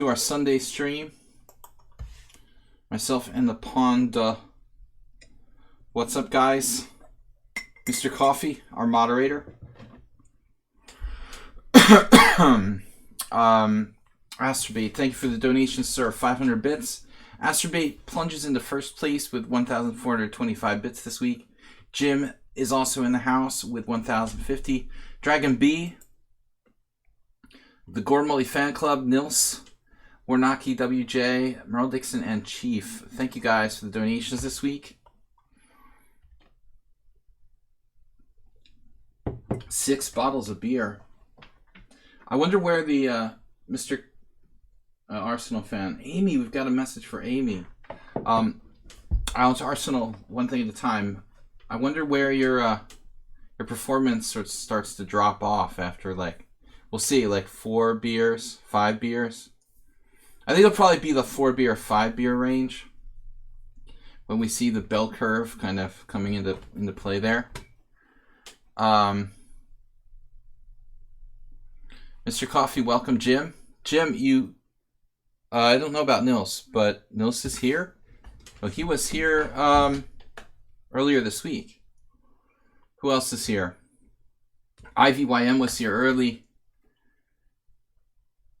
To our Sunday stream. Myself and the Pond. What's up, guys? Mr. Coffee, our moderator. Astrobate, thank you for the donation, sir. 500 bits. Astrobate plunges into first place with 1,425 bits this week. Jim is also in the house with 1,050. Dragon B, the Gormully Fan Club, Nils, Warnaki, WJ, Merle Dixon, and Chief. Thank you guys for the donations this week. 6 bottles of beer. I wonder where the Mr. Arsenal fan, Amy. We've got a message for Amy. Arsenal, one thing at a time. I wonder where your performance starts to drop off after, like, we'll see, like 4 beers, 5 beers. I think it'll probably be the 4 beer, 5 beer range when we see the bell curve kind of coming into play there. Mr. Coffee, welcome, Jim. Jim, you, I don't know about Nils, but Nils is here. Oh, he was here earlier this week. Who else is here? IVYM was here early.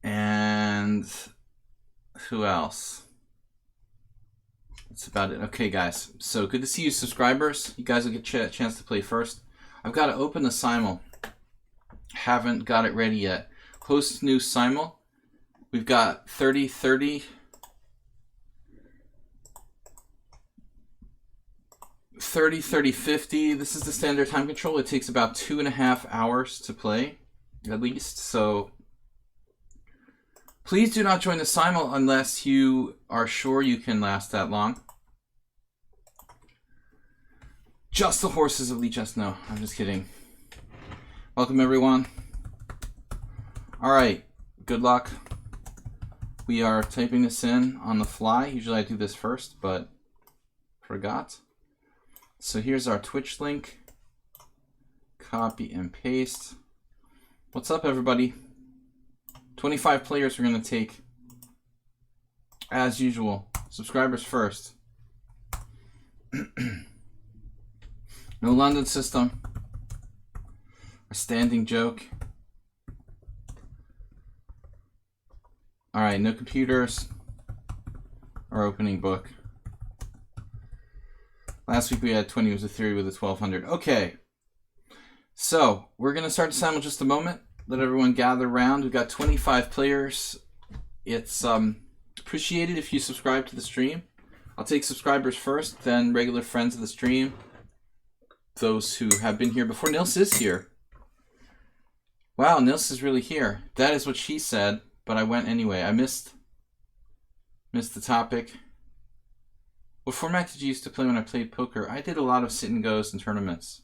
And who else? That's about it. Okay, guys. So good to see you, subscribers. You guys will get a chance to play first. I've got to open the Simul. Haven't got it ready yet. Host new Simul. We've got 30-30. 30-30-50. This is the standard time control. It takes about 2.5 hours to play, at least. So please do not join the Simul unless you are sure you can last that long. Just the horses of lichess. No, I'm just kidding. Welcome, everyone. All right, good luck. We are typing this in on the fly. Usually I do this first, but forgot. So here's our Twitch link. Copy and paste. What's up, everybody? 25 players we're going to take. As usual, subscribers first. No London system. A standing joke. All right, no computers. Our opening book. Last week we had 20 was a theory with a 1200. Okay. So we're going to start the Simul in just a moment. Let everyone gather around. We've got 25 players. It's appreciated if you subscribe to the stream. I'll take subscribers first, then regular friends of the stream. Those who have been here before. Nils is here. Wow, Nils is really here. That is what she said, but I went anyway. I missed the topic. What format did you used to play when I played poker? I did a lot of sit-and-goes and tournaments.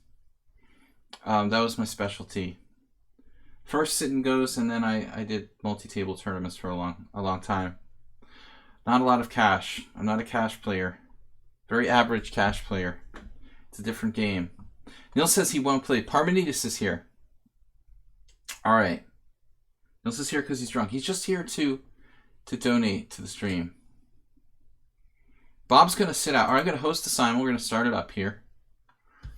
That was my specialty. First sit-and-goes, and then I did multi-table tournaments for a long time. Not a lot of cash. I'm not a cash player. Very average cash player. It's a different game. Neil says he won't play. Parmenides is here. All right. Nils is here because he's drunk. He's just here to donate to the stream. Bob's going to sit out. All right, I'm going to host the Simul. We're going to start it up here.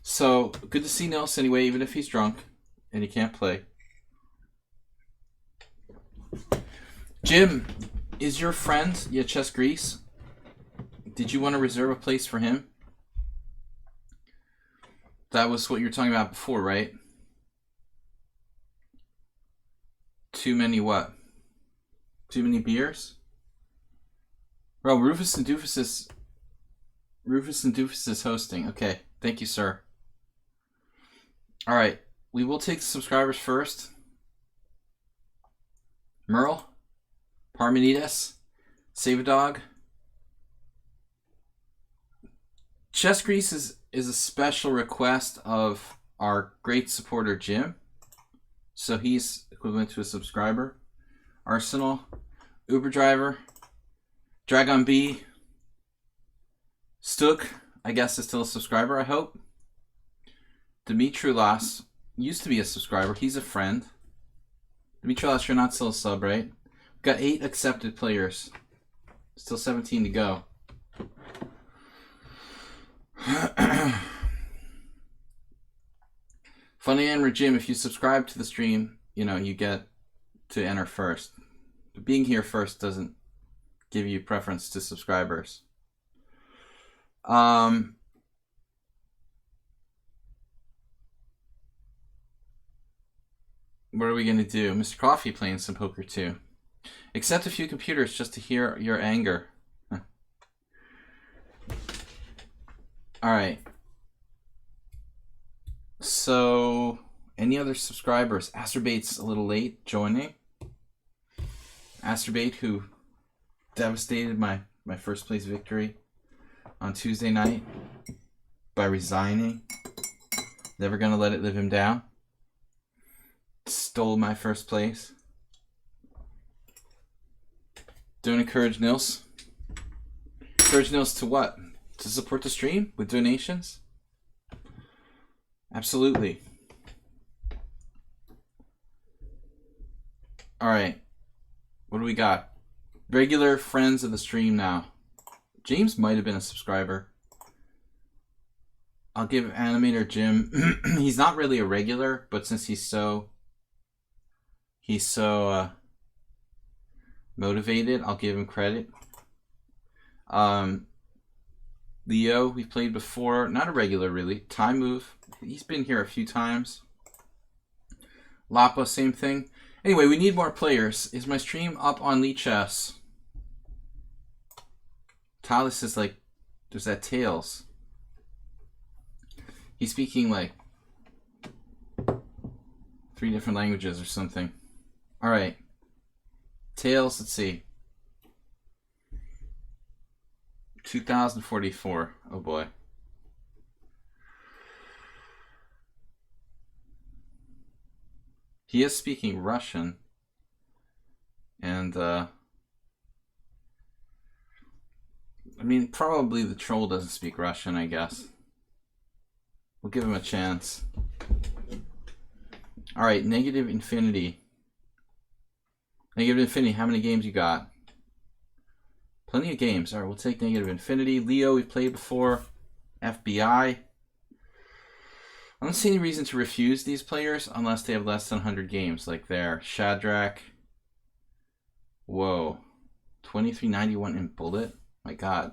So, good to see Nils anyway, even if he's drunk and he can't play. Jim, is your friend Chess Grease? Did you want to reserve a place for him? That was what you were talking about before, right? Too many what? Too many beers? Well, Rufus and Doofus is hosting. Okay, thank you, sir. All right, we will take the subscribers first. Merle, Parmenides, Save a Dog. Chess Grease is a special request of our great supporter Jim. So he's equivalent to a subscriber. Arsenal, Uber Driver, Dragon B, Stuk, I guess is still a subscriber, I hope. Dimitrulas used to be a subscriber. He's a friend. Dimitrulas, you're not still a sub, right? Got 8 accepted players. Still 17 to go. Funny Amber Jim, if you subscribe to the stream, you know, you get to enter first. But being here first doesn't give you preference to subscribers. What are we going to do? Mr. Coffee playing some poker too. Accept a few computers just to hear your anger. Huh. Alright. So, any other subscribers? Acerbate's a little late joining. Acerbate, who devastated my first place victory on Tuesday night by resigning. Never gonna let it live him down. Stole my first place. Don't encourage Nils. Encourage Nils to what? To support the stream with donations? Absolutely. Alright. What do we got? Regular friends of the stream now. James might have been a subscriber. I'll give Animator Jim. He's not really a regular, but since he's so motivated, I'll give him credit. Leo, we've played before. Not a regular, really. Time Move. He's been here a few times. Lapa, same thing. Anyway, we need more players. Is my stream up on lichess? Talis is like, there's that Tails. He's speaking like 3 different languages or something. Alright. Tails, let's see. 2044. Oh boy. He is speaking Russian. And, I mean, probably the troll doesn't speak Russian, I guess. We'll give him a chance. Alright, Negative Infinity. Negative Infinity, how many games you got? Plenty of games. Alright, we'll take Negative Infinity. Leo, we've played before. FBI. I don't see any reason to refuse these players unless they have less than 100 games, like there. Shadrach. Whoa. 2391 in Bullet? My god.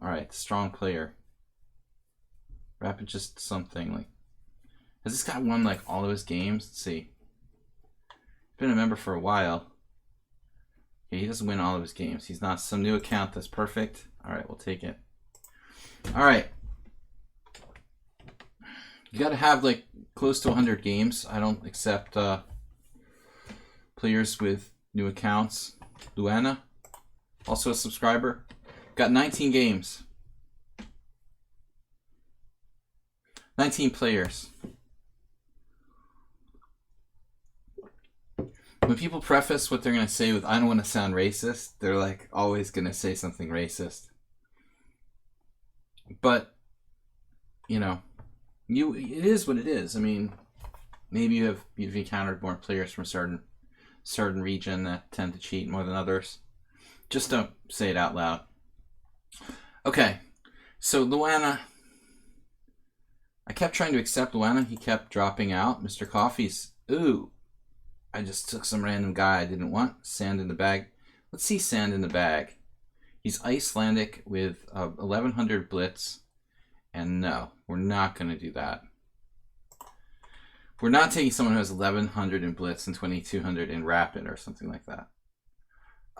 Alright, strong player. Rapid just something like. Has this guy won like all of his games? Let's see. Been a member for a while. Okay, he doesn't win all of his games. He's not some new account that's perfect. Alright, we'll take it. Alright. You gotta have like close to 100 games. I don't accept players with new accounts. Luana, also a subscriber. Got 19 games. 19 players. When people preface what they're going to say with, I don't want to sound racist, they're like always going to say something racist. But, you know, it is what it is. I mean, maybe you've encountered more players from a certain region that tend to cheat more than others. Just don't say it out loud. Okay, so Luana. I kept trying to accept Luana. He kept dropping out. Mr. Coffee's, ooh. I just took some random guy I didn't want. Sand in the bag. Let's see Sand in the bag. He's Icelandic with 1100 blitz. And no, we're not going to do that. We're not taking someone who has 1100 in blitz and 2200 in rapid or something like that.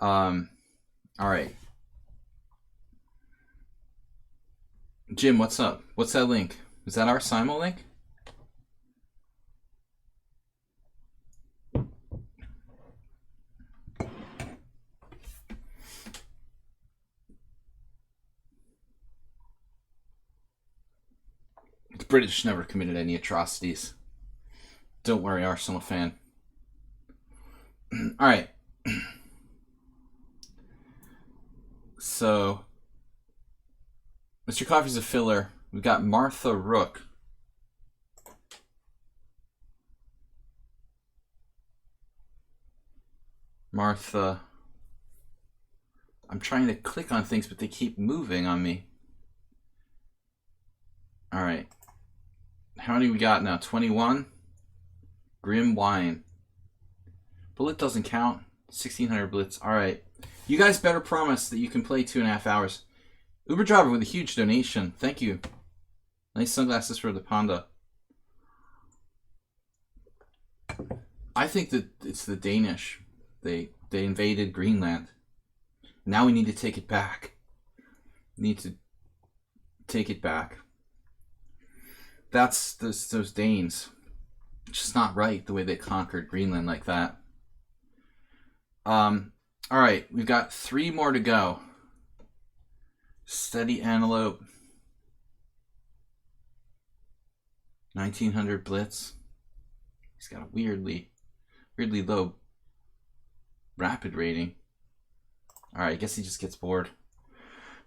Alright. Jim, what's up? What's that link? Is that our Simul link? The British never committed any atrocities. Don't worry, Arsenal fan. Alright. So, Mr. Coffee's a filler. We've got Martha Rook. Martha. I'm trying to click on things, but they keep moving on me. All right. How many we got now? 21. Grim Wine. Bullet doesn't count. 1600 Blitz. All right. You guys better promise that you can play 2.5 hours. Uber Driver with a huge donation. Thank you. Nice sunglasses for the panda. I think that it's the Danish. They invaded Greenland. Now we need to take it back. Need to take it back. That's those Danes. It's just not right the way they conquered Greenland like that. All right, we've got 3 more to go. Steady Antelope. 1900 Blitz. He's got a weirdly low rapid rating. All right, I guess he just gets bored.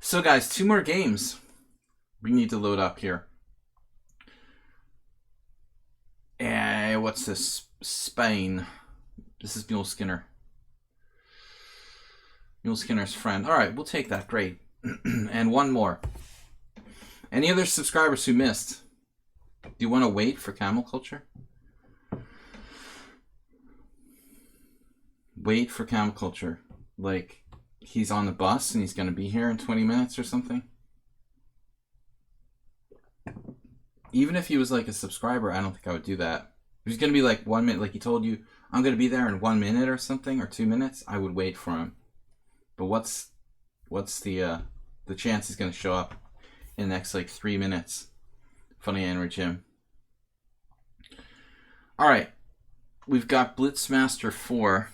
So guys, 2 more games we need to load up here. And what's this? Spain. This is Mule Skinner. Mule Skinner's friend. All right, we'll take that. Great. And 1 more. Any other subscribers who missed? Do you want to wait for Camel Culture? Wait for Camel Culture. Like, he's on the bus and he's going to be here in 20 minutes or something? Even if he was like a subscriber, I don't think I would do that. If he's going to be like 1 minute, like he told you, I'm going to be there in 1 minute or something, or 2 minutes, I would wait for him. But what's the chance he's going to show up in the next like 3 minutes? Funny Animal Jim. All right, we've got Blitzmaster 4.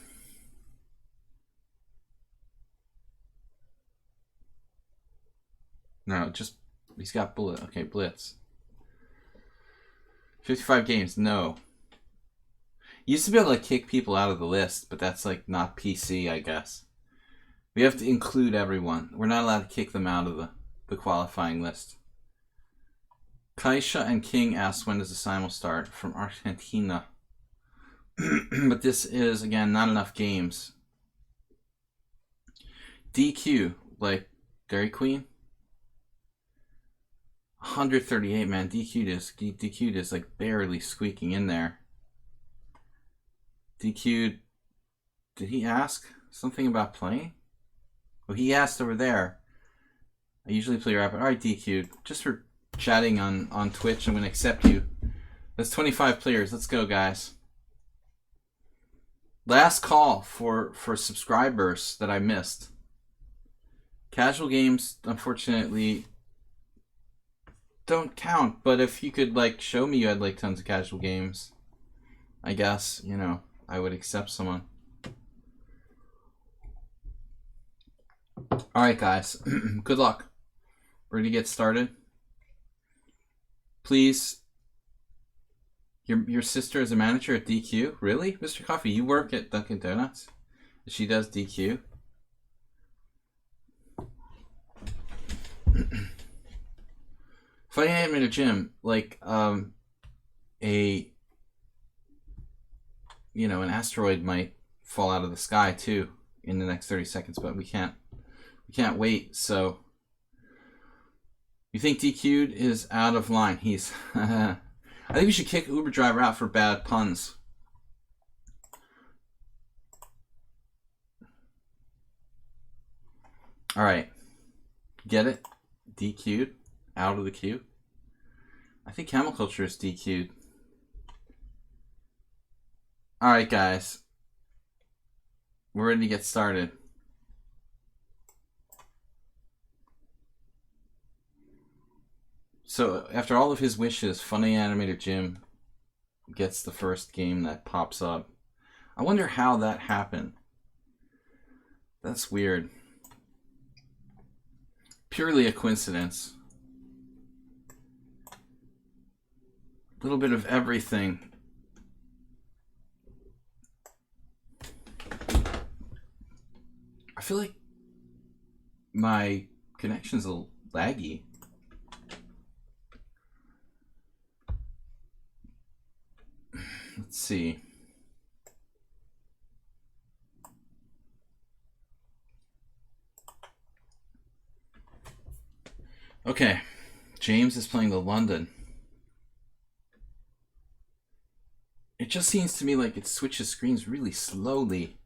No, just he's got Bullet. Okay, Blitz. 55 games. No. You used to be able to like, kick people out of the list, but that's like not PC, I guess. We have to include everyone. We're not allowed to kick them out of the qualifying list. Kaisha and King asked when does the simul start from Argentina. But this is, again, not enough games. DQ, like Dairy Queen. 138, man. DQ'd is like barely squeaking in there. DQ'd. Did he ask something about playing? Oh, he asked over there. I usually play rapid. All right, DQ'd. Just for chatting on Twitch, I'm going to accept you. That's 25 players. Let's go, guys. Last call for subscribers that I missed. Casual games, unfortunately, don't count, but if you could like show me you had like tons of casual games, I guess, you know, I would accept someone. All right, guys. Good luck. We're going to get started. Please. Your sister is a manager at DQ? Really? Mr. Coffee, you work at Dunkin' Donuts? She does DQ? If I am in a gym, like an asteroid might fall out of the sky too in the next 30 seconds, but we can't wait. So you think DQ'd is out of line? He's I think we should kick Uber driver out for bad puns. All right, get it? DQ'd. Out of the queue. I think Camel Culture is DQ'd. Alright, guys. We're ready to get started. So, after all of his wishes, Funny Animator Jim gets the first game that pops up. I wonder how that happened. That's weird. Purely a coincidence. A little bit of everything. I feel like my connection's a little laggy. Let's see. Okay, James is playing the London. It just seems to me like it switches screens really slowly.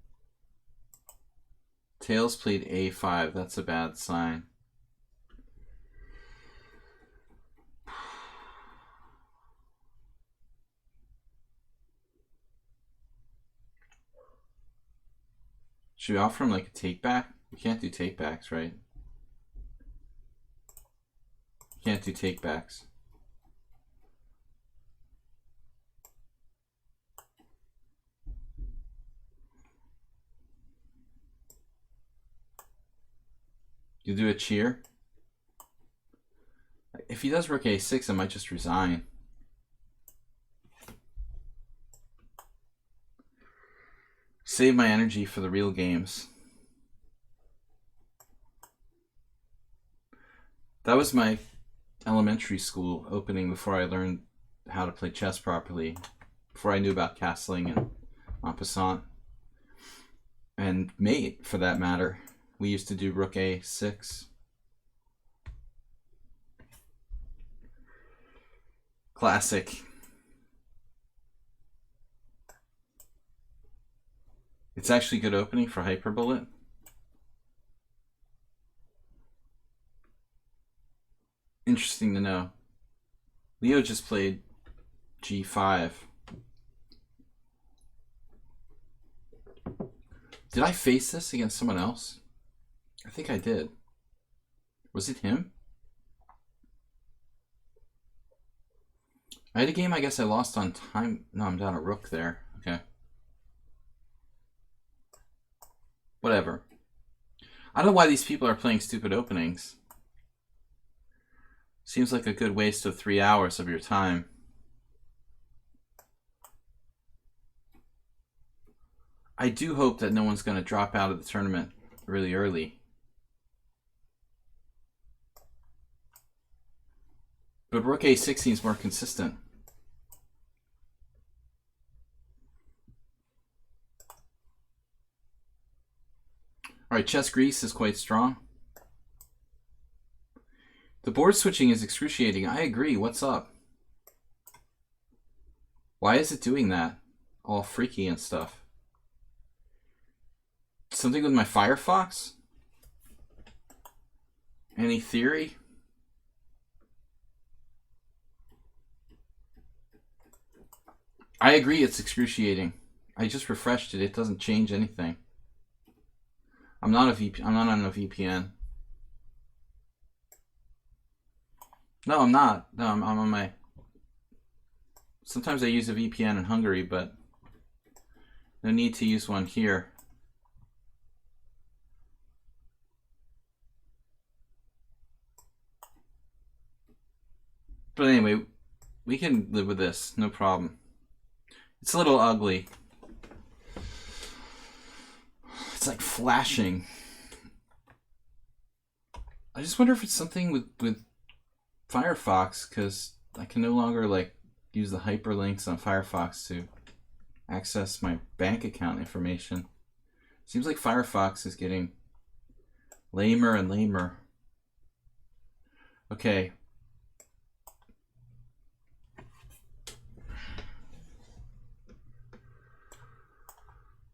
Tails played A5. That's a bad sign. Should we offer him like a take back? You can't do take backs, right? You can't do take backs. You do a cheer? If he does rook A6, I might just resign. Save my energy for the real games. That was my elementary school opening before I learned how to play chess properly. Before I knew about castling and en passant. And mate, for that matter. We used to do rook A6. Classic. It's actually good opening for Hyperbullet. Interesting to know. Leo just played G5. Did I face this against someone else? I think I did. Was it him? I had a game I guess I lost on time. No, I'm down a rook there. Okay. Whatever. I don't know why these people are playing stupid openings. Seems like a good waste of 3 hours of your time. I do hope that no one's going to drop out of the tournament really early. But rook A6 seems more consistent. Alright, chess Greece is quite strong. The board switching is excruciating. I agree. What's up? Why is it doing that? All freaky and stuff. Something with my Firefox? Any theory? I agree it's excruciating. I just refreshed it. It doesn't change anything. I'm not on a VPN. No, I'm not. No, I'm on my... Sometimes I use a VPN in Hungary, but no need to use one here. But anyway, we can live with this. No problem. It's a little ugly. It's like flashing. I just wonder if it's something with Firefox, because I can no longer like use the hyperlinks on Firefox to access my bank account information. Seems like Firefox is getting lamer and lamer. Okay.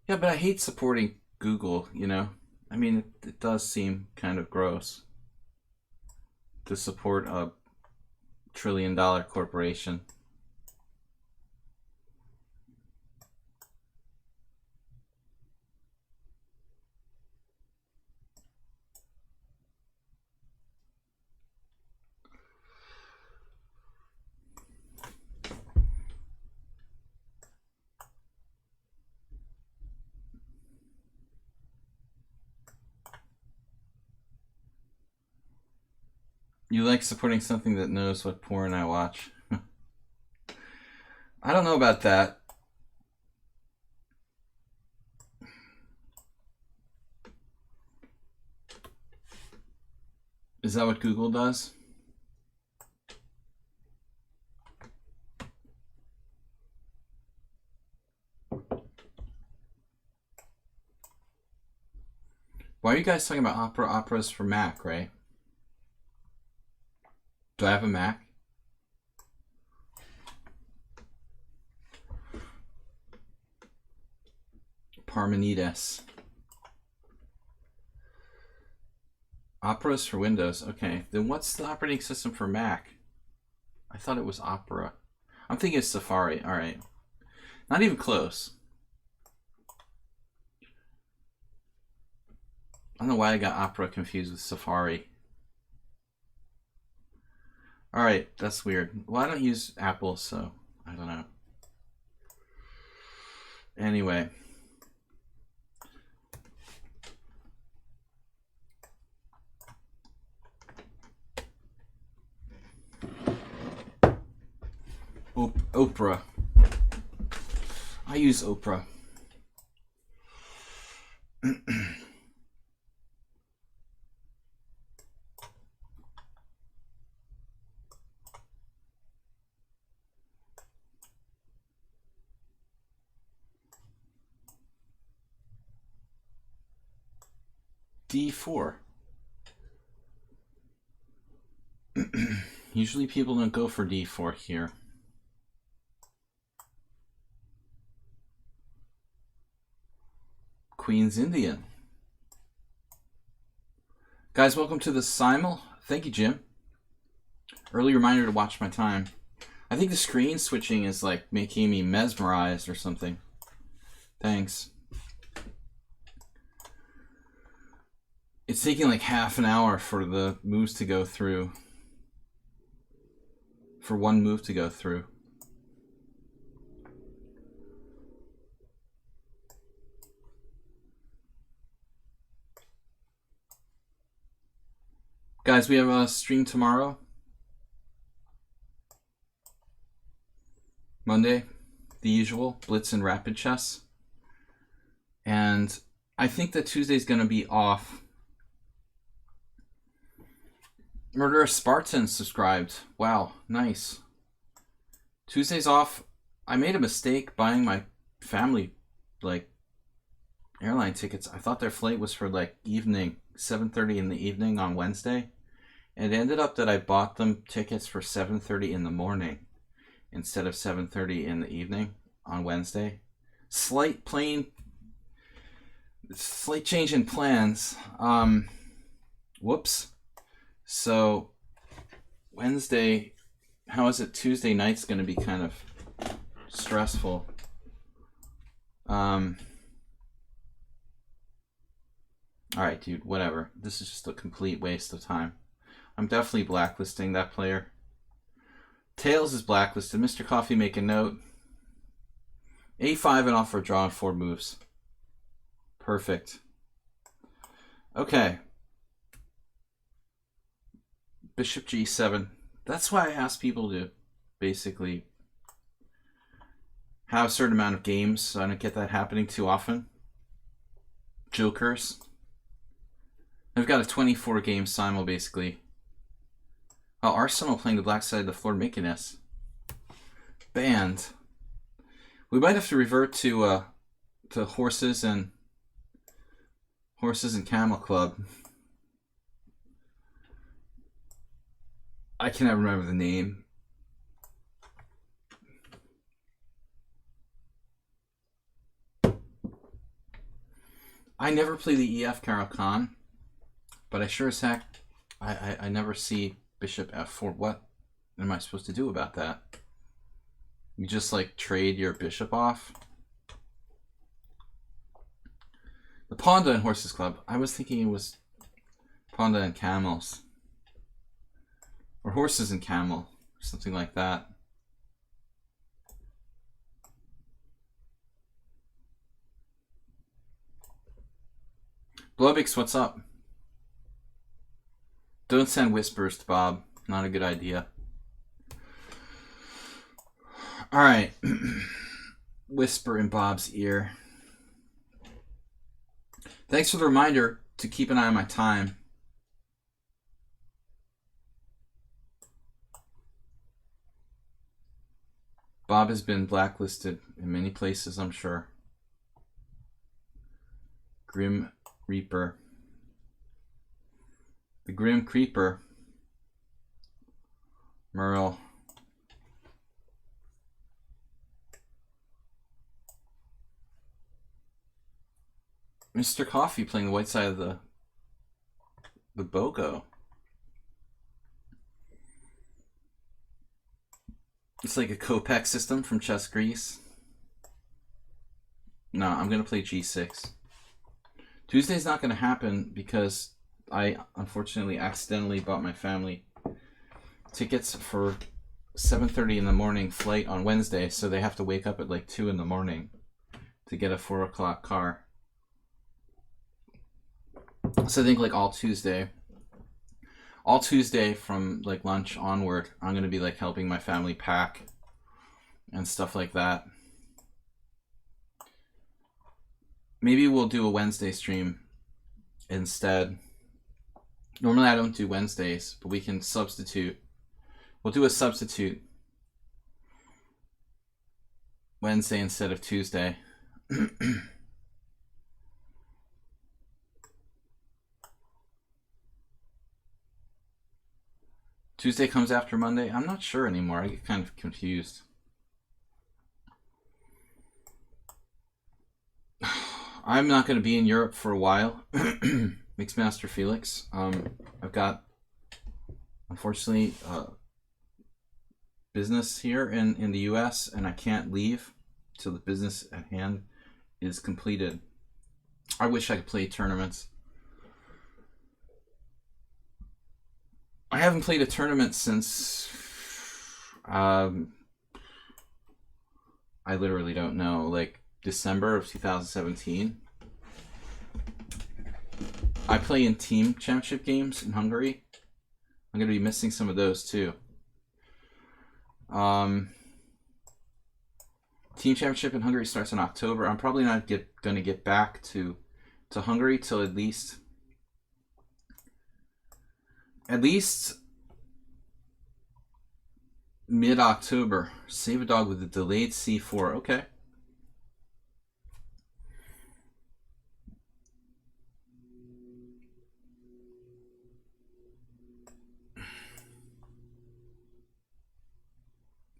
Yeah, but I hate supporting Google, you know? I mean, it does seem kind of gross to support a trillion-dollar corporation. You like supporting something that knows what porn I watch? I don't know about that. Is that what Google does? Why are you guys talking about Opera? Opera's for Mac, right? Do I have a Mac? Parmenides. Opera's for Windows. Okay, then what's the operating system for Mac? I thought it was Opera. I'm thinking it's Safari. All right. Not even close. I don't know why I got Opera confused with Safari. All right, that's weird. Well, I don't use Apple, so I don't know. Anyway. Opera. I use Opera. D4. Usually people don't go for D4 here. Queen's Indian. Guys, welcome to the Simul. Thank you, Jim. Early reminder to watch my time. I think the screen switching is like making me mesmerized or something. Thanks. It's taking like half an hour for the moves to go through. For one move to go through. Guys, we have a stream tomorrow. Monday, the usual, Blitz and Rapid Chess. And I think that Tuesday's going to be off. Murderer Spartan subscribed. Wow, nice. Tuesday's off. I made a mistake buying my family, like, airline tickets. I thought their flight was for, like, evening, 7:30 in the evening on Wednesday. And it ended up that I bought them tickets for 7:30 in the morning instead of 7:30 in the evening on Wednesday. Slight change in plans. Whoops. So Wednesday, how is it? Tuesday night's going to be kind of stressful. All right, dude, whatever. This is just a complete waste of time. I'm definitely blacklisting that player. Tails is blacklisted. Mr. Coffee, make a note. A5 and off for a draw in 4 moves. Perfect. Okay. Bishop G7. That's why I ask people to basically have a certain amount of games so I don't get that happening too often. Jokers. I've got a 24 game simul basically. Oh, Arsenal playing the black side of the floor, making us banned. We might have to revert to horses and camel club. I cannot remember the name. I never play the EF Carol Khan, but I sure as heck I never see Bishop F4. What am I supposed to do about that? You just like trade your bishop off? The Ponda and Horses Club. I was thinking it was Ponda and Camels. Or Horses and Camel. Or something like that. Blobix, what's up? Don't send whispers to Bob. Not a good idea. Alright. Whisper in Bob's ear. Thanks for the reminder to keep an eye on my time. Bob has been blacklisted in many places, I'm sure. Grim Reaper. The Grim Creeper. Merle. Mr. Coffee playing the white side of the BOGO. It's like a Kopek system from Chess Greece. No, I'm going to play G6. Tuesday's not going to happen because I unfortunately accidentally bought my family tickets for 7:30 in the morning flight on Wednesday, so they have to wake up at like 2 in the morning to get a 4 o'clock car. So I think like all Tuesday from like lunch onward, I'm going to be like helping my family pack and stuff like that. Maybe we'll do a Wednesday stream instead. Normally I don't do Wednesdays, but we can substitute. We'll do a substitute Wednesday instead of Tuesday. Tuesday comes after Monday? I'm not sure anymore. I get kind of confused. I'm not going to be in Europe for a while. Mixmaster Felix. I've got, unfortunately, business here in the US, and I can't leave till the business at hand is completed. I wish I could play tournaments. I haven't played a tournament since I literally don't know, like December of 2017. I play in team championship games in Hungary. I'm going to be missing some of those too. Team championship in Hungary starts in October. I'm probably not going to get back to Hungary till at least mid-October. Save a dog with a delayed C4. Okay.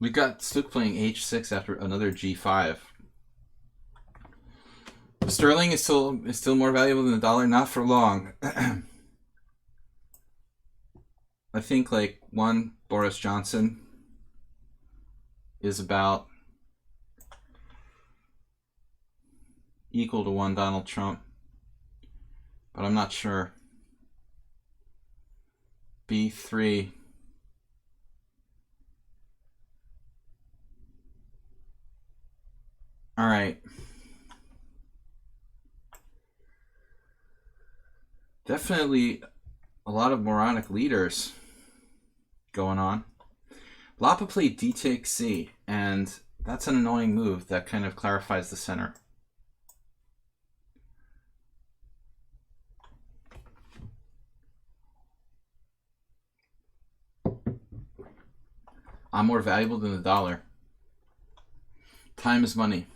We got Stook playing H6 after another G5. Sterling is still more valuable than the dollar. Not for long. I think like one Boris Johnson is about equal to one Donald Trump, but I'm not sure. B3. All right. Definitely a lot of moronic leaders going on. Lapa played D takes C, and that's an annoying move that kind of clarifies the center. I'm more valuable than the dollar. Time is money.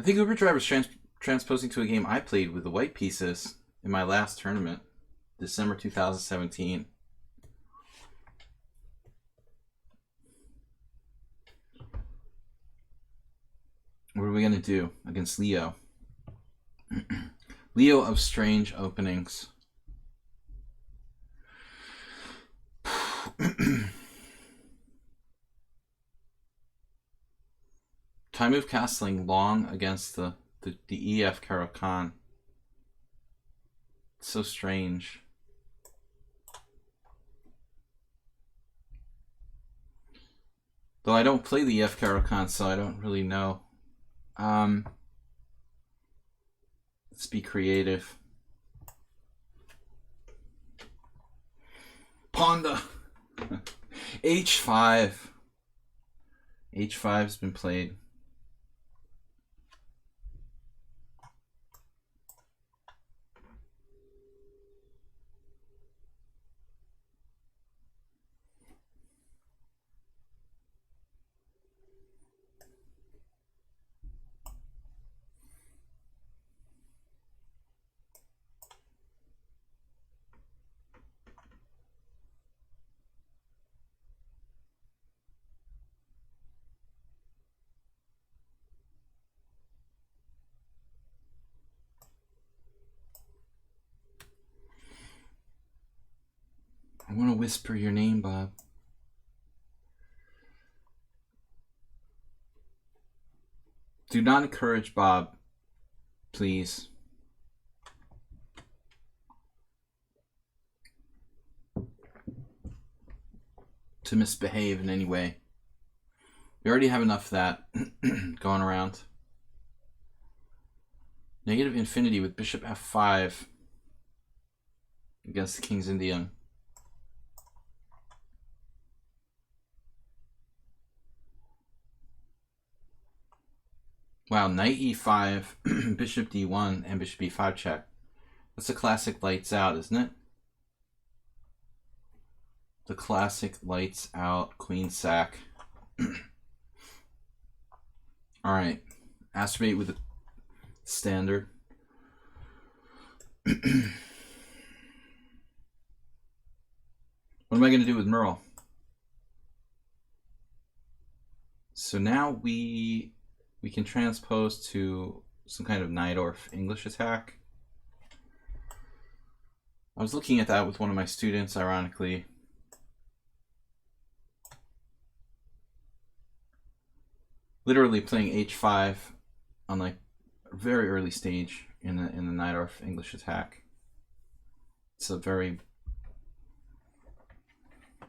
I think Uber Driver is transposing to a game I played with the white pieces in my last tournament, December 2017. What are we going to do against Leo? Leo of strange openings. Time move castling long against the EF Caro-Kann. It's so strange. Though I don't play the EF Caro-Kann, so I don't really know. Let's be creative. Ponda. H5. H5's been played. want to whisper your name, Bob. Do not encourage Bob, please. To misbehave in any way. We already have enough of that going around. Negative infinity with bishop f5 against the King's Indian. Wow, knight e5, bishop d1, and bishop e5 check. That's a classic lights out, isn't it? The classic lights out queen sack. Alright, aspirate with the standard. What am I going to do with Merle? So now we can transpose to some kind of Najdorf English attack. I was looking at that with one of my students, ironically. Literally playing h5 on like a very early stage in the Najdorf English attack. It's a very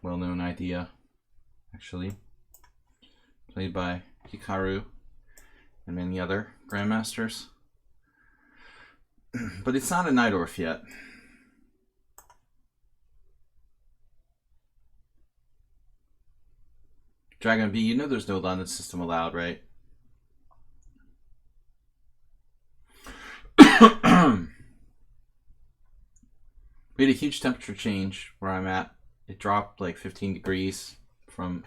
well-known idea, actually, played by Hikaru and many other grandmasters. But it's not a Najdorf yet. Dragon B, you know there's no London system allowed, right? We had a huge temperature change where I'm at. It dropped like 15 degrees from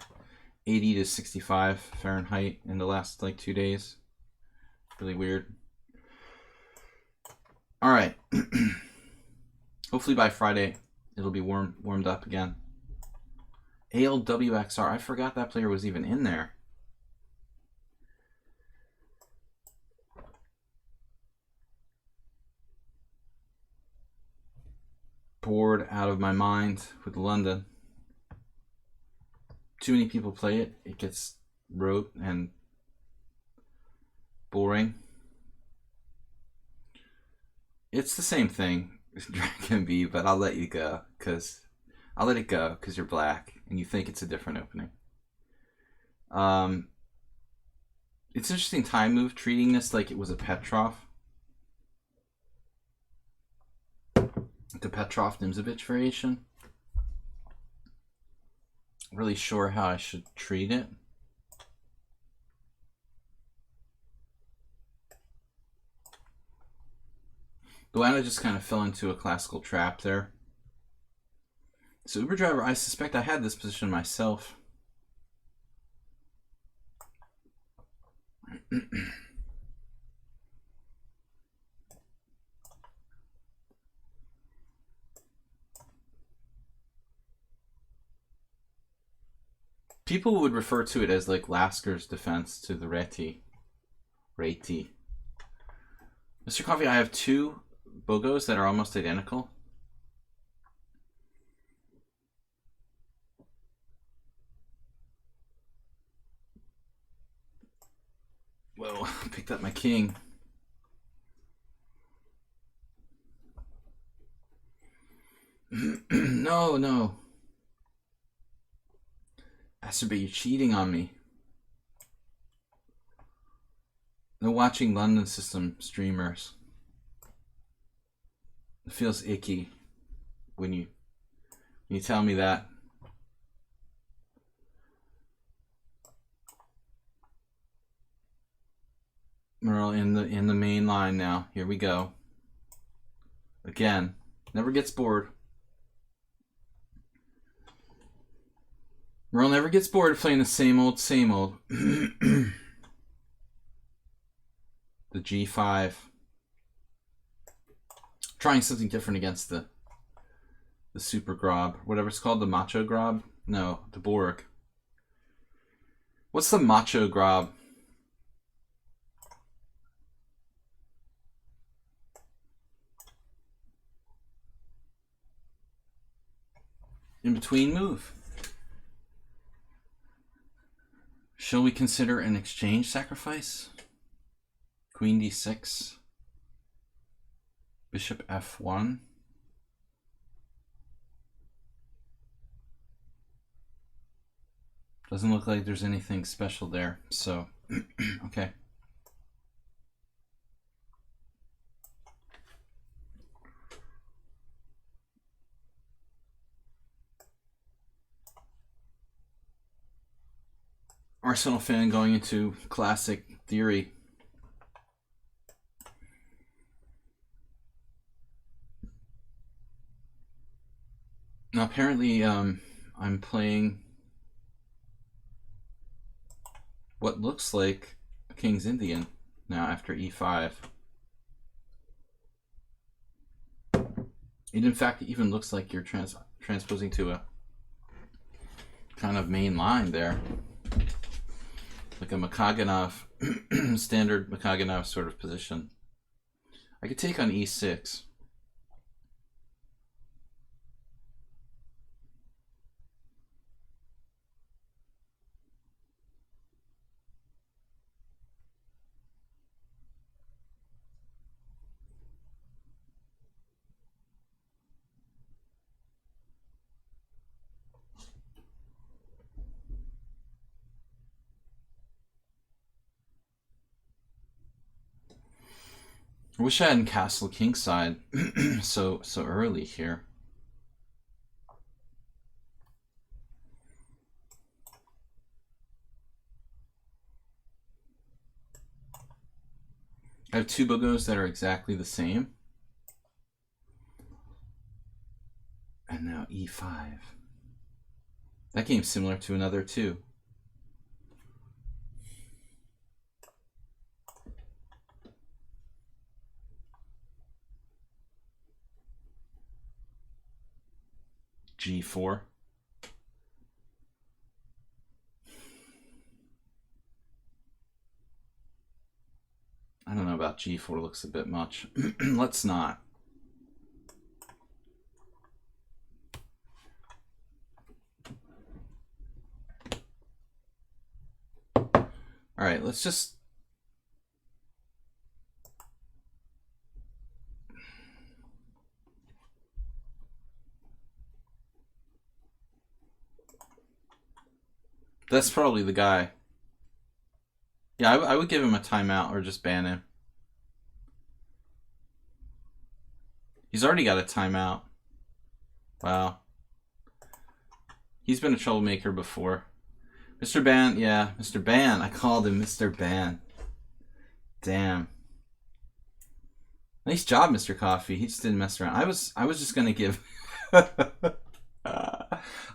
80 to 65 Fahrenheit in the last like 2 days. Really weird. All right. Hopefully by Friday it'll be warmed up again. ALWXR. I forgot that player was even in there. Bored out of my mind with London. Too many people play it. It gets rote and boring. It's the same thing, Dragon B, but I'll let you go because I'll let it go because you're black and you think it's a different opening. It's an interesting time move, treating this like it was a Petrov. The Petrov-Nimzovich variation. Not really sure how I should treat it. Luana just kind of fell into a classical trap there. So Uber Driver, I suspect I had this position myself. People would refer to it as like Lasker's defense to the Reti. Mr. Coffee, I have two Bogos that are almost identical. Whoa, picked up my king. No. Acerby, you're cheating on me. No watching London system streamers. It feels icky when you tell me that. Merle in the main line now. Here we go. Again, never gets bored. Merle never gets bored of playing the same old. The G5. Trying something different against the Super Grob. Whatever it's called, the Macho Grob? No, the Borg. What's the Macho Grob? in between move. Shall we consider an exchange sacrifice? Queen d6. Bishop f1. Doesn't look like there's anything special there, so okay. Arsenal fan going into classic theory. Now apparently I'm playing what looks like a King's Indian now after e5. It in fact even looks like you're transposing to a kind of main line there. Like a Makaganov, standard Makaganov sort of position. I could take on e6. I wish I hadn't castled kingside so early here. I have two bogos that are exactly the same. And now e5. That game's similar to another too. G4. I don't know about G4, looks a bit much. Let's not. All right, let's just that's probably the guy. Yeah, I would give him a timeout or just ban him. He's already got a timeout. Wow. He's been a troublemaker before. Mr. Ban, yeah, Mr. Ban. I called him Mr. Ban. Damn. Nice job, Mr. Coffee. He just didn't mess around. I was just gonna give I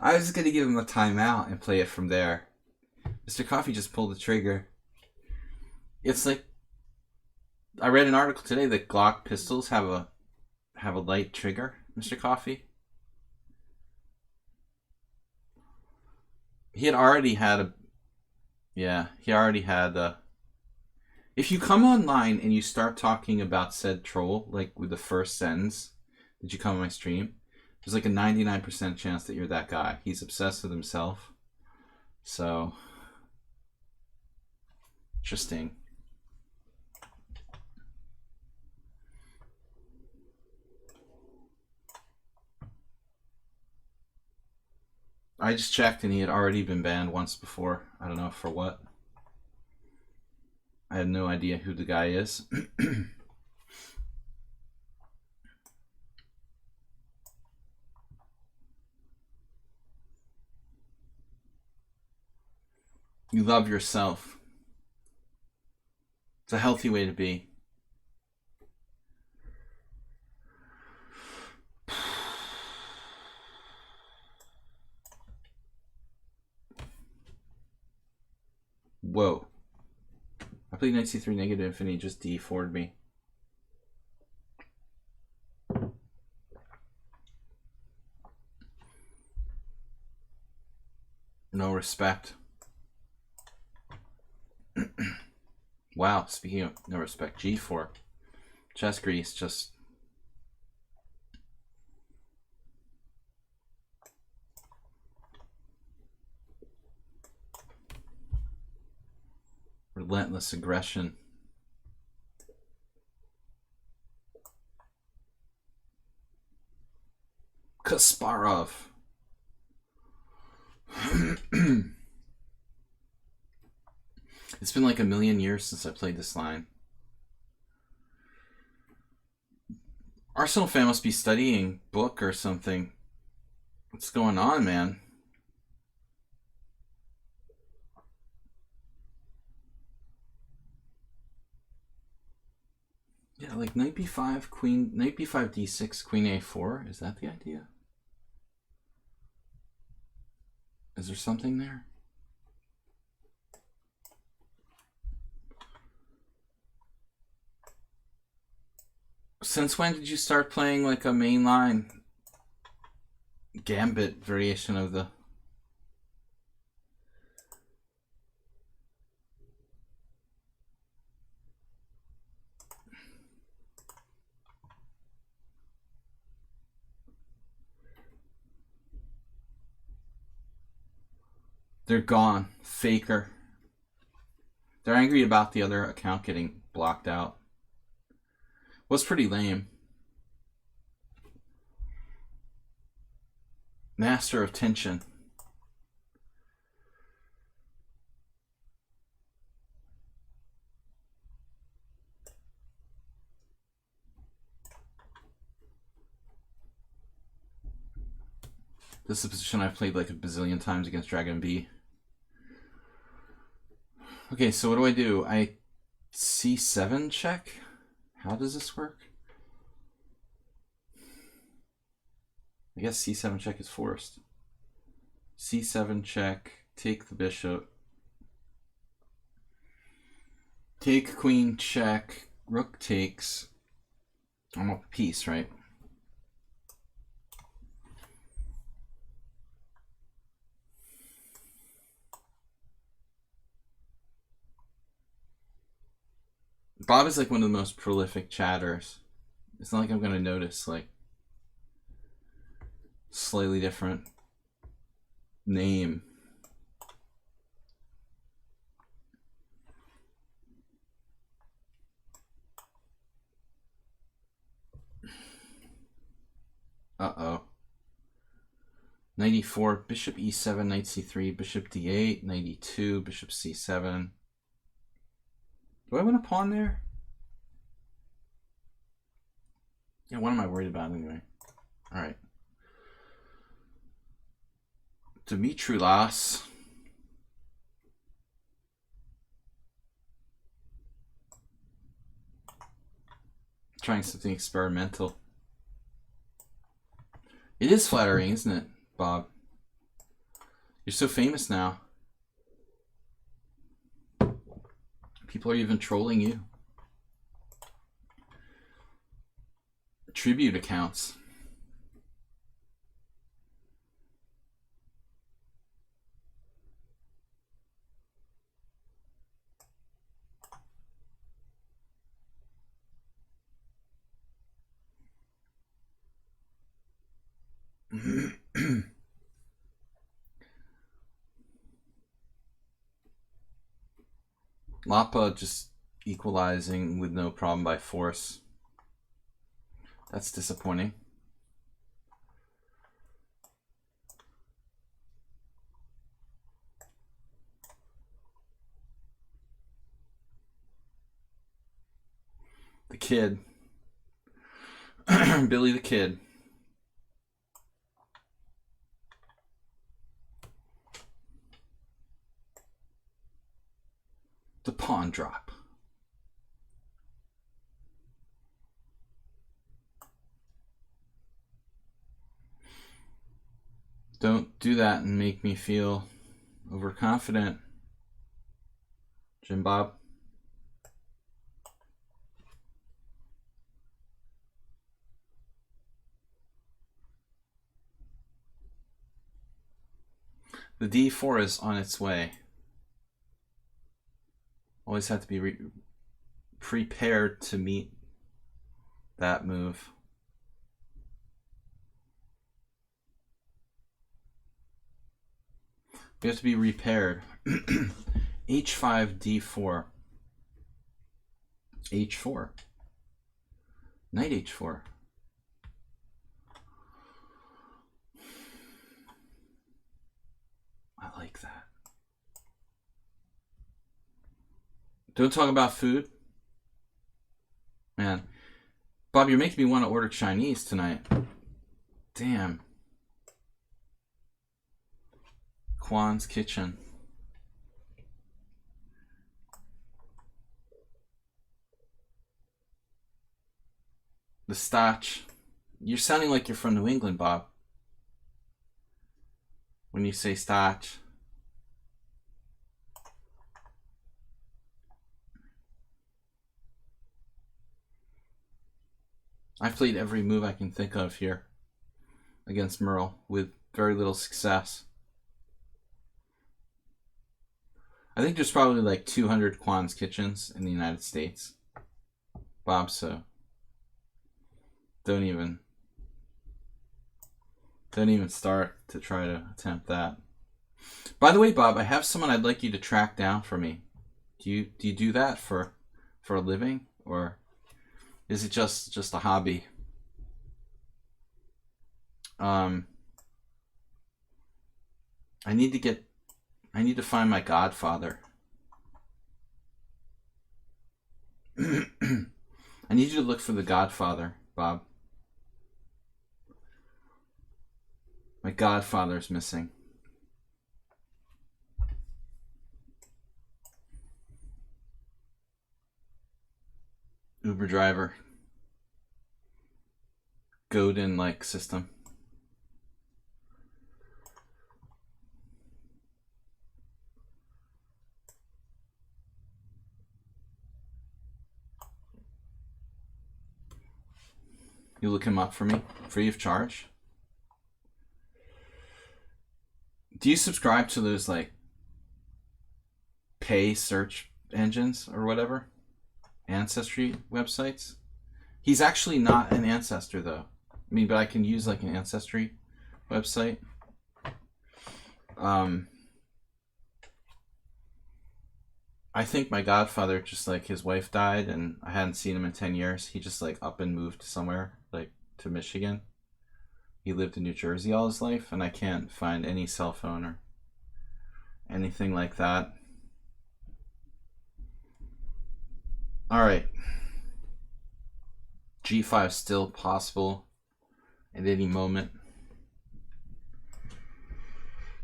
was just gonna give him a timeout and play it from there. Mr. Coffee just pulled the trigger. It's like I read an article today that Glock pistols have a light trigger, Mr. Coffee. He had already had a if you come online and you start talking about said troll, like with the first sentence, did you come on my stream? There's like a 99% chance that you're that guy. He's obsessed with himself. So interesting. I just checked and he had already been banned once before. I don't know for what. I have no idea who the guy is. You love yourself. It's a healthy way to be. Whoa. I played knight c3 negative and he just d4'd me. No respect. Wow, speaking of no respect, g4. Chess grease, just... relentless aggression. Kasparov. It's been like a million years since I played this line. Arsenal fan must be studying book or something. What's going on, man? Yeah, like knight b5, queen, knight b5, d6, queen a4. Is that the idea? Is there something there? Since when did you start playing like a mainline gambit variation of the... They're gone. Faker. They're angry about the other account getting blocked out. Was pretty lame. Master of tension. This is a position I've played like a bazillion times against Dragon B. Okay, so what do I do? I c7 check? How does this work? I guess c7 check is forced. c7 check, take the bishop. Take queen check, rook takes. I'm up a piece, right? Bob is like one of the most prolific chatters. It's not like I'm going to notice like slightly different name. Uh-oh. 94, bishop e7, knight c3, bishop d8, 92, bishop c7. Do I win a pawn there? Yeah, what am I worried about anyway? All right. Dimitrilas. Trying something experimental. It is flattering, isn't it, Bob? You're so famous now. People are even trolling you. Tribute accounts. Lapa just equalizing with no problem by force. That's disappointing. The kid. Billy the Kid. The pawn drop. Don't do that and make me feel overconfident, Jim Bob. The d4 is on its way. Always have to be prepared to meet that move. We have to be repaired. H5, d4. H4. Knight H4. I like that. Don't talk about food. Man. Bob, you're making me want to order Chinese tonight. Damn. Kwan's Kitchen. The Stotch. You're sounding like you're from New England, Bob. When you say Stotch. I've played every move I can think of here against Merle with very little success. I think there's probably like 200 Kwan's Kitchens in the United States, Bob, so don't even start to try to attempt that. By the way, Bob, I have someone I'd like you to track down for me. Do you do that for a living, or is it just a hobby? I need to find my godfather. I need you to look for the godfather, Bob. My godfather's missing. Uber driver. Godin-like system. You look him up for me, free of charge. Do you subscribe to those like pay search engines or whatever? Ancestry websites? He's actually not an ancestor though. I mean, but I can use like an ancestry website. I think my godfather, just like his wife died and I hadn't seen him in 10 years. He just like up and moved somewhere, like to Michigan. He lived in New Jersey all his life, and I can't find any cell phone or anything like that. All right. G5 still possible at any moment.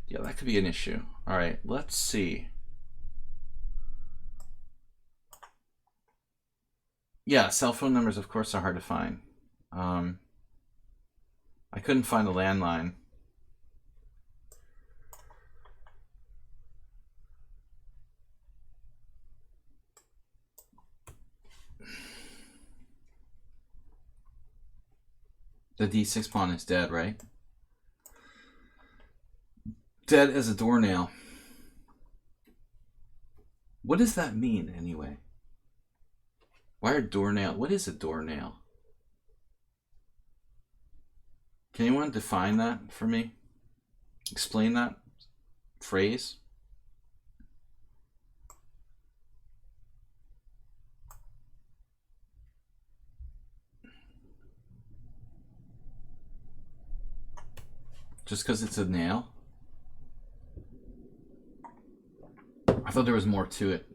Yeah, that could be an issue. All right, let's see. Yeah, cell phone numbers, of course, are hard to find. I couldn't find a landline. The D6 pawn is dead, right? Dead as a doornail. What does that mean, anyway? Why are doornail? What is a doornail? Can anyone define that for me? Explain that phrase? Just because it's a nail? I thought there was more to it.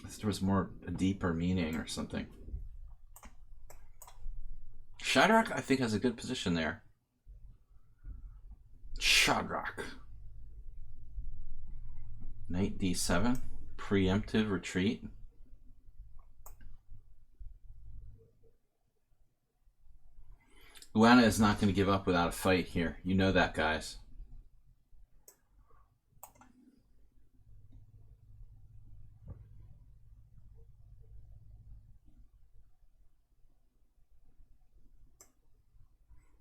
I thought there was more, a deeper meaning or something. Shadrach, I think, has a good position there. Shadrach. Knight D7. Preemptive retreat. Luana is not going to give up without a fight here. You know that, guys.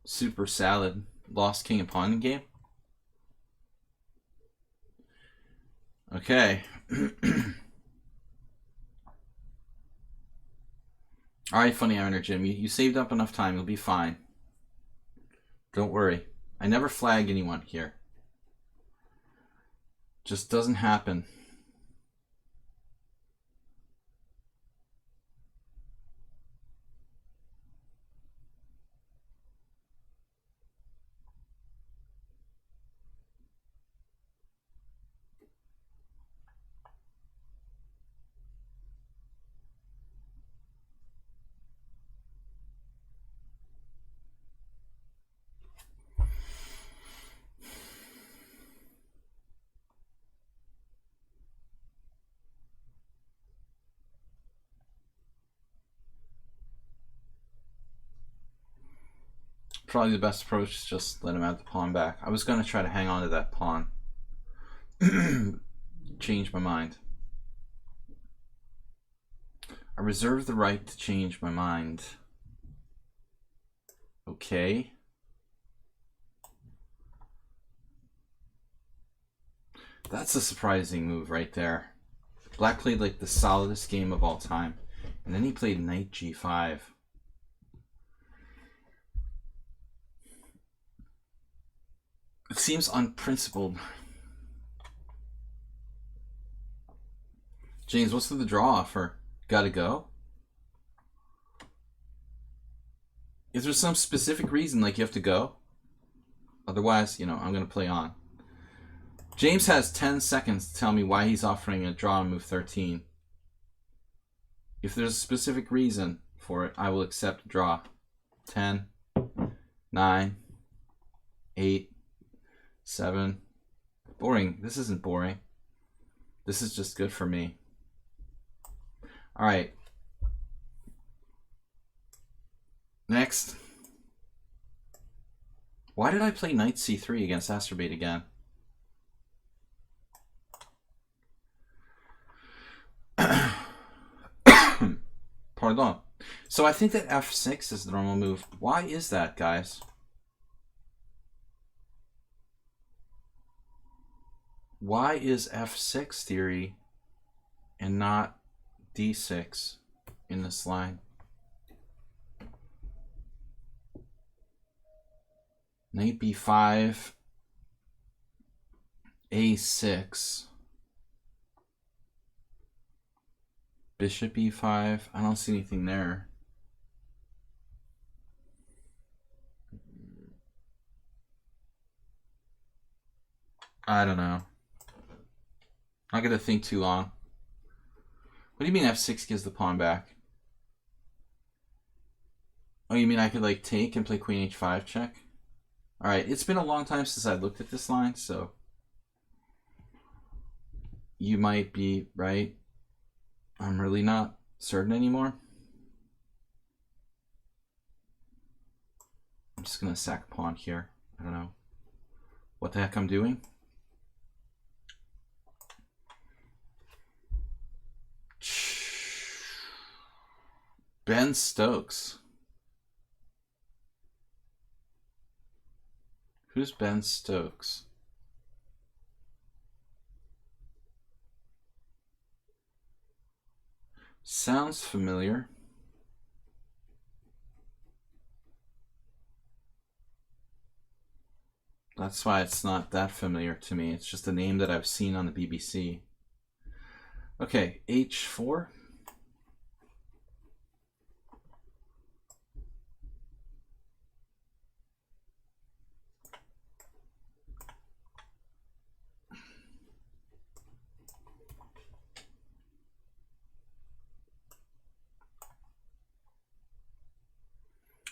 Super salad. Lost king and pawn game. Okay. Alright, Funny Ironer Jim. You saved up enough time. You'll be fine. Don't worry. I never flag anyone here. Just doesn't happen. Probably the best approach is just let him have the pawn back. I was going to try to hang on to that pawn. Change my mind. I reserve the right to change my mind. Okay. That's a surprising move right there. Black played like the solidest game of all time. And then he played knight g5. It seems unprincipled. James, what's the draw offer? Gotta go? Is there some specific reason, like you have to go? Otherwise, you know, I'm going to play on. James has 10 seconds to tell me why he's offering a draw on move 13. If there's a specific reason for it, I will accept a draw. 10, 9, 8, 7. Boring. This isn't boring. This is just good for me. All right. Next. Why did I play knight c3 against Asterbait again? Pardon. So I think that f6 is the normal move. Why is that, guys? Why is f6 theory and not d6 in this line? Knight b5, a6, bishop e5. I don't see anything there. I don't know. Not gonna think too long. What do you mean f6 gives the pawn back? Oh, you mean I could like take and play queen h5 check? Alright, it's been a long time since I looked at this line, so you might be right. I'm really not certain anymore. I'm just gonna sack a pawn here. I don't know what the heck I'm doing. Ben Stokes. Who's Ben Stokes? Sounds familiar. That's why it's not that familiar to me. It's just a name that I've seen on the BBC. Okay, h4.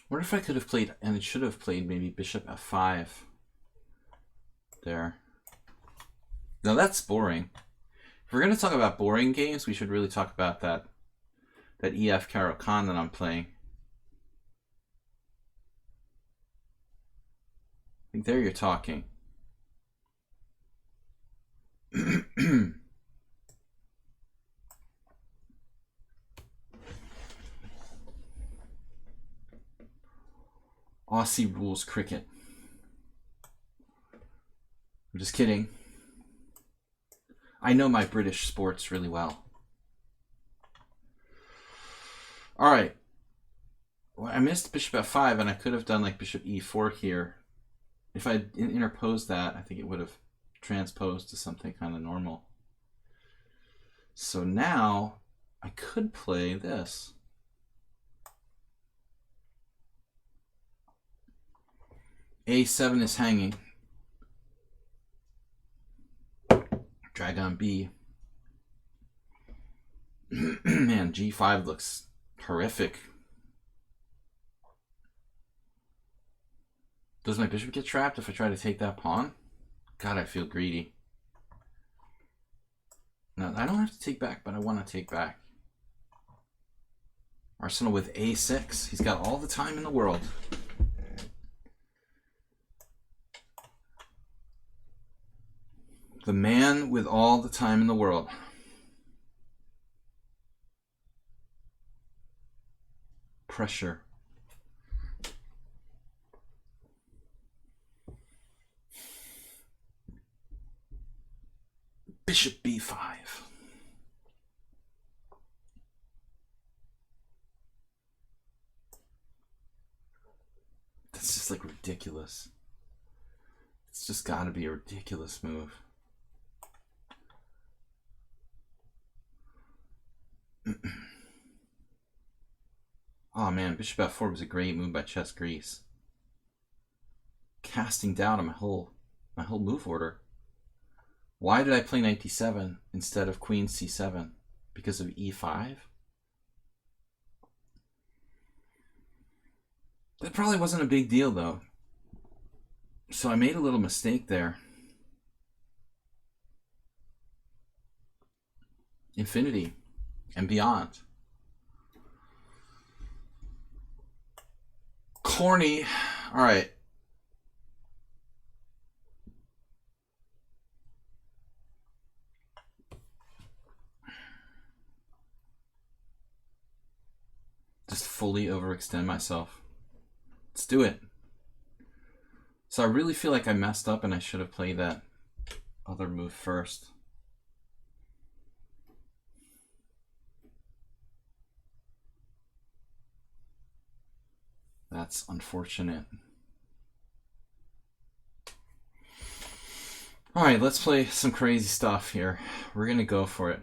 What if I could have played, and it should have played maybe bishop f5 there. Now that's boring. If we're going to talk about boring games, we should really talk about that EF Caro-Kann that I'm playing. I think there you're talking. Aussie rules cricket. I'm just kidding. I know my British sports really well. All right. Well, I missed bishop f5, and I could have done like bishop e4 here. If I interposed that, I think it would have transposed to something kind of normal. So now I could play this. A7 is hanging. Drag on B. Man, G5 looks horrific. Does my bishop get trapped if I try to take that pawn? God, I feel greedy. No, I don't have to take back, but I want to take back. Arsenal with A6. He's got all the time in the world. The man with all the time in the world. Pressure. Bishop b5. That's just like ridiculous. It's just got to be a ridiculous move. Oh man, bishop f4 was a great move by Chess Grease. Casting down on my whole move order. Why did I play knight d7 instead of queen c7? Because of e5? That probably wasn't a big deal though. So I made a little mistake there. Infinity and beyond. Corny. All right. Just fully overextend myself. Let's do it. So I really feel like I messed up and I should have played that other move first. That's unfortunate. All right, let's play some crazy stuff here. We're going to go for it.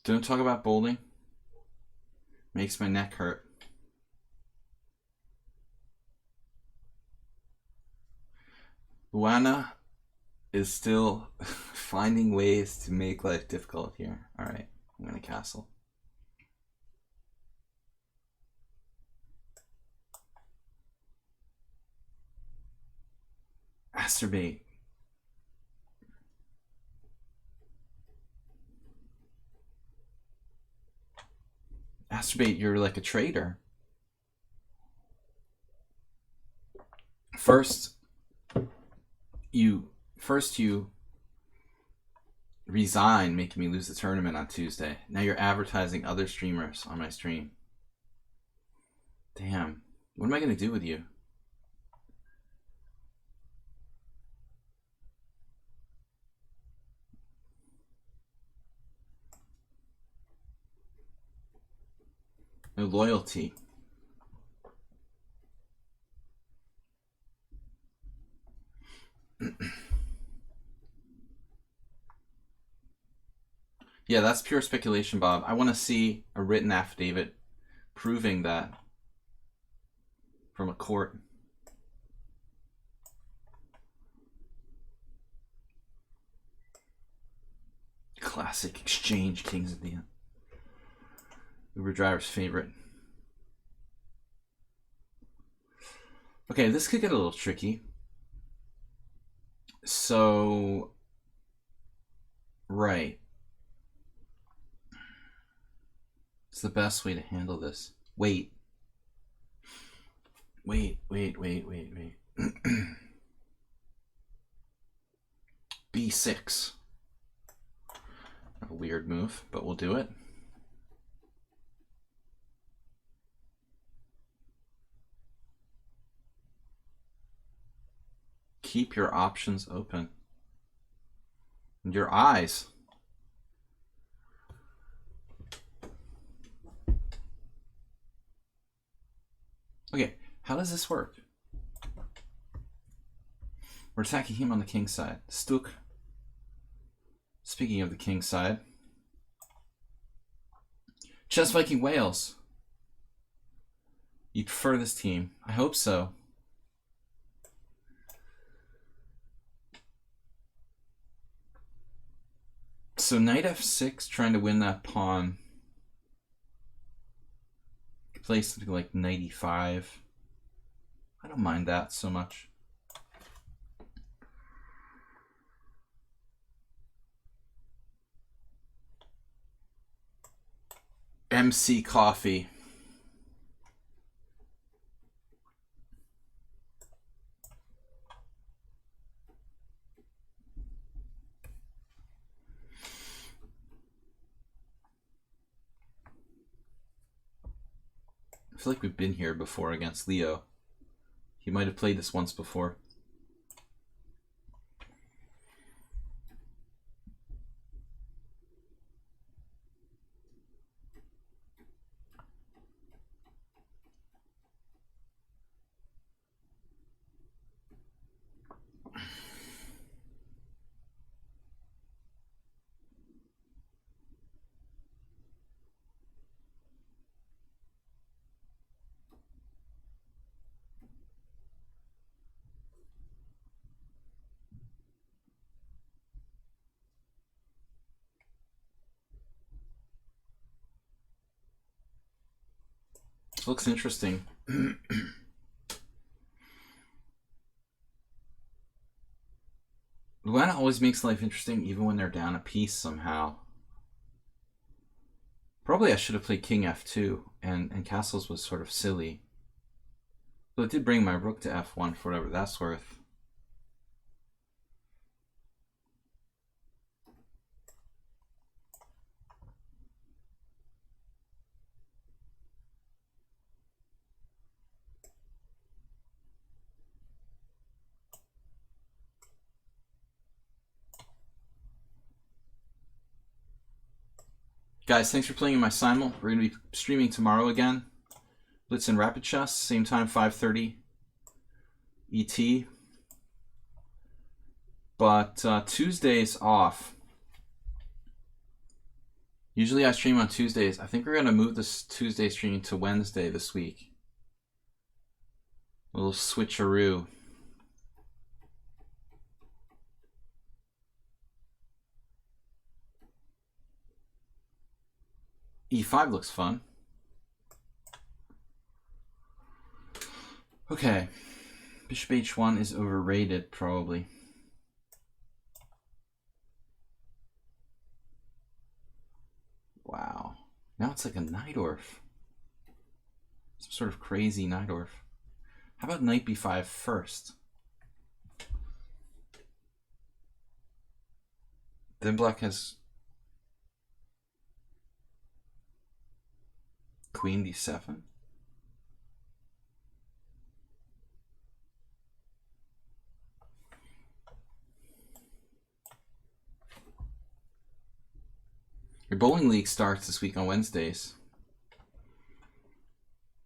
Don't talk about bowling. Makes my neck hurt. Luana is still finding ways to make life difficult here. All right, I'm going to castle. Masturbate. Masturbate, you're like a traitor. First you resign, making me lose the tournament on Tuesday. Now you're advertising other streamers on my stream. Damn. What am I going to do with you? No loyalty. Yeah, that's pure speculation, Bob. I want to see a written affidavit proving that from a court. Classic exchange, kings at the end. Uber driver's favorite. Okay, this could get a little tricky. So, right. It's the best way to handle this. Wait. B6. A weird move, but we'll do it. Keep your options open. And your eyes. Okay, how does this work? We're attacking him on the king side. Stuk. Speaking of the king side. Chess Viking Wales. You prefer this team? I hope so. So knight f6, trying to win that pawn. Play something like knight e5. I don't mind that so much. MC Coffee. I feel like we've been here before against Leo. He might have played this once before. This looks interesting. Luana always makes life interesting even when they're down a piece somehow. Probably I should have played King F2 and castles was sort of silly. But it did bring my rook to F1 for whatever that's worth. Guys, thanks for playing in my simul. We're going to be streaming tomorrow again. Blitz and Rapid Chess, same time, 5:30 ET. But Tuesday's off. Usually I stream on Tuesdays. I think we're going to move this Tuesday stream to Wednesday this week. A little switcheroo. E5 looks fun. Okay. Bishop H1 is overrated, probably. Wow. Now it's like a Najdorf. Some sort of crazy Najdorf. How about knight b5 first? Then black has queen d7. Your bowling league starts this week on Wednesdays.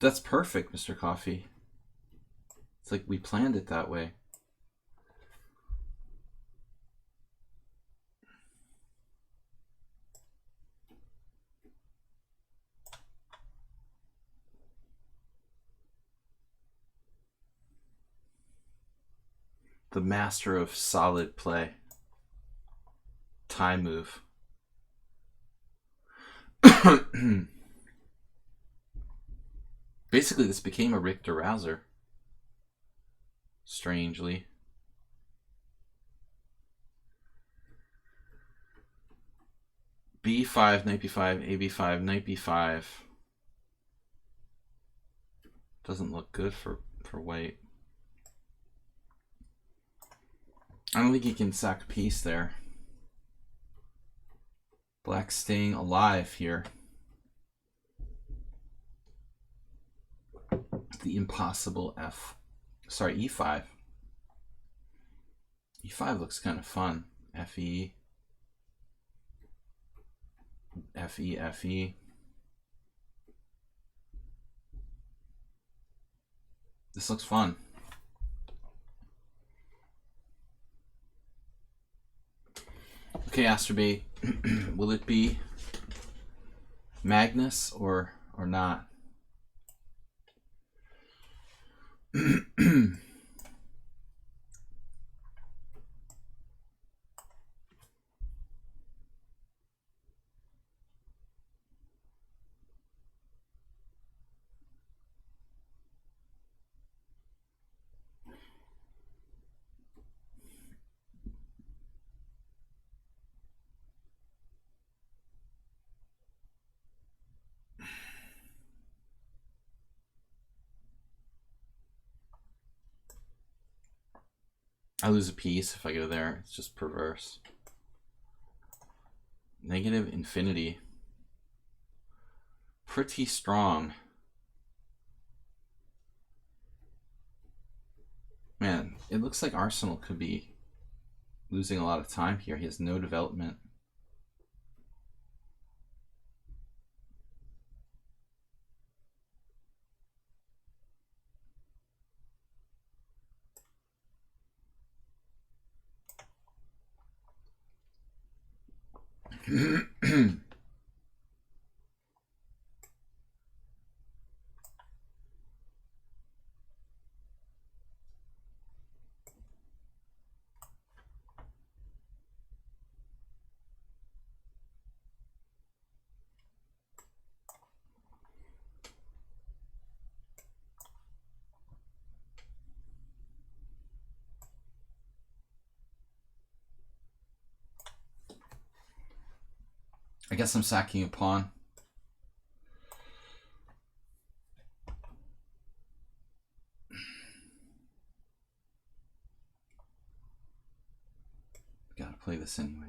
That's perfect, Mr. Coffee. It's like we planned it that way. The master of solid play. Time move. Basically, this became a Richter Rouser. Strangely. B5, knight b5, ab5, knight b5. Doesn't look good for white. I don't think he can sack a piece there. Black staying alive here. The impossible E5. E5 looks kind of fun. FE. FE, FE. This looks fun. Okay, Asterbait. Will it be Magnus or not? I lose a piece if I go there. It's just perverse. Negative infinity. Pretty strong. Man, it looks like Arsenal could be losing a lot of time here. He has no development. I guess I'm sacking a pawn. Gotta play this anyway.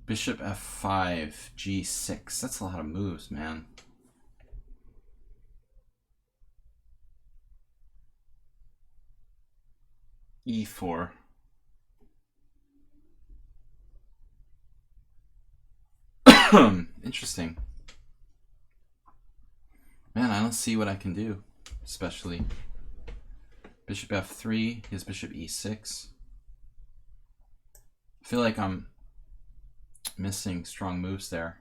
Bishop f5, g6. That's a lot of moves, man. e4. Interesting. Man, I don't see what I can do, especially. Bishop f3, his bishop e6. I feel like I'm missing strong moves there.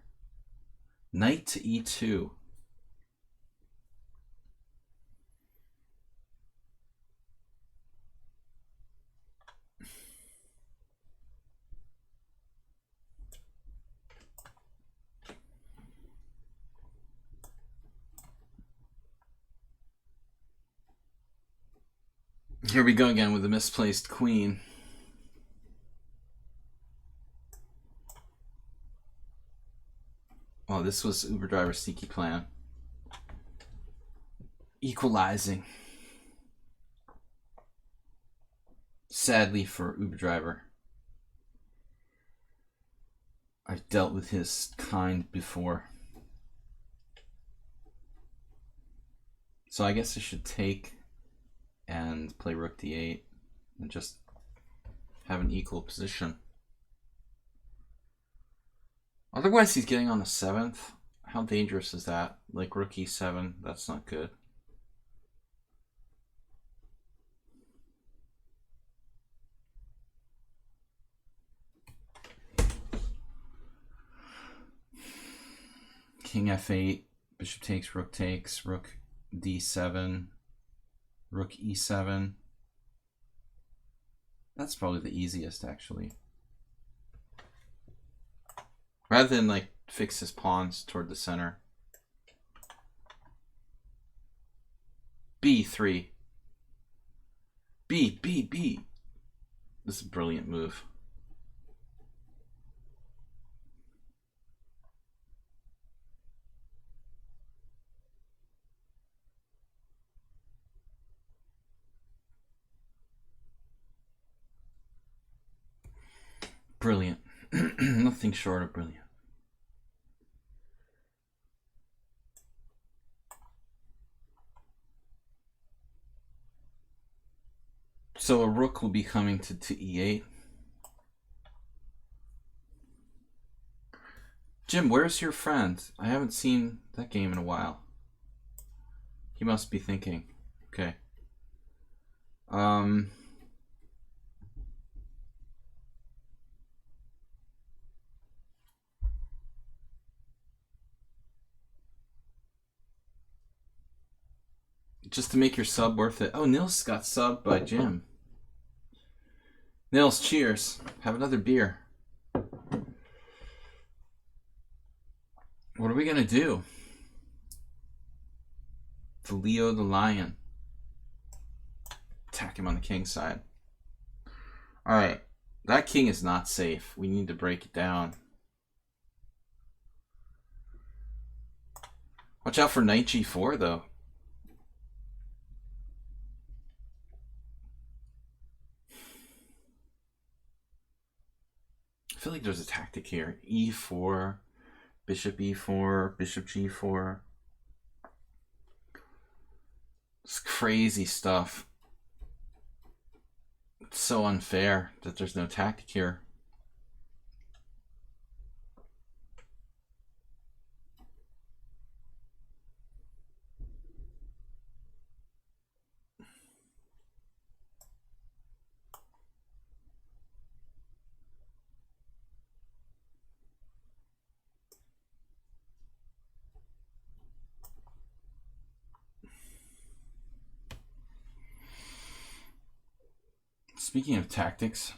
Knight to e2. Here we go again with the misplaced queen. Oh, this was Uber Driver's sneaky plan. Equalizing. Sadly for Uber Driver. I've dealt with his kind before. So I guess I should take and play rook d8 and just have an equal position. Otherwise he's getting on the 7th. How dangerous is that? Like rook e7, that's not good. King f8, bishop takes, rook d7, rook e7. That's probably the easiest, actually. Rather than like fix his pawns toward the center. b3. B. This is a brilliant move. Brilliant. Nothing short of brilliant. So a rook will be coming to e8. Jim, where's your friend? I haven't seen that game in a while. He must be thinking. Okay. Just to make your sub worth it. Oh, Nils got subbed by Jim. Nils, cheers. Have another beer. What are we going to do? The Leo the Lion. Attack him on the king side. Alright. That king is not safe. We need to break it down. Watch out for knight g4, though. I feel like there's a tactic here. E4, bishop e4, bishop g4. It's crazy stuff. It's so unfair that there's no tactic here. Speaking of tactics,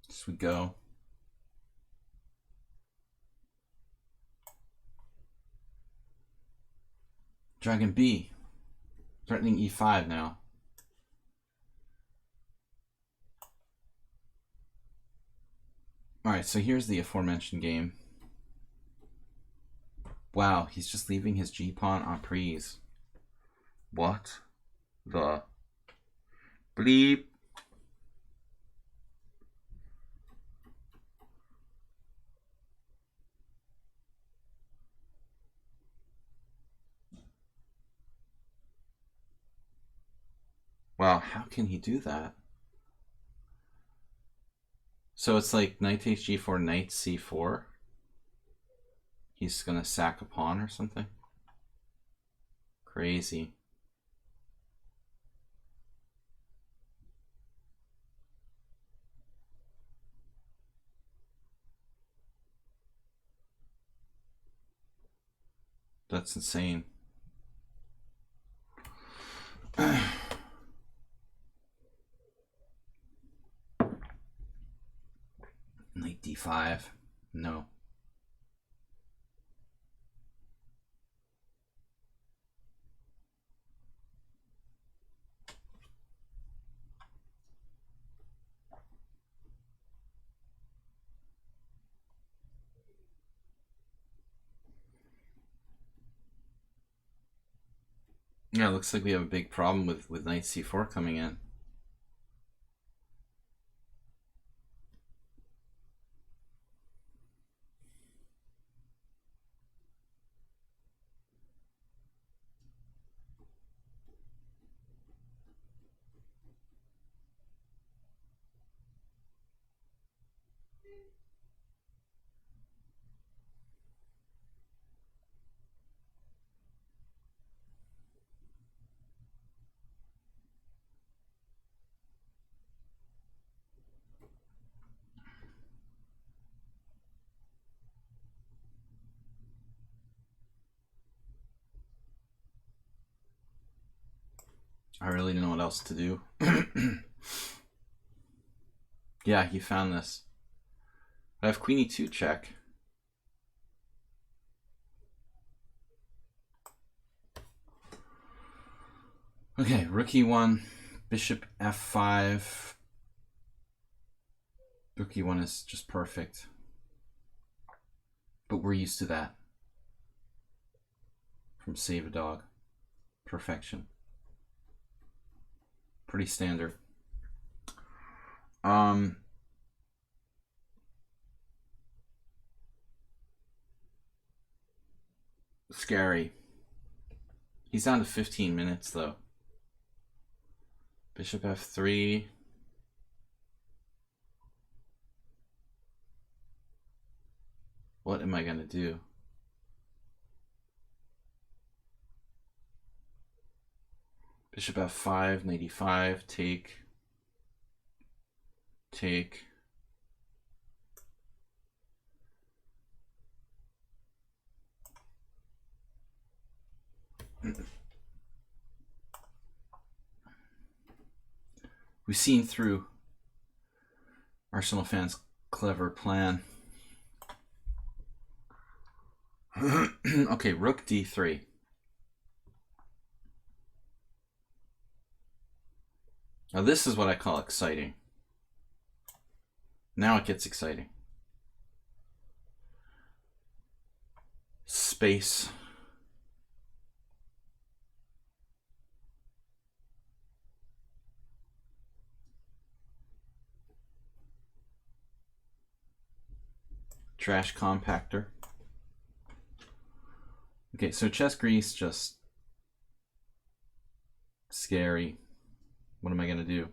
just we go. Dragon B, threatening e5 now. Alright, so here's the aforementioned game. Wow, he's just leaving his g-pawn en prise. What the bleep? Wow, how can he do that? So it's like knight takes g4, knight c4. He's gonna sack a pawn or something. Crazy. That's insane. Knight d5. No. Yeah, it looks like we have a big problem with knight c4 coming in. I really didn't know what else to do. Yeah, he found this. I have queen e2 check. Okay, rook e1, bishop f5. Rook e1 is just perfect. But we're used to that. From Save a Dog. Perfection. Pretty standard. Scary. He's down to 15 minutes though. Bishop f3. What am I gonna do? Bishop f5, knight e5, take. Take. We've seen through Arsenal fans' clever plan. Okay, rook d3. Now this is what I call exciting. Now it gets exciting. Space. trash compactor. Okay, so chess grease, just scary. What am I gonna do?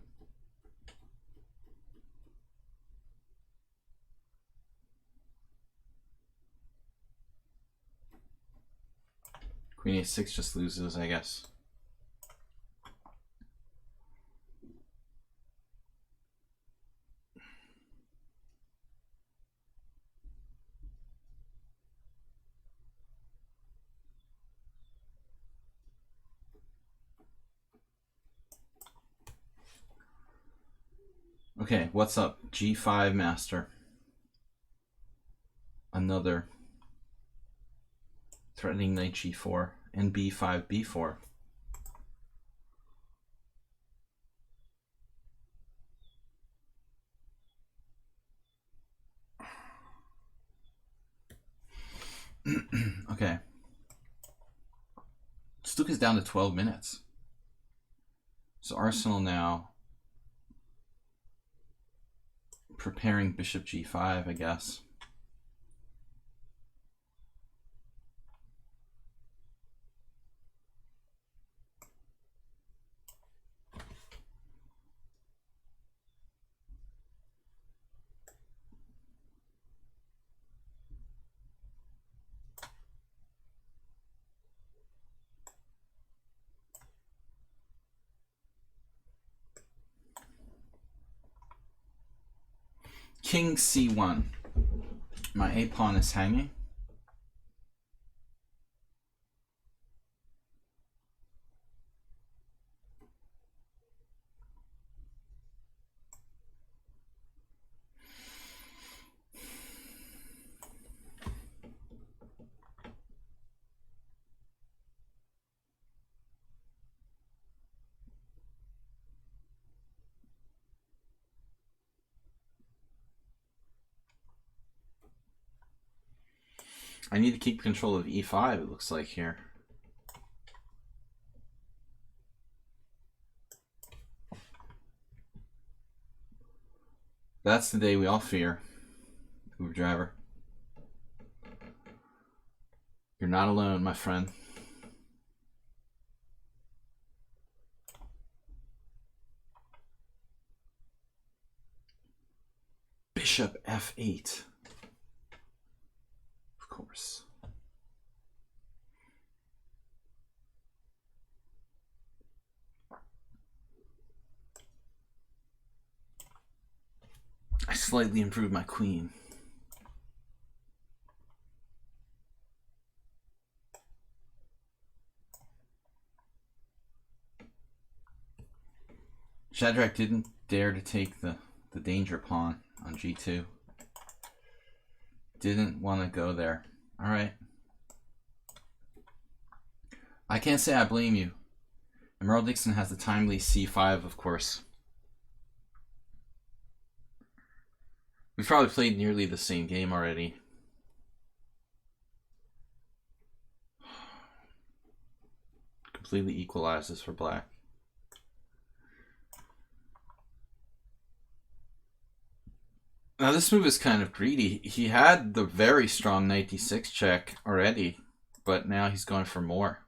Queen a6 just loses, I guess. Okay, what's up? G5 master. Another threatening knight g4 and b5, b4. Okay. Stuka is down to 12 minutes. So Arsenal now preparing bishop g5, I guess. King c1. My a pawn is hanging. I need to keep control of e5, it looks like here. That's the day we all fear. Uber driver. You're not alone, my friend. Bishop f8. Of course. I slightly improved my queen. Shadrach didn't dare to take the danger pawn on g2. Didn't want to go there. All right. I can't say I blame you. And Merle Dixon has the timely c5, of course. We've probably played nearly the same game already. Completely equalizes for black. Now this move is kind of greedy. He had the very strong knight d6 check already, but now he's going for more.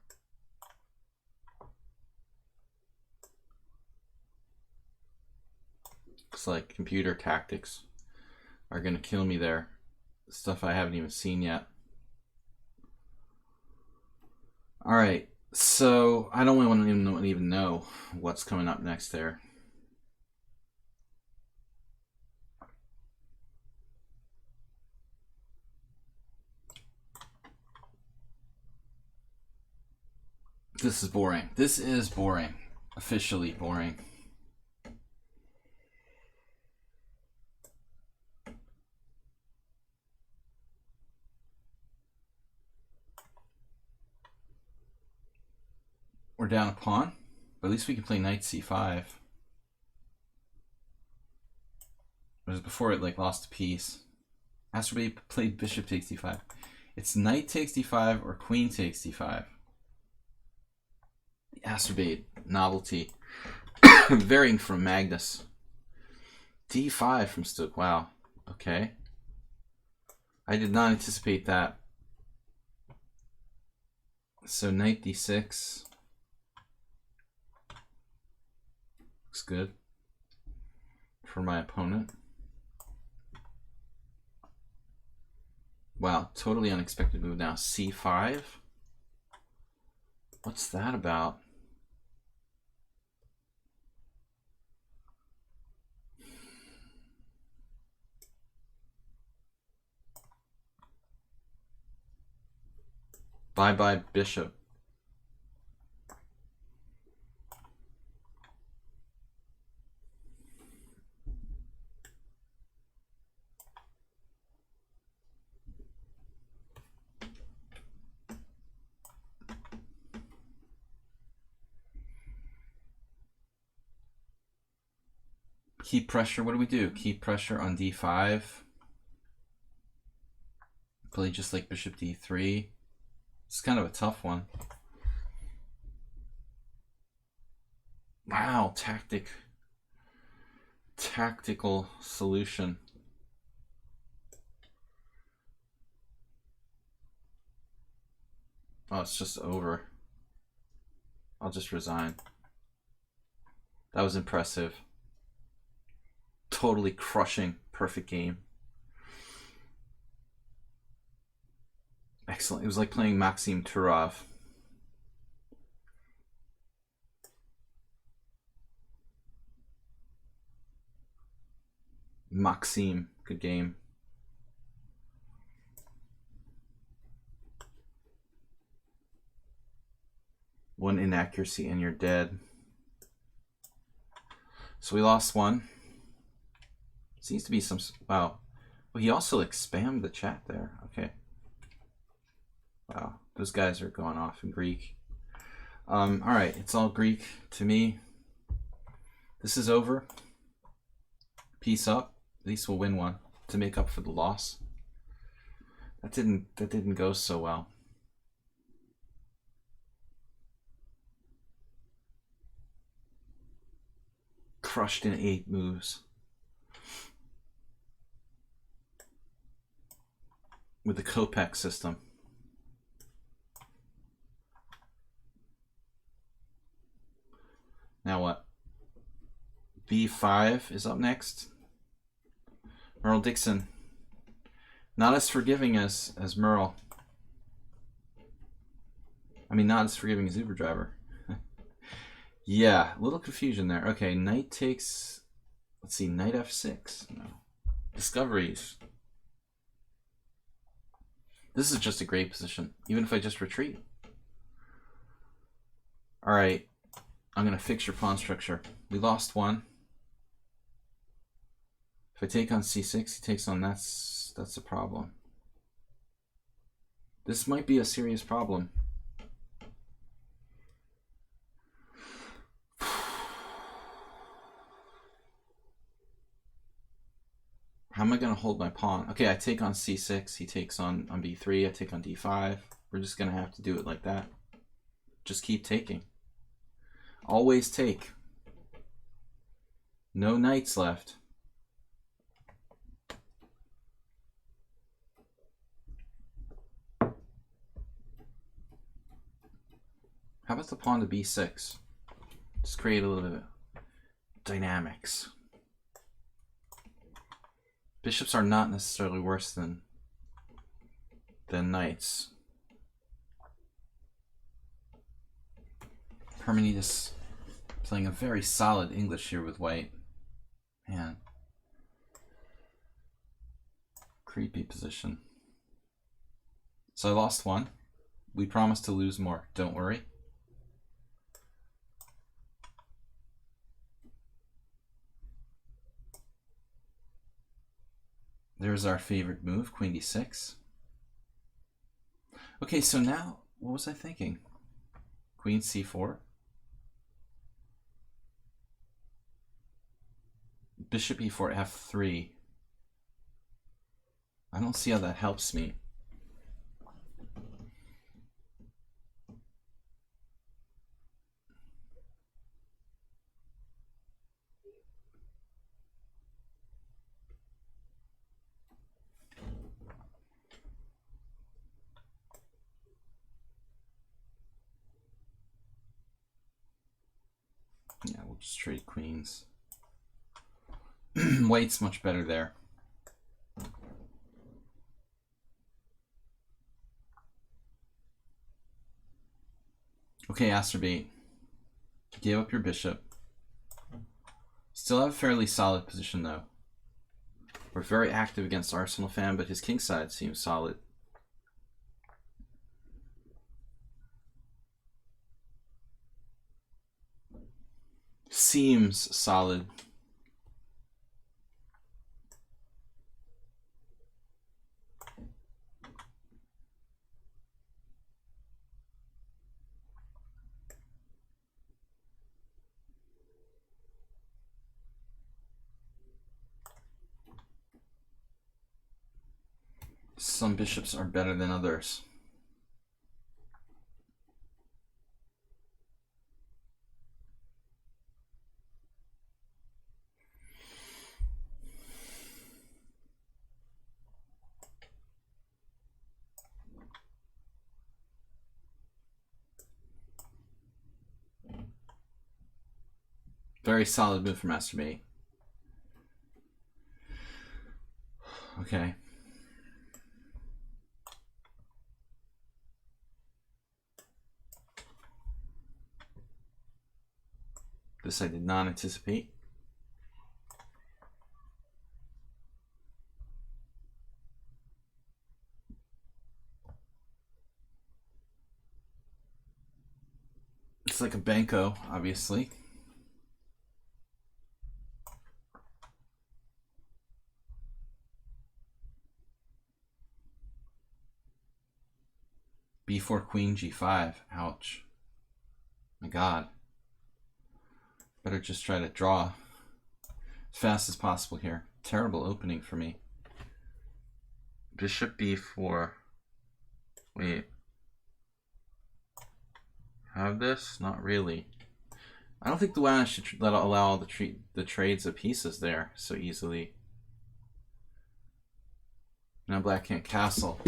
Looks like computer tactics are going to kill me there. Stuff I haven't even seen yet. All right, so I don't want to even know what's coming up next there. This is boring. This is boring. Officially boring. We're down a pawn, but at least we can play knight c5. Whereas before it like lost a piece. Astrobate played bishop takes d5. It's knight takes d5 or queen takes d5. The Astrobate novelty. Varying from Magnus. d5 from Stoke. Wow. Okay. I did not anticipate that. So knight d6. Looks good for my opponent. Wow, totally unexpected move now. c5. What's that about? Bye-bye, bishop. Keep pressure. What do we do? Keep pressure on d5. Play just like bishop d3. It's kind of a tough one. Wow, tactical solution. Oh, it's just over. I'll just resign. That was impressive. Totally crushing. Perfect game. Excellent. It was like playing Maxim Turov. Maxim, good game. One inaccuracy and you're dead. So we lost one. Seems to be some... Wow. Well, he also like spammed the chat there. Okay. Wow. Those guys are going off in Greek. Alright. It's all Greek to me. This is over. Peace up. At least we'll win one to make up for the loss. That didn't go so well. Crushed in 8 moves. With the Kopeck system. Now what? B5 is up next. Merle Dixon. Not as forgiving as Merle. I mean, not as forgiving as Uber Driver. Yeah, a little confusion there. Okay, knight takes... Let's see, knight f6. No. Discoveries. This is just a great position, even if I just retreat. Alright, I'm going to fix your pawn structure. We lost one. If I take on c6, he takes on... That's a problem. This might be a serious problem. How am I going to hold my pawn? Okay, I take on c6. He takes on b3. I take on d5. We're just going to have to do it like that. Just keep taking. Always take. No knights left. How about the pawn to b6? Just create a little bit of dynamics. Bishops are not necessarily worse than knights. Parmenides playing a very solid English here with white. Man. Creepy position. So I lost one. We promised to lose more. Don't worry. There's our favorite move, queen d6. Okay, so now, what was I thinking? Queen c4. Bishop e4, f3. I don't see how that helps me. just trade queens. White's much better there. Okay, Asterbate. Gave up your bishop. Still have a fairly solid position, though. We're very active against Arsenal fan, but his kingside seems solid. Seems solid. Some bishops are better than others. Very solid move from Masturbate. Okay. This I did not anticipate. It's like a banco, obviously. B4 queen g5. Ouch. My god. Better just try to draw as fast as possible here. Terrible opening for me. Bishop b4. Wait. Have this? Not really. I don't think the Duana should allow all the trades of pieces there so easily. Now black can't castle.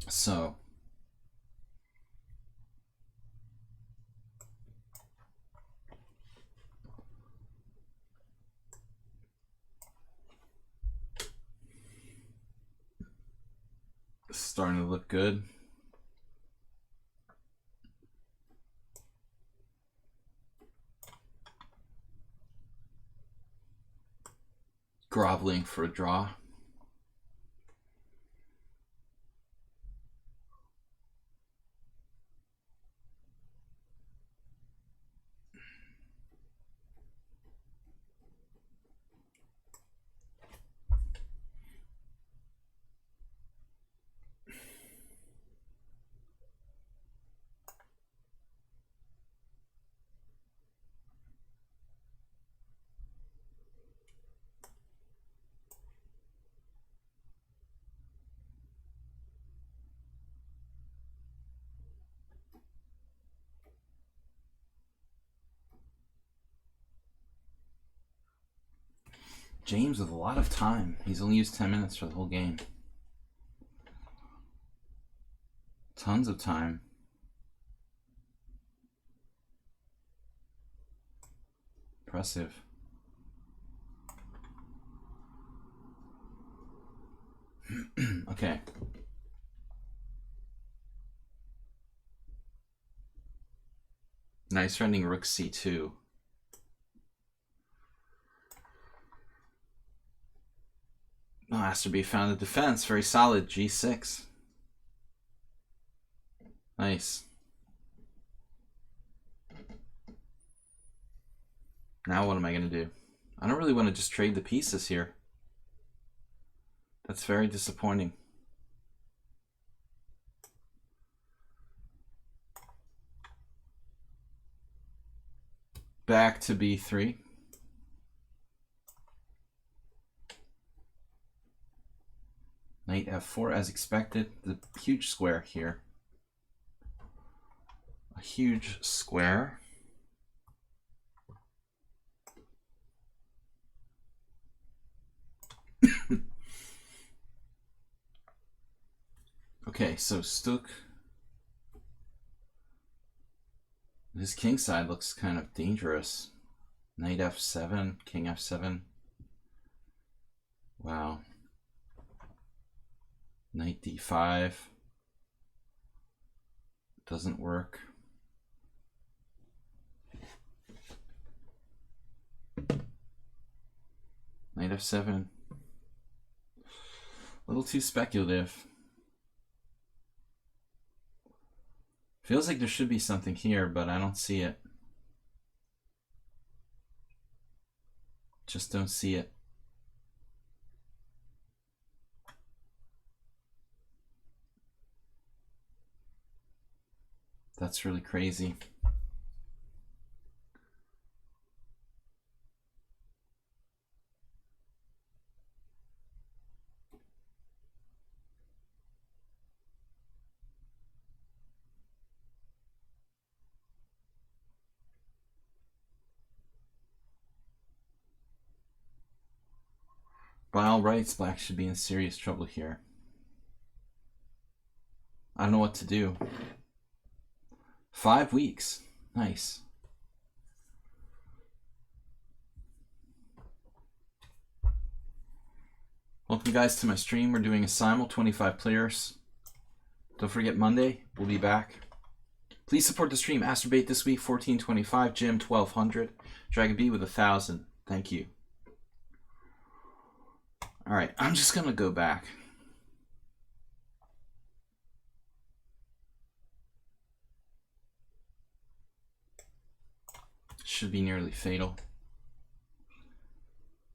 So it's starting to look good. Groveling for a draw. James with a lot of time. He's only used 10 minutes for the whole game. Tons of time. Impressive. Okay. Nice running rook c2. Oh, has to be found a defense. Very solid. G6. Nice. Now what am I going to do? I don't really want to just trade the pieces here. That's very disappointing. Back to b3. Knight f4 as expected. The huge square here. A huge square. Okay, so Stuk. His king side looks kind of dangerous. Knight f7, king f7. Wow. Knight d5. Doesn't work. Knight f7. A little too speculative. Feels like there should be something here, but I don't see it. Just don't see it. That's really crazy. By all rights, black should be in serious trouble here. I don't know what to do. 5 weeks. Nice. Welcome guys to my stream. We're doing a simul, 25 players. Don't forget Monday, we'll be back. Please support the stream. Astrobate this week, 1425. Jim, 1200. Dragon B with 1000. Thank you. All right, I'm just gonna go back. Should be nearly fatal.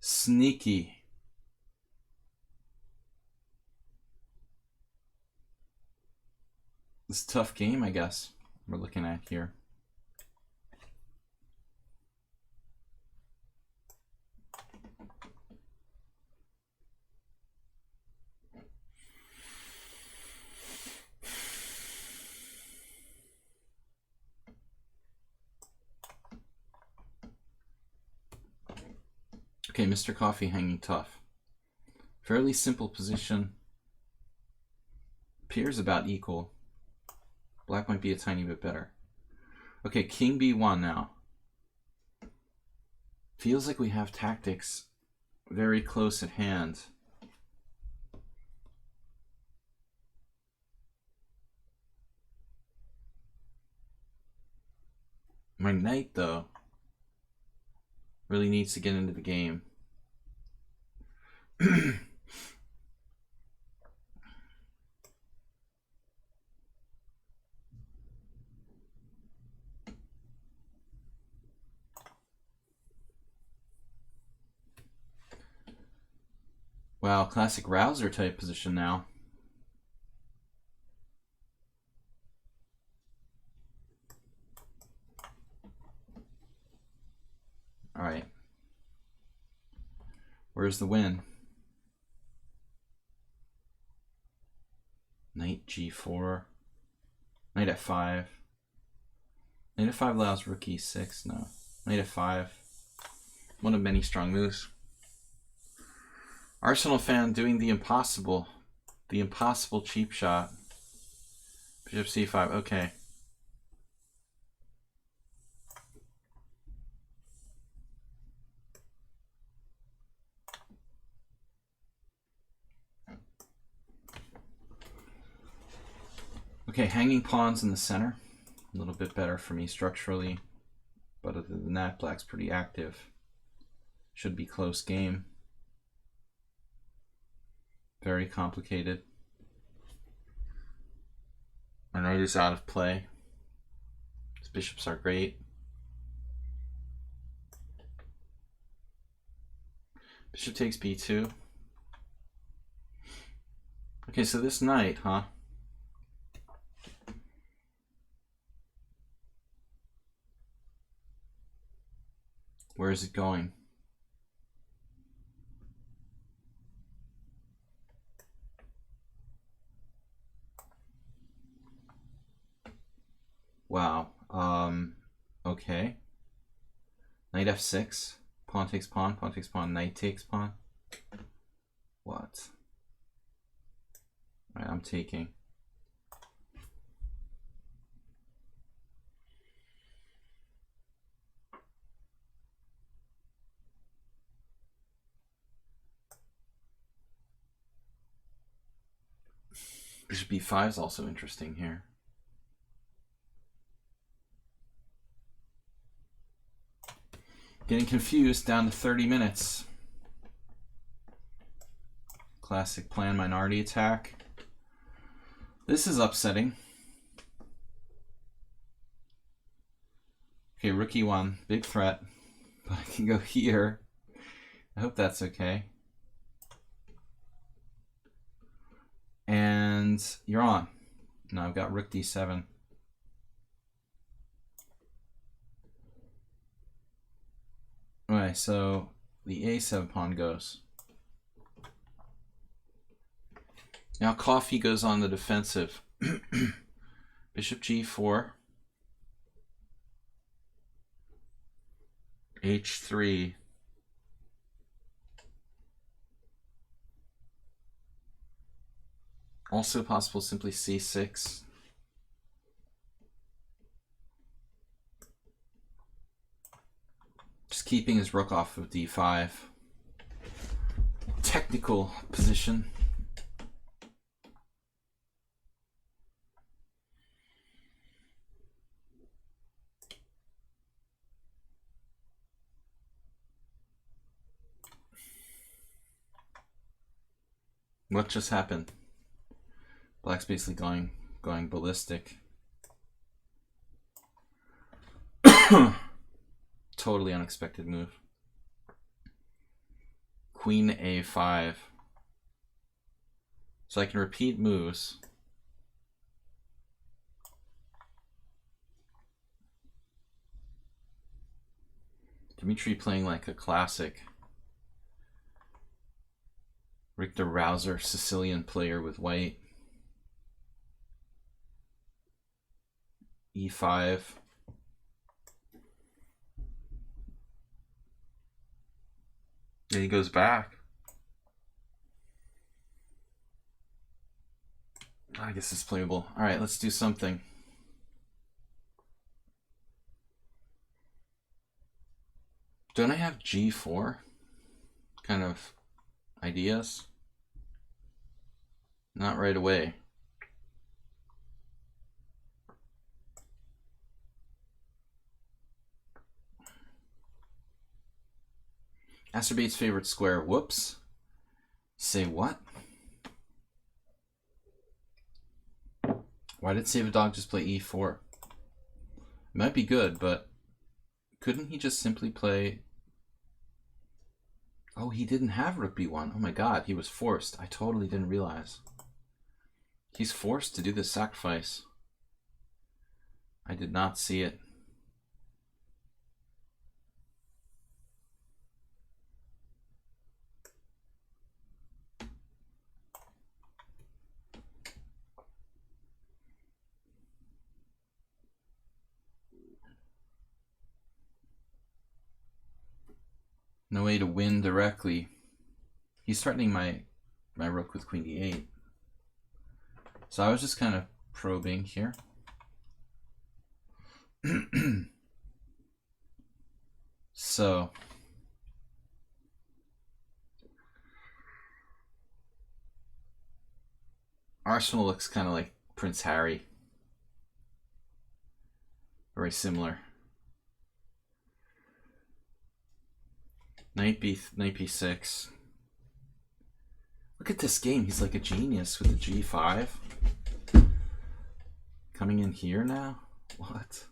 Sneaky. This is a tough game, I guess, we're looking at here. Okay, Mr. Coffee hanging tough. Fairly simple position. Appears about equal. Black might be a tiny bit better. Okay, king b1 now. Feels like we have tactics very close at hand. My knight, though, really needs to get into the game. Wow, classic rouser type position now. All right. Where's the win? Knight g4. Knight f5. Knight f5 allows rook e6. No. Knight f5. One of many strong moves. Arsenal fan doing the impossible. The impossible cheap shot. Bishop c5. Okay. Okay, hanging pawns in the center. A little bit better for me structurally. But other than that, black's pretty active. Should be close game. Very complicated. My knight is out of play. His bishops are great. Bishop takes b2. Okay, so this knight, huh? Where is it going? Wow. Okay. Knight f6. Pawn takes pawn, pawn takes pawn, knight takes pawn. What? All right, I'm taking. b5 is also interesting here. Getting confused, down to 30 minutes. Classic plan minority attack. This is upsetting. Okay, rook e1, big threat. But I can go here. I hope that's okay. And you're on. Now I've got rook d7. Alright, so the a7 pawn goes. Now Coffee goes on the defensive. Bishop g4. h3. Also possible simply c6. Just keeping his rook off of d5. Technical position. What just happened? Black's basically going ballistic. Totally unexpected move. Queen a5. So I can repeat moves. Dmitry playing like a classic Richter Rouser Sicilian player with white. e5. Then he goes back. I guess it's playable. All right, let's do something. Don't I have g4 kind of ideas? Not right away. Acerbate's favorite square. Whoops. Say what? Why did Save a Dog just play e4? Might be good, but couldn't he just simply play... Oh, he didn't have rook b1. Oh my god, he was forced. I totally didn't realize. He's forced to do this sacrifice. I did not see it. No way to win directly. He's threatening my rook with queen d8. So I was just kind of probing here. So Arsenal looks kind of like Prince Harry. Very similar. Knight b6. Look at this game. He's like a genius with the g5. Coming in here now? What?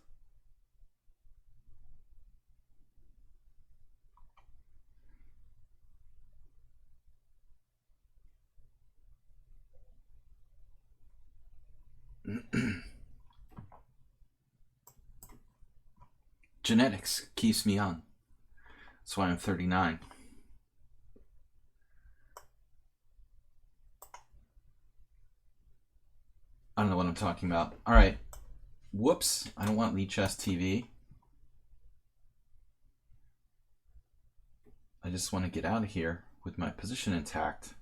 Genetics keeps me young. That's why I'm 39. I don't know what I'm talking about. All right. Whoops. I don't want lichess TV. I just want to get out of here with my position intact.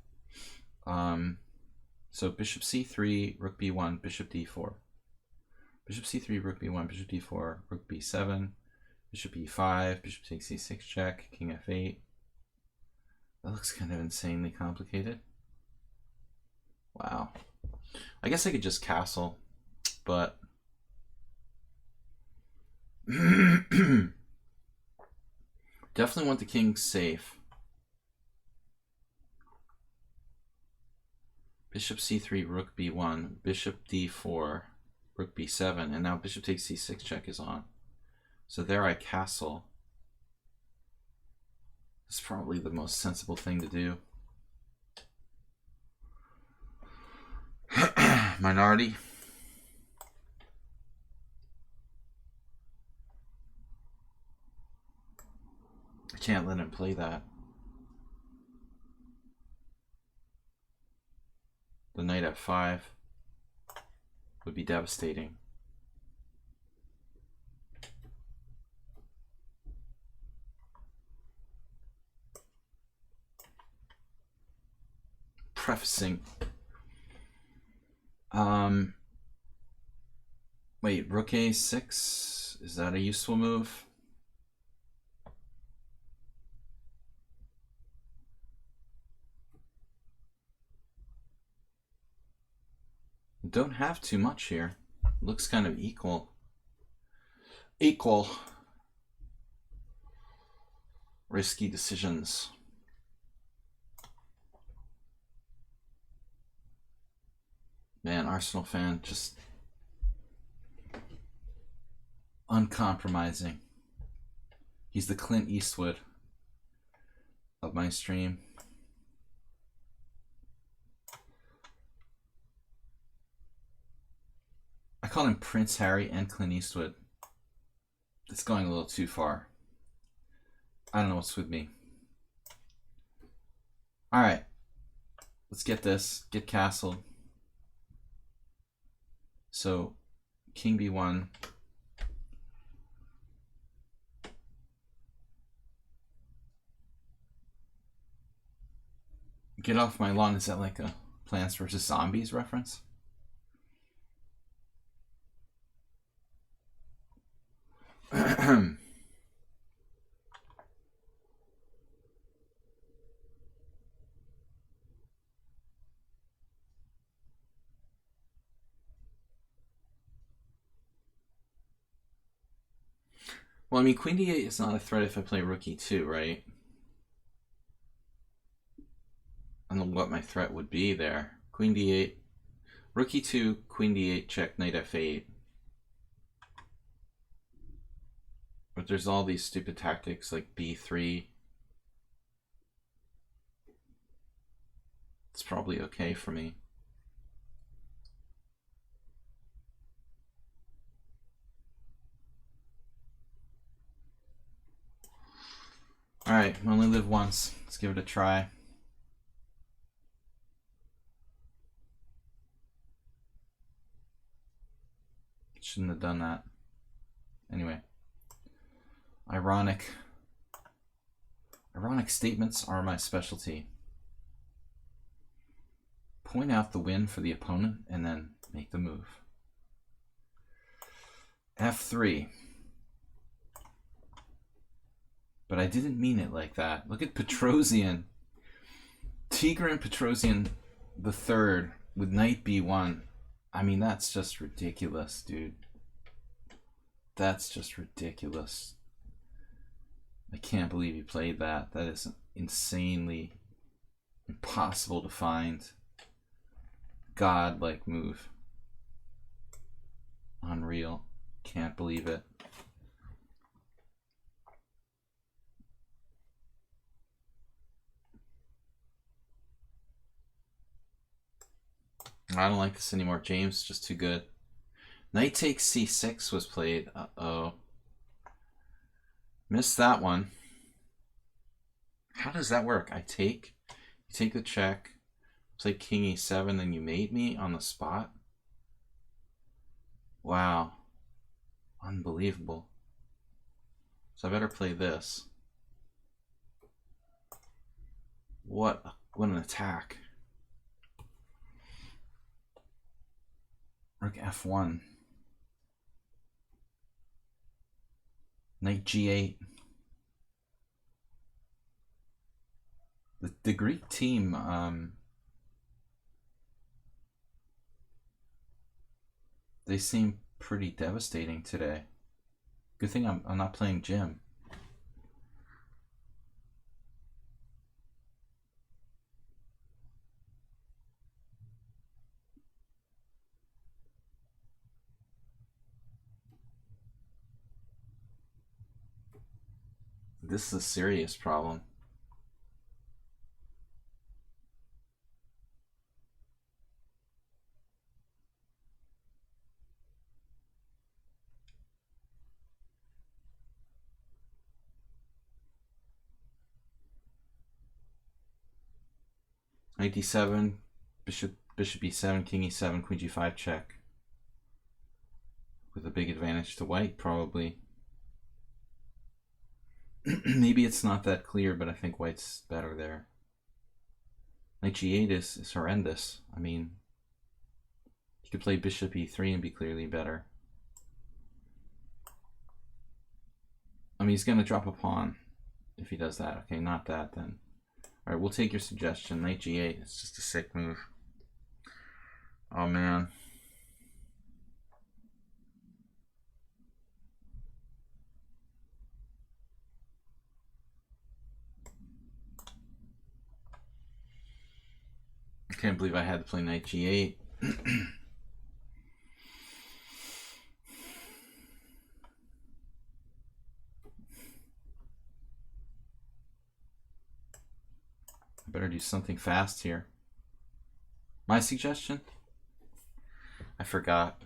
So bishop c3, rook b1, bishop d4. Bishop c3, rook b1, bishop d4, rook b7, bishop e5, bishop takes c6 check, king f8. That looks kind of insanely complicated. Wow. I guess I could just castle, but definitely want the king safe. Bishop c3, rook b1, bishop d4, rook b7, and now bishop takes c6 check is on. So there I castle. It's probably the most sensible thing to do. Minority. I can't let him play that. The knight f5 would be devastating. Prefacing. Wait, rook a6? Is that a useful move? Don't have too much here. Looks kind of equal. Equal. Risky decisions. Man, Arsenal fan, just uncompromising. He's the Clint Eastwood of my stream. I call him Prince Harry and Clint Eastwood. It's going a little too far. I don't know what's with me. All right, let's get this. Get castled. So, king b1. Get off my lawn. Is that like a Plants vs. Zombies reference? Well, I mean, queen d8 is not a threat if I play rook e2, right? I don't know what my threat would be there. Queen d8, rook e2, queen d8, check, knight f8. But there's all these stupid tactics like b3. It's probably okay for me. Alright, we only live once. Let's give it a try. Shouldn't have done that. Anyway. Ironic statements are my specialty. Point out the win for the opponent and then make the move. f3. But I didn't mean it like that. Look at Petrosian. Tigran Petrosian the third with knight b1. I mean, that's just ridiculous, dude. That's just ridiculous. I can't believe he played that. That is insanely impossible to find. God-like move. Unreal. Can't believe it. I don't like this anymore. James, just too good. Knight takes c6 was played. Uh-oh. Missed that one. How does that work? You take the check, play king e7, then you mate me on the spot? Wow. Unbelievable. So I better play this. What an attack. Rook f1. Knight g8. The Greek team They seem pretty devastating today. Good thing I'm not playing Jim. This is a serious problem. Knight d7, bishop e7, king e7, queen g5 check. With a big advantage to white, probably. Maybe it's not that clear, but I think white's better there. Knight g8 is horrendous. I mean, you could play bishop e3 and be clearly better. I mean, he's going to drop a pawn if he does that. Okay, not that then. All right, we'll take your suggestion. Knight g8. It's just a sick move. Oh, man. I can't believe I had to play knight g8. I better do something fast here. My suggestion? I forgot.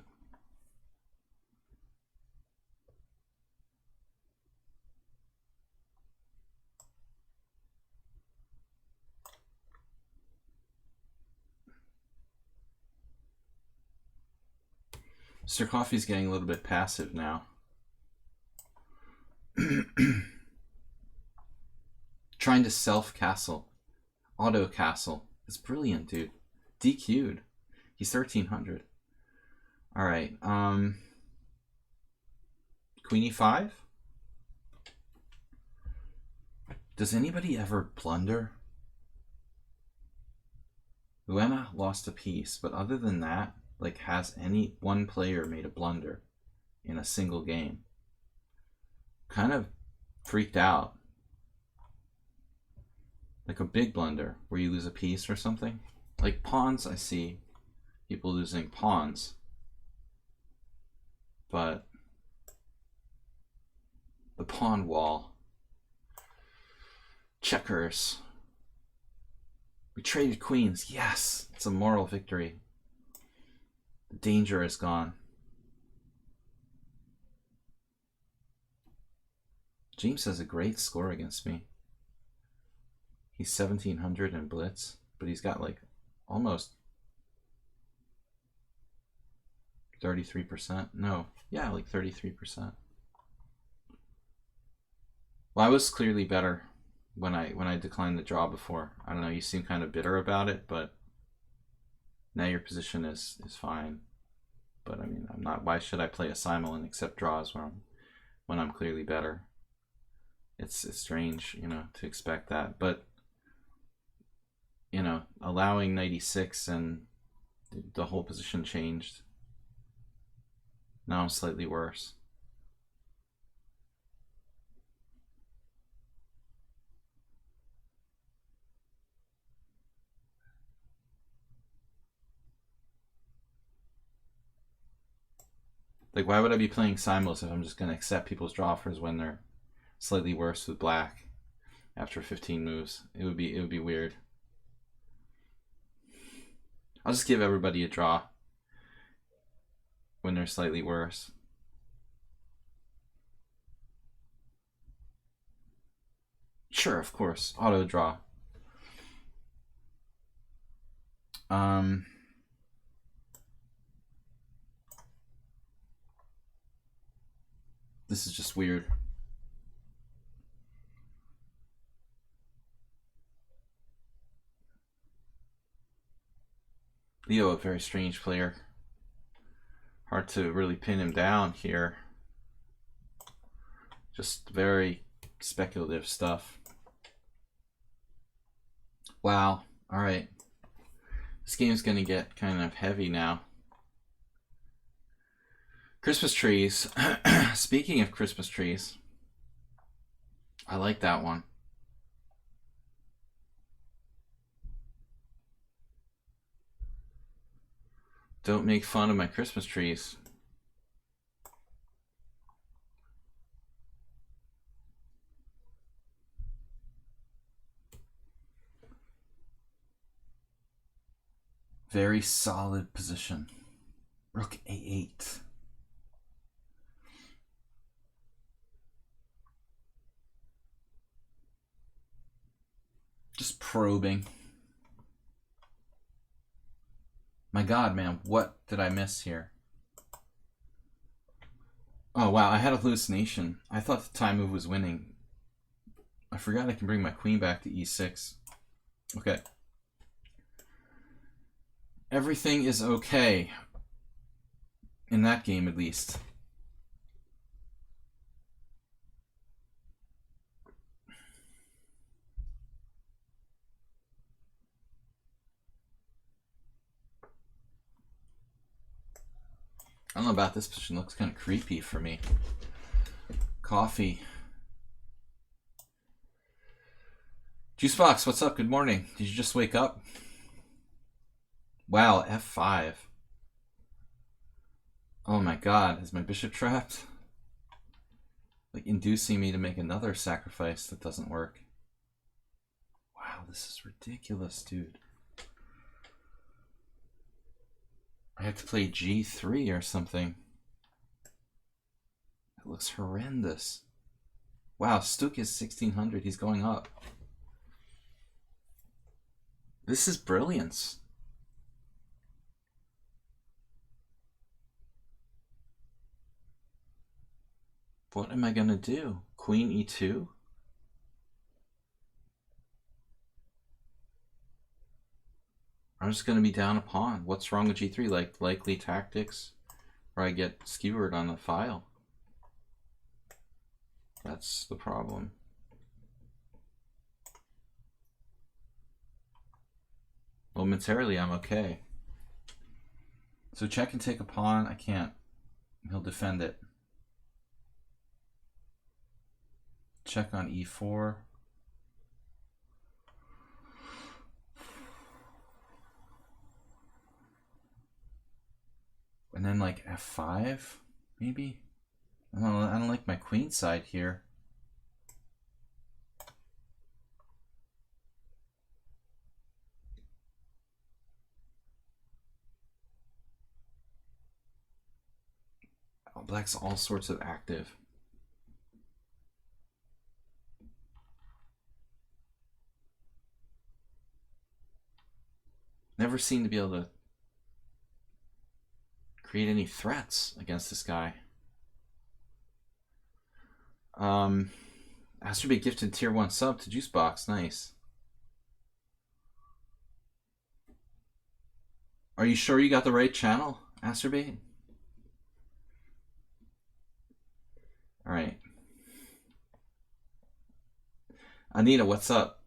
Mr. Coffee's getting a little bit passive now. Trying to self-castle. Auto-castle. It's brilliant, dude. DQ'd. He's 1300. Alright, Queen e5? Does anybody ever blunder? Luena lost a piece, but other than that, like, has any one player made a blunder in a single game? Kind of freaked out. Like a big blunder where you lose a piece or something. Like pawns, I see people losing pawns. But the pawn wall. Checkers. We traded queens. Yes, it's a moral victory. The danger is gone. James has a great score against me. He's 1700 in blitz, but he's got like almost 33%. No, yeah, like 33%. Well, I was clearly better when I declined the draw before. I don't know, you seem kind of bitter about it, but now your position is fine. But I mean, I'm not. Why should I play a simul and accept draws when I'm clearly better? It's strange, you know, to expect that, but you know, allowing 96 and the whole position changed. Now I'm slightly worse. Like, why would I be playing simuls if I'm just going to accept people's draw offers when they're slightly worse with black after 15 moves? It would be weird. I'll just give everybody a draw when they're slightly worse. Sure, of course. Auto draw. This is just weird. Leo, a very strange player. Hard to really pin him down here. Just very speculative stuff. Wow. All right. This game's going to get kind of heavy now. Christmas trees. Speaking of Christmas trees, I like that one. Don't make fun of my Christmas trees. Very solid position. Rook A8. Just probing. My God, man, what did I miss here? Oh, wow, I had a hallucination. I thought the time move was winning. I forgot I can bring my queen back to E6. Okay. Everything is okay. In that game, at least. I don't know about this position. It looks kind of creepy for me. Coffee. Juicebox, what's up? Good morning. Did you just wake up? Wow, F5. Oh my God, is my bishop trapped? Like inducing me to make another sacrifice that doesn't work. Wow, this is ridiculous, dude. I have to play G3 or something. It looks horrendous. Wow, Stuk is 1600. He's going up. This is brilliance. What am I going to do? Queen E2? I'm just going to be down a pawn. What's wrong with G3? Like likely tactics where I get skewered on the file. That's the problem. Momentarily, I'm okay. So check and take a pawn. I can't. He'll defend it. Check on E4. And then like F5, maybe? I don't like my queen side here. Oh, black's all sorts of active. Never seem to be able to create any threats against this guy. Asterbait gifted tier 1 sub to Juicebox. Nice. Are you sure you got the right channel, Asterbait? Alright. Anita, what's up?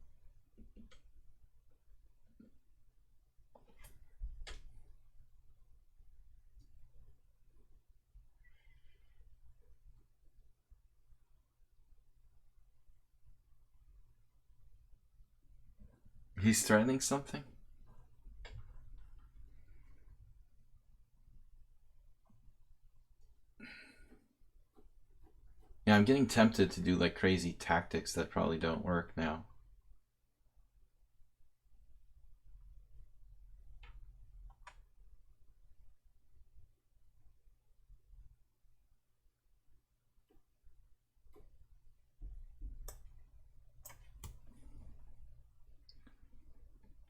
He's threatening something? Yeah, I'm getting tempted to do like crazy tactics that probably don't work now.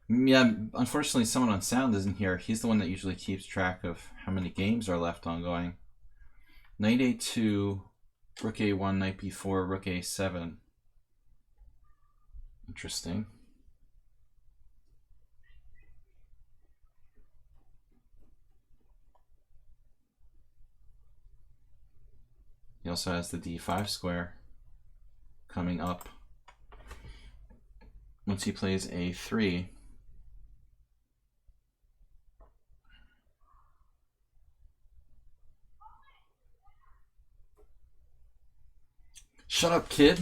Yeah, unfortunately someone on sound isn't here. He's the one that usually keeps track of how many games are left ongoing. Knight A2, Rook A1, Knight B4, Rook A7. Interesting. He also has the D5 square coming up once he plays A3. Shut up, kid.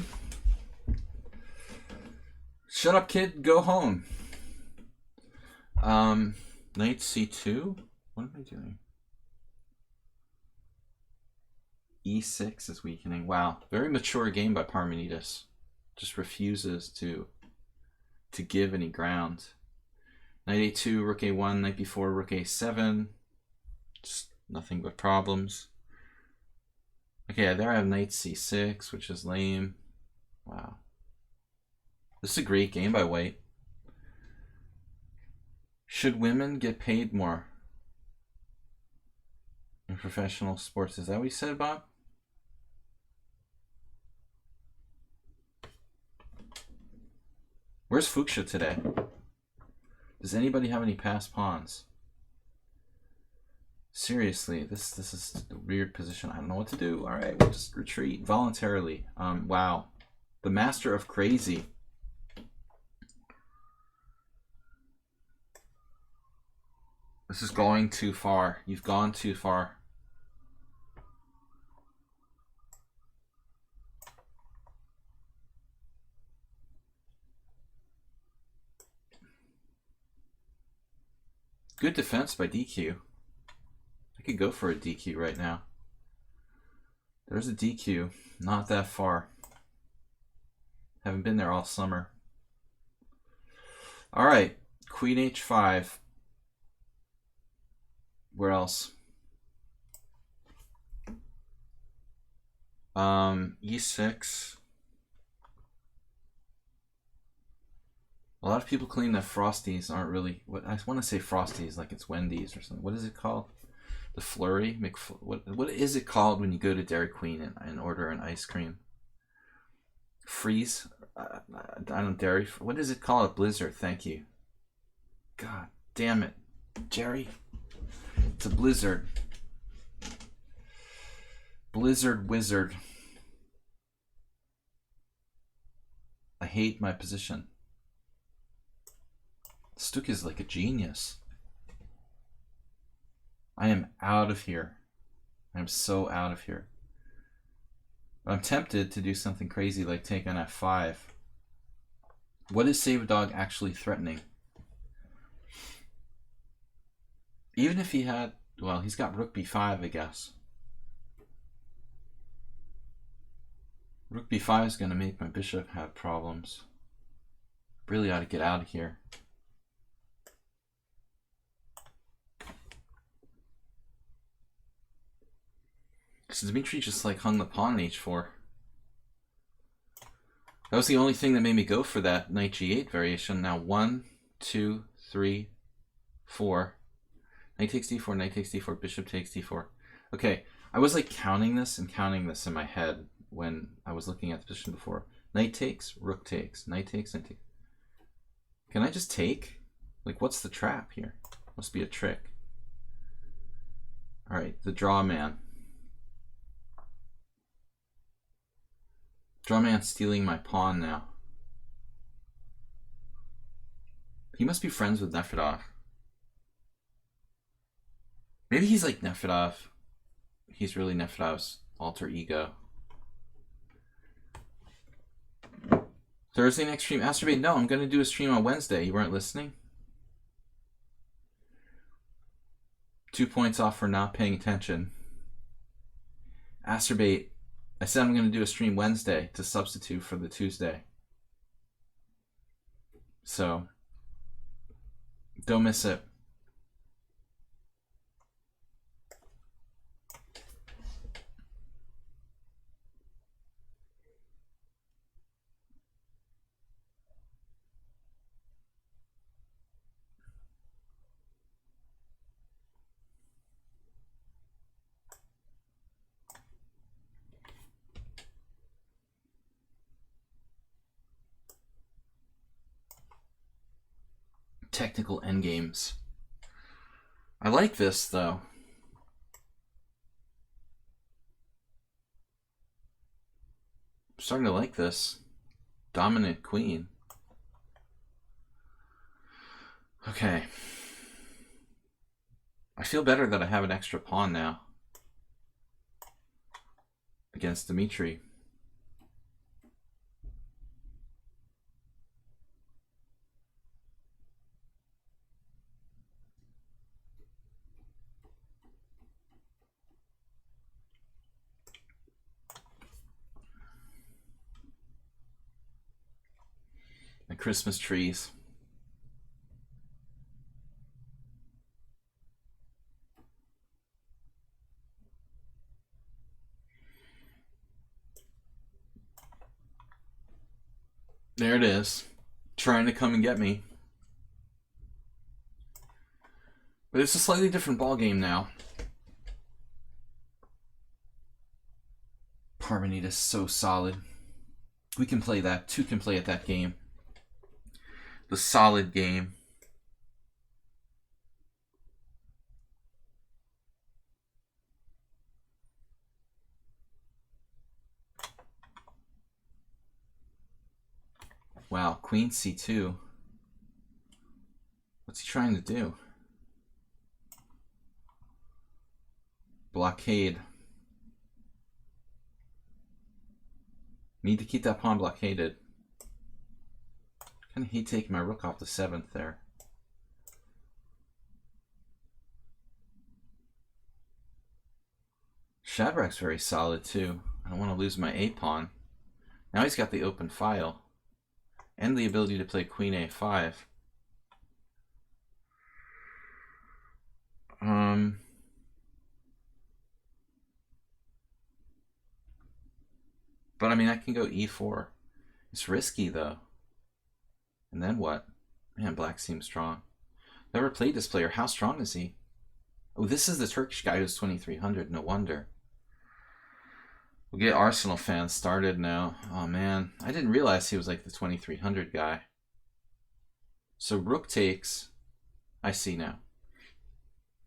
Shut up, kid. Go home. Knight c2. What am I doing? e6 is weakening. Wow, very mature game by Parmenides. Just refuses to give any ground. Knight a2, rook a1, knight b4, rook a7. Just nothing but problems. Okay, there I have knight c6, which is lame. Wow. This is a great game by White. Should women get paid more in professional sports? Is that what you said, Bob? Where's Fuchsia today? Does anybody have any passed pawns? Seriously, this is a weird position. I don't know what to do. All right, we'll just retreat voluntarily. Wow. The master of crazy. This is going too far. You've gone too far. Good defense by DQ. I could go for a DQ right now. There's a DQ. Not that far. Haven't been there all summer. All right. Queen h5. Where else? e6. A lot of people claim that Frosties aren't really, what I want to say Frosties like it's Wendy's or something. What is it called? The Flurry? What is it called when you go to Dairy Queen and order an ice cream? Freeze? I don't dairy. What is it called? A Blizzard. Thank you. God damn it, Jerry. It's a Blizzard. Blizzard Wizard. I hate my position. Stuk is like a genius. I am out of here. I'm so out of here. But I'm tempted to do something crazy like take on f5. What is Save Dog actually threatening? Even if he had, well, he's got rook b5, I guess. Rook b5 is going to make my bishop have problems. Really ought to get out of here. So Dmitry just like hung the pawn on h4. That was the only thing that made me go for that knight g8 variation. Now 1, 2, 3, 4. Knight takes d4, knight takes d4, bishop takes d4. Okay, I was like counting this in my head when I was looking at the position before. Knight takes, rook takes, knight takes, knight takes. Can I just take? Like, what's the trap here? Must be a trick. All right, the draw man. Draw man stealing my pawn now. He must be friends with Nefedov. Maybe he's like Nefedov. He's really Nefedov's alter ego. Thursday next stream. Astrobate, no, I'm going to do a stream on Wednesday. You weren't listening? 2 points off for not paying attention. Astrobate, I said I'm going to do a stream Wednesday to substitute for the Tuesday. So, don't miss it. Technical endgames. I like this though. I'm starting to like this. Dominant queen. Okay. I feel better that I have an extra pawn now against Dmitry. Christmas trees. There it is. Trying to come and get me. But it's a slightly different ball game now. Parmenid is so solid. We can play that. Two can play at that game. The solid game. Wow, Queen C2. What's he trying to do? Blockade. Need to keep that pawn blockaded. Kind of hate taking my rook off the 7th there. Shadrach's very solid too. I don't want to lose my A pawn. Now he's got the open file and the ability to play Queen A5. But I mean, I can go E4. It's risky though. And then what? Man, black seems strong. Never played this player. How strong is he? Oh, this is the Turkish guy who's 2300. No wonder. We'll get Arsenal fans started now. Oh man, I didn't realize he was like the 2300 guy. So rook takes. I see now.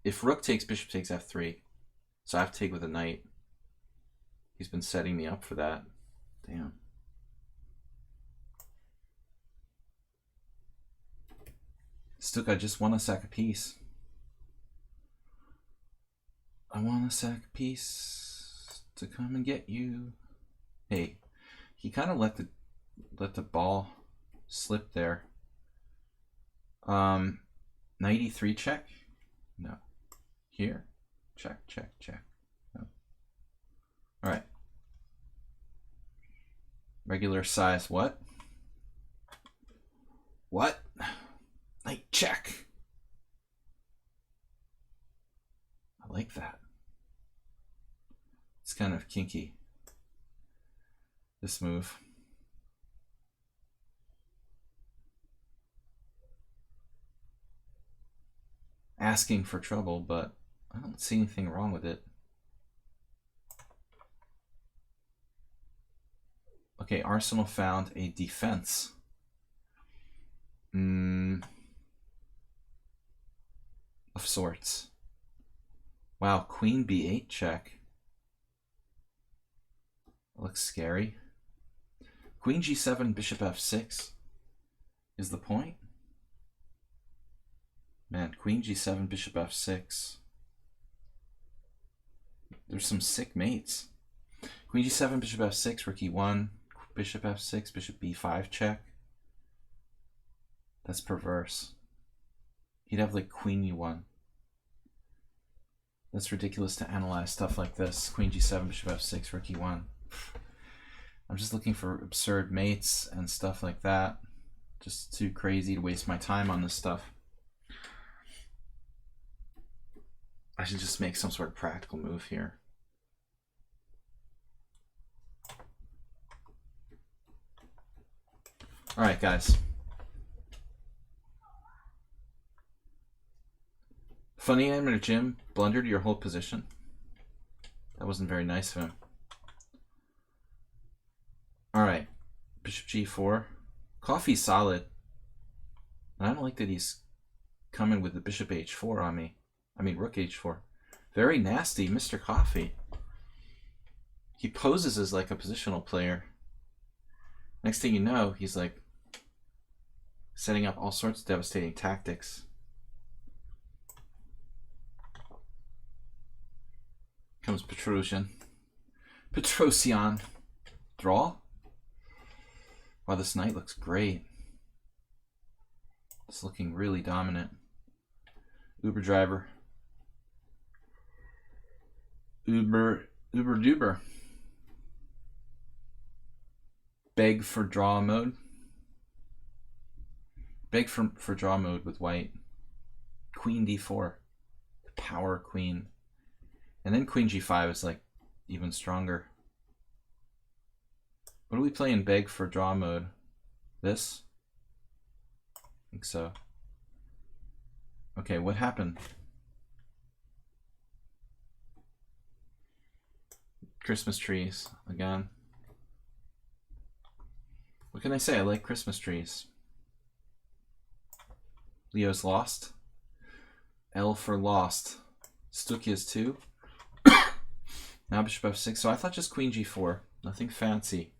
If rook takes, bishop takes f3. So I have to take with a knight. He's been setting me up for that. Damn. Stuka just want to sack a piece. I want to sack a piece to come and get you. Hey, he kind of let the ball slip there. Knight e3 check? No. Here? Check, check, check. No. All right. Regular size what? What? Knight check. I like that. It's kind of kinky, this move. Asking for trouble, but I don't see anything wrong with it. Okay, Arsenal found a defense. Of sorts. Wow, Queen B8 check. Looks scary. Queen G7, Bishop F6 is the point. Man, Queen G7, Bishop F6. There's some sick mates. Queen G7, Bishop F6, Rook E1, Bishop F6, Bishop B5 check. That's perverse. He'd have like Queen E1. That's ridiculous to analyze stuff like this. Queen G7, Bishop F6, Rook E1. I'm just looking for absurd mates and stuff like that. Just too crazy to waste my time on this stuff. I should just make some sort of practical move here. All right, guys. Funny Animator Jim blundered your whole position. That wasn't very nice of him. All right, Bishop G4. Coffee's solid. And I don't like that he's coming with the Bishop H4 on me. I mean, Rook H4. Very nasty, Mr. Coffee. He poses as like a positional player. Next thing you know, he's like setting up all sorts of devastating tactics. Comes Petrosian. Petrosian. Draw? Wow, this knight looks great. It's looking really dominant. Uber driver. Uber duber. Beg for draw mode. Beg for draw mode with white. Queen d4. The power queen. And then queen g5 is like even stronger. What do we play in beg for draw mode? This? I think so. Okay, what happened? Christmas trees again. What can I say? I like Christmas trees. Leo's lost. L for lost. Stuck is 2. Now bishop f6. So I thought just queen g4. Nothing fancy.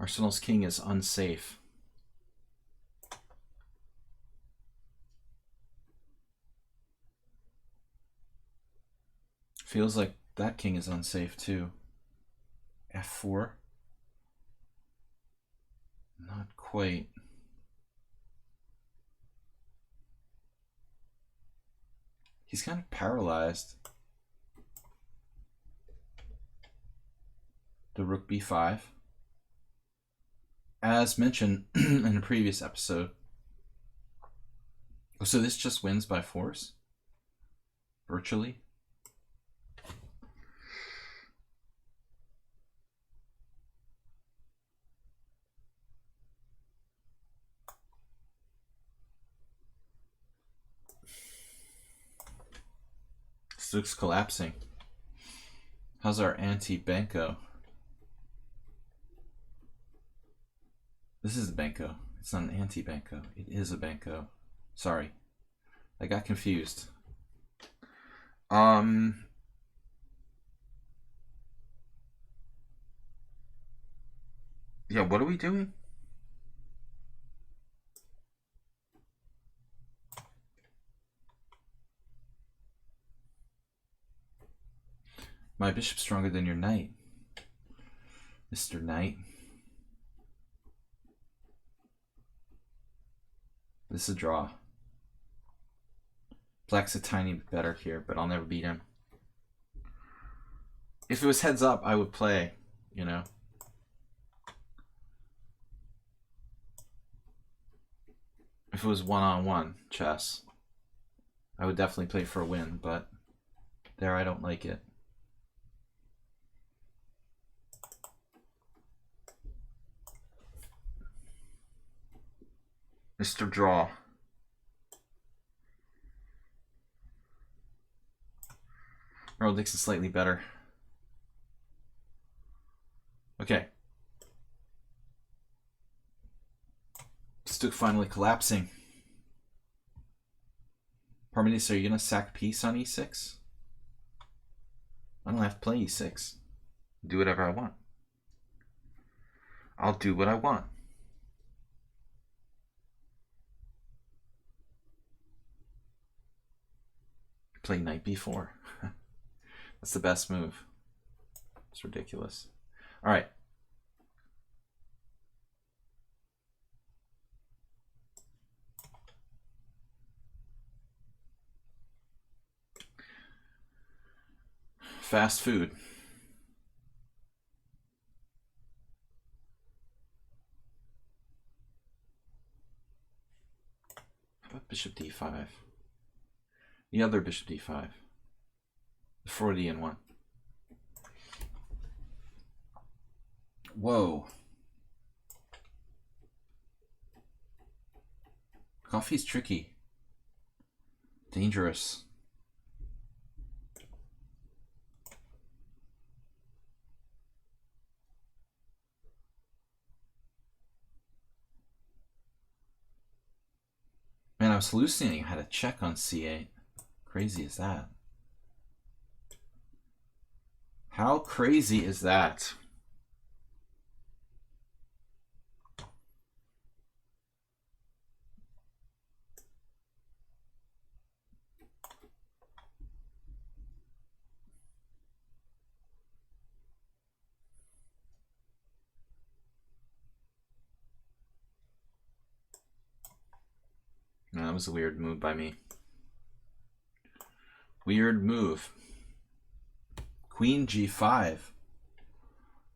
Arsenal's king is unsafe. Feels like that king is unsafe too. f4. Not quite. He's kind of paralyzed. The rook b5. As mentioned in a previous episode. Oh, so this just wins by force? Virtually? Stuk's collapsing. How's our anti-Banco? This is a Banco. It's not an anti-Banco. It is a Banco. Sorry. I got confused. Yeah, what are we doing? My bishop's stronger than your knight, Mr. Knight. This is a draw. Black's a tiny bit better here, but I'll never beat him. If it was heads up, I would play, you know. If it was one-on-one chess, I would definitely play for a win, but there I don't like it. Mr. Draw. Earl Dixon slightly better. Okay. Stuk finally collapsing. Parmenides, are you going to sack piece on e6? I don't have to play e6. Do whatever I want. I'll do what I want. Play knight b4. That's the best move. It's ridiculous. All right. Fast food. How about bishop d5? The other bishop d5. The Freudian one. Whoa. Coffee's tricky. Dangerous. Man, I was hallucinating. I had a check on c8. Crazy is that? How crazy is that? No, that was a weird move by me. Weird move. Queen g5.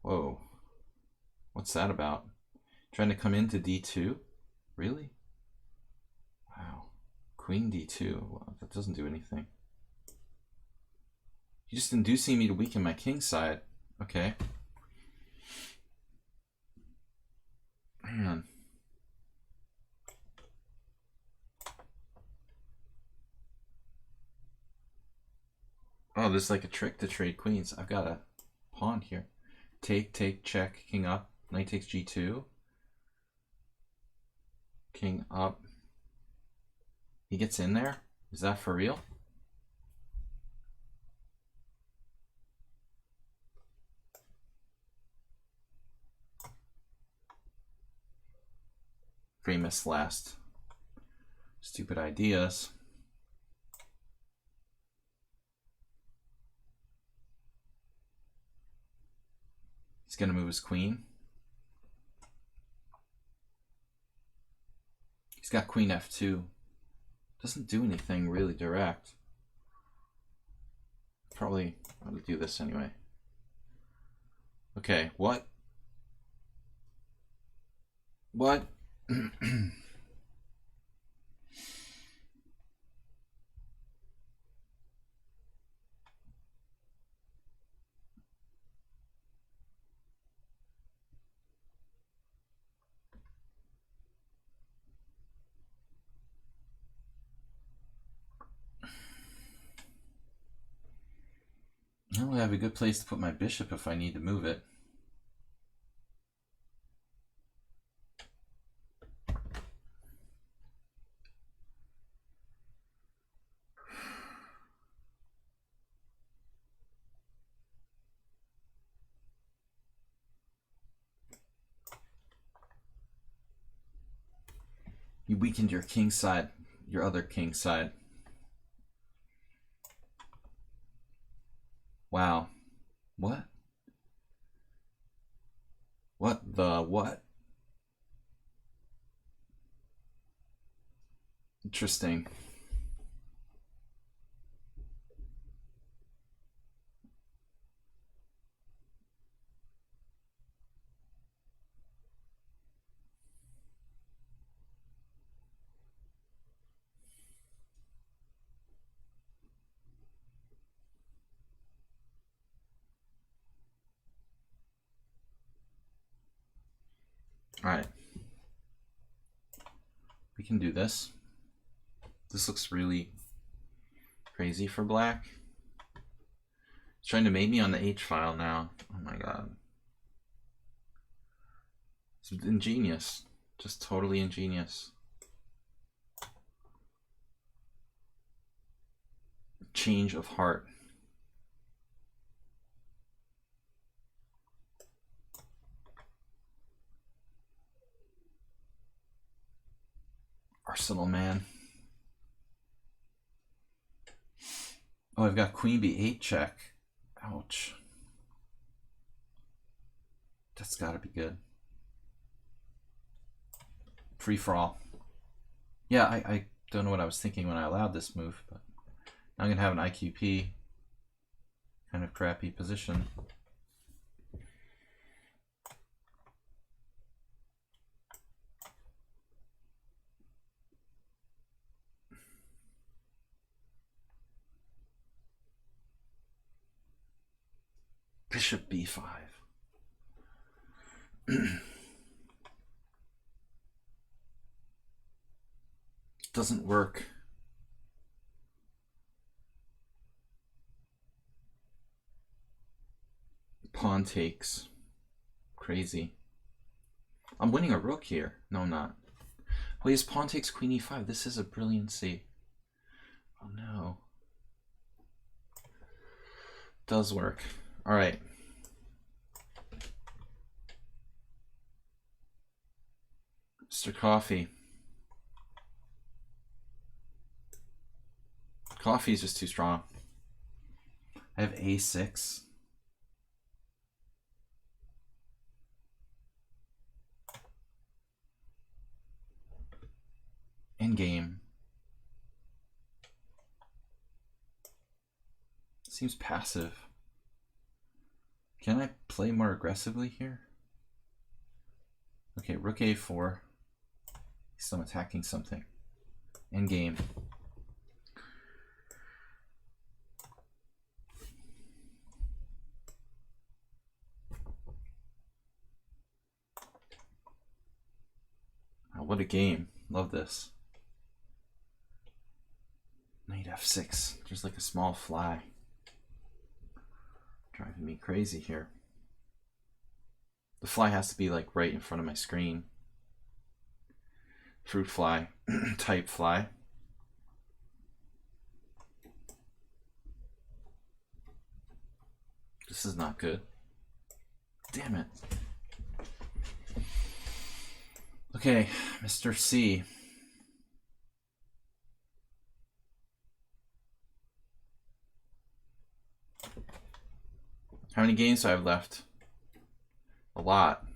Whoa. What's that about? Trying to come into d2? Really? Wow. Queen d2. Well, that doesn't do anything. You're just inducing me to weaken my king side. Okay. Man. Oh, there's like a trick to trade queens. I've got a pawn here. Take, check, king up. Knight takes g2. King up. He gets in there? Is that for real? Famous last stupid ideas. He's going to move his queen. He's got queen f2. Doesn't do anything really direct. Probably ought to do this anyway. Okay, what? What? I don't have a good place to put my bishop if I need to move it. You weakened your king side, your other king side. Wow. What? What the what? Interesting. All right. We can do this. This looks really crazy for black. He's trying to mate me on the H file now. Oh my god. It's ingenious. Just totally ingenious. Change of heart. Arsenal man. Oh, I've got queen b8 check. Ouch. That's gotta be good. Free for all. Yeah, I don't know what I was thinking when I allowed this move, but I'm gonna have an IQP kind of crappy position. Bishop b5. Doesn't work. Pawn takes. Crazy. I'm winning a rook here. No, I'm not. Well, his pawn takes queen e5. This is a brilliancy. Oh no. Does work. All right. Mr. Coffee. Coffee is just too strong. I have a6. Endgame. Seems passive. Can I play more aggressively here? Okay, rook a4. Still attacking something. End game. Oh, what a game. Love this. Knight f6. Just like a small fly. Driving me crazy here. The fly has to be like right in front of my screen. Fruit fly. Type fly. This is not good. Damn it. Okay, Mr. C. How many games do I have left? A lot.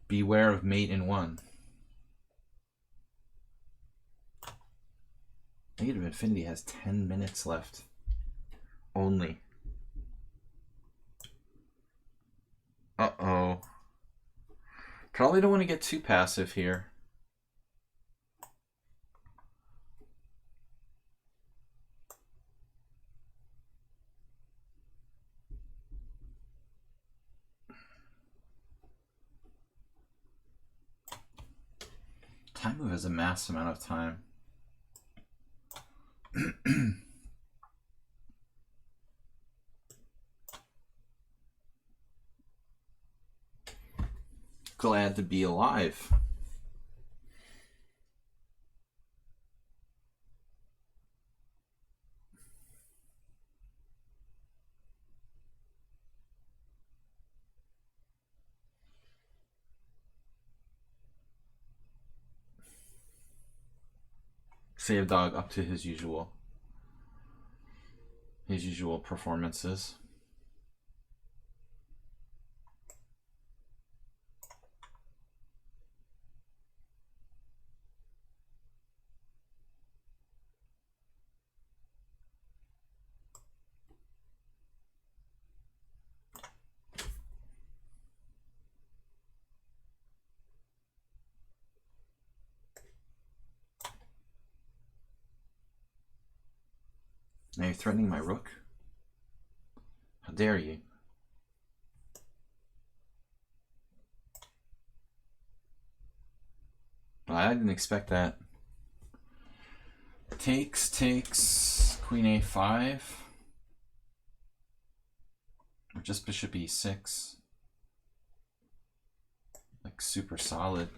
Beware of mate in one. Negative Infinity has 10 minutes left. Only. Uh-oh. Probably don't want to get too passive here. Time move has a massive amount of time. Glad to be alive. Save dog up to his usual performances. Now you're threatening my rook? How dare you? Well, I didn't expect that. Takes, queen a5. Or just bishop e6. Like super solid.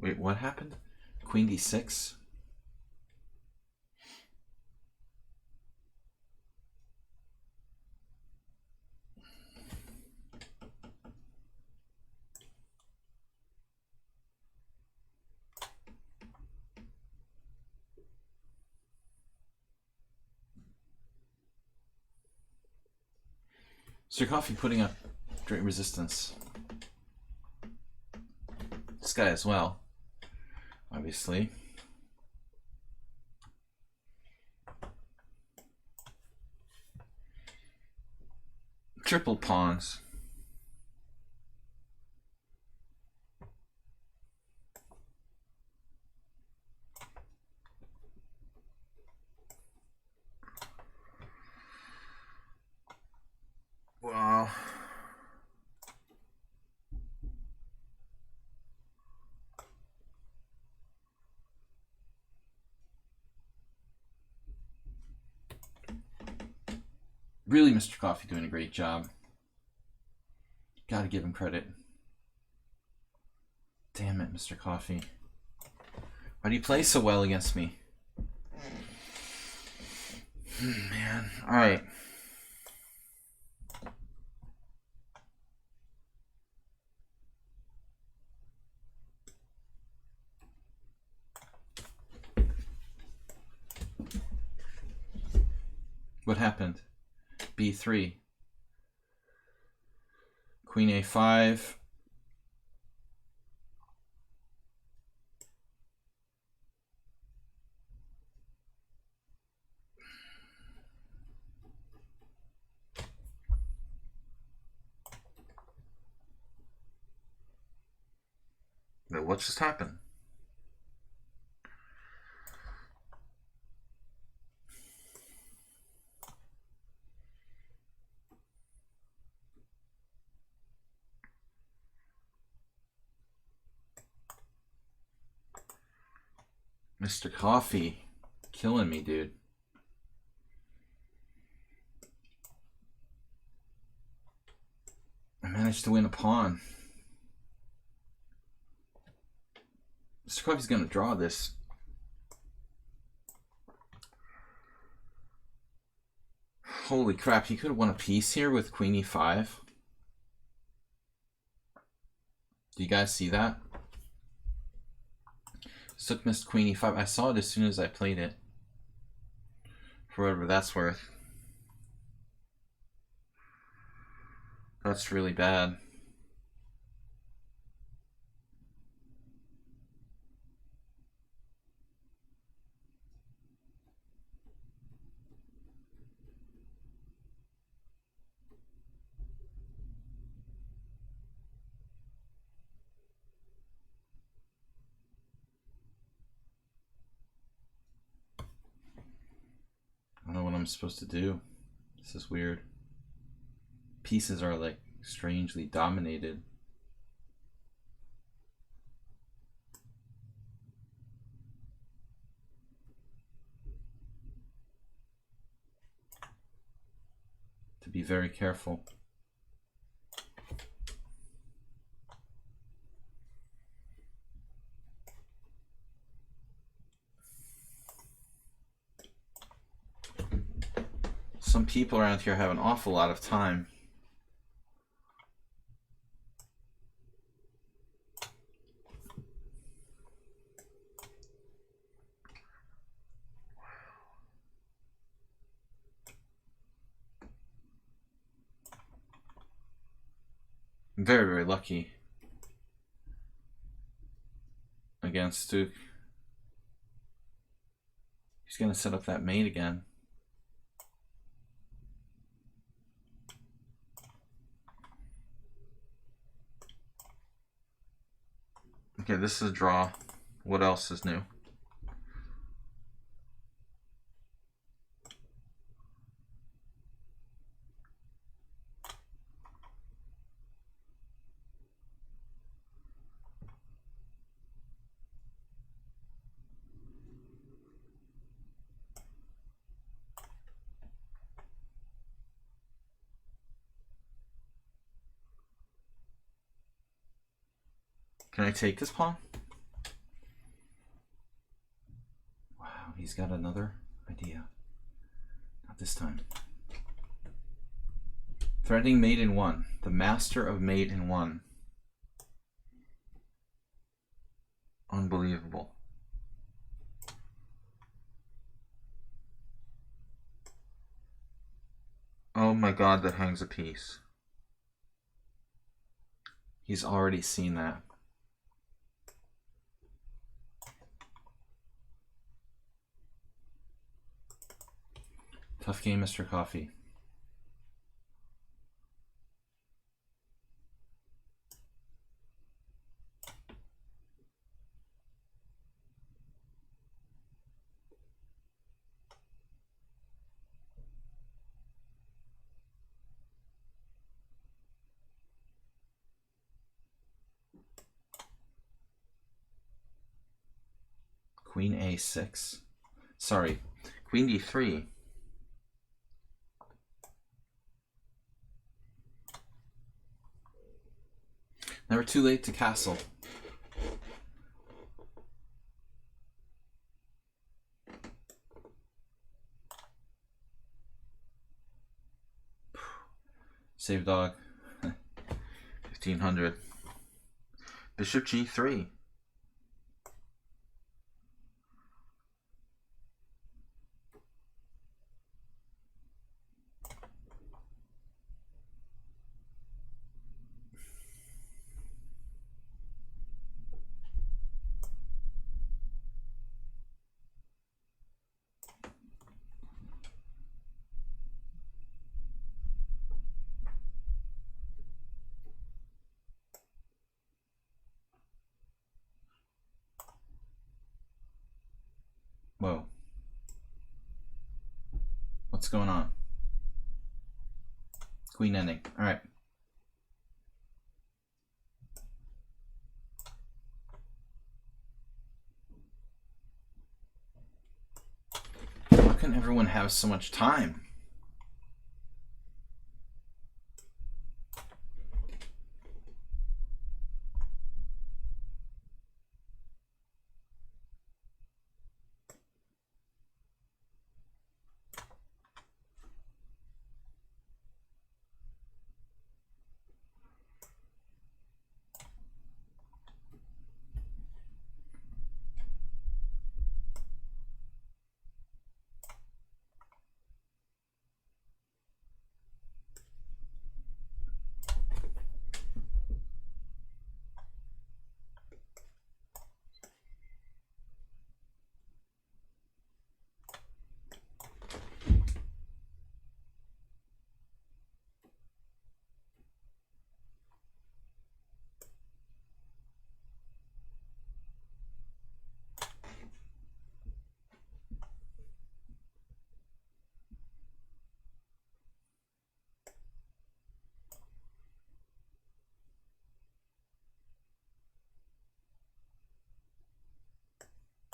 Wait, what happened? Queen d6? Mr. Coffee putting up great resistance. This guy as well, obviously. Triple pawns. Wow. Really, Mr. Coffee doing a great job. Gotta give him credit. Damn it, Mr. Coffee. Why do you play so well against me? Man, all right. What happened? B3. Queen A5. What just happened? Mr. Coffee, killing me, dude. I managed to win a pawn. Mr. Coffee's gonna draw this. Holy crap, he could have won a piece here with Queen E5. Do you guys see that? Sook missed Queen E5. I saw it as soon as I played it. For whatever that's worth. That's really bad. I don't know what I'm supposed to do. This is weird. Pieces are like strangely dominated. To be very careful. Some people around here have an awful lot of time. I'm very, very lucky against Duke. He's going to set up that mate again. Okay, this is a draw. What else is new? Can I take this pawn? Wow, he's got another idea. Not this time. Threatening mate in one. The master of mate in one. Unbelievable. Oh my god, that hangs a piece. He's already seen that. Tough game, Mr. Coffee. Queen A6. Sorry, Queen D3. Never too late to castle. Save dog. 1500. Bishop G3. Whoa. What's going on? Queen ending. All right. How can everyone have so much time?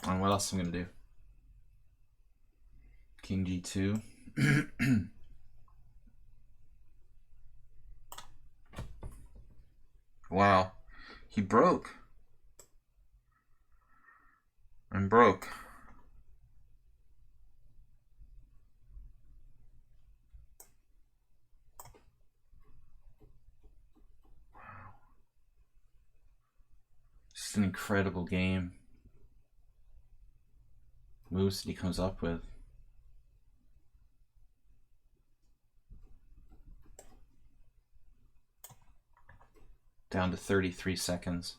And what else am I going to do? King G2. Wow. He broke. And broke. Wow. Just an incredible game. Moves that he comes up with. Down to 33 seconds.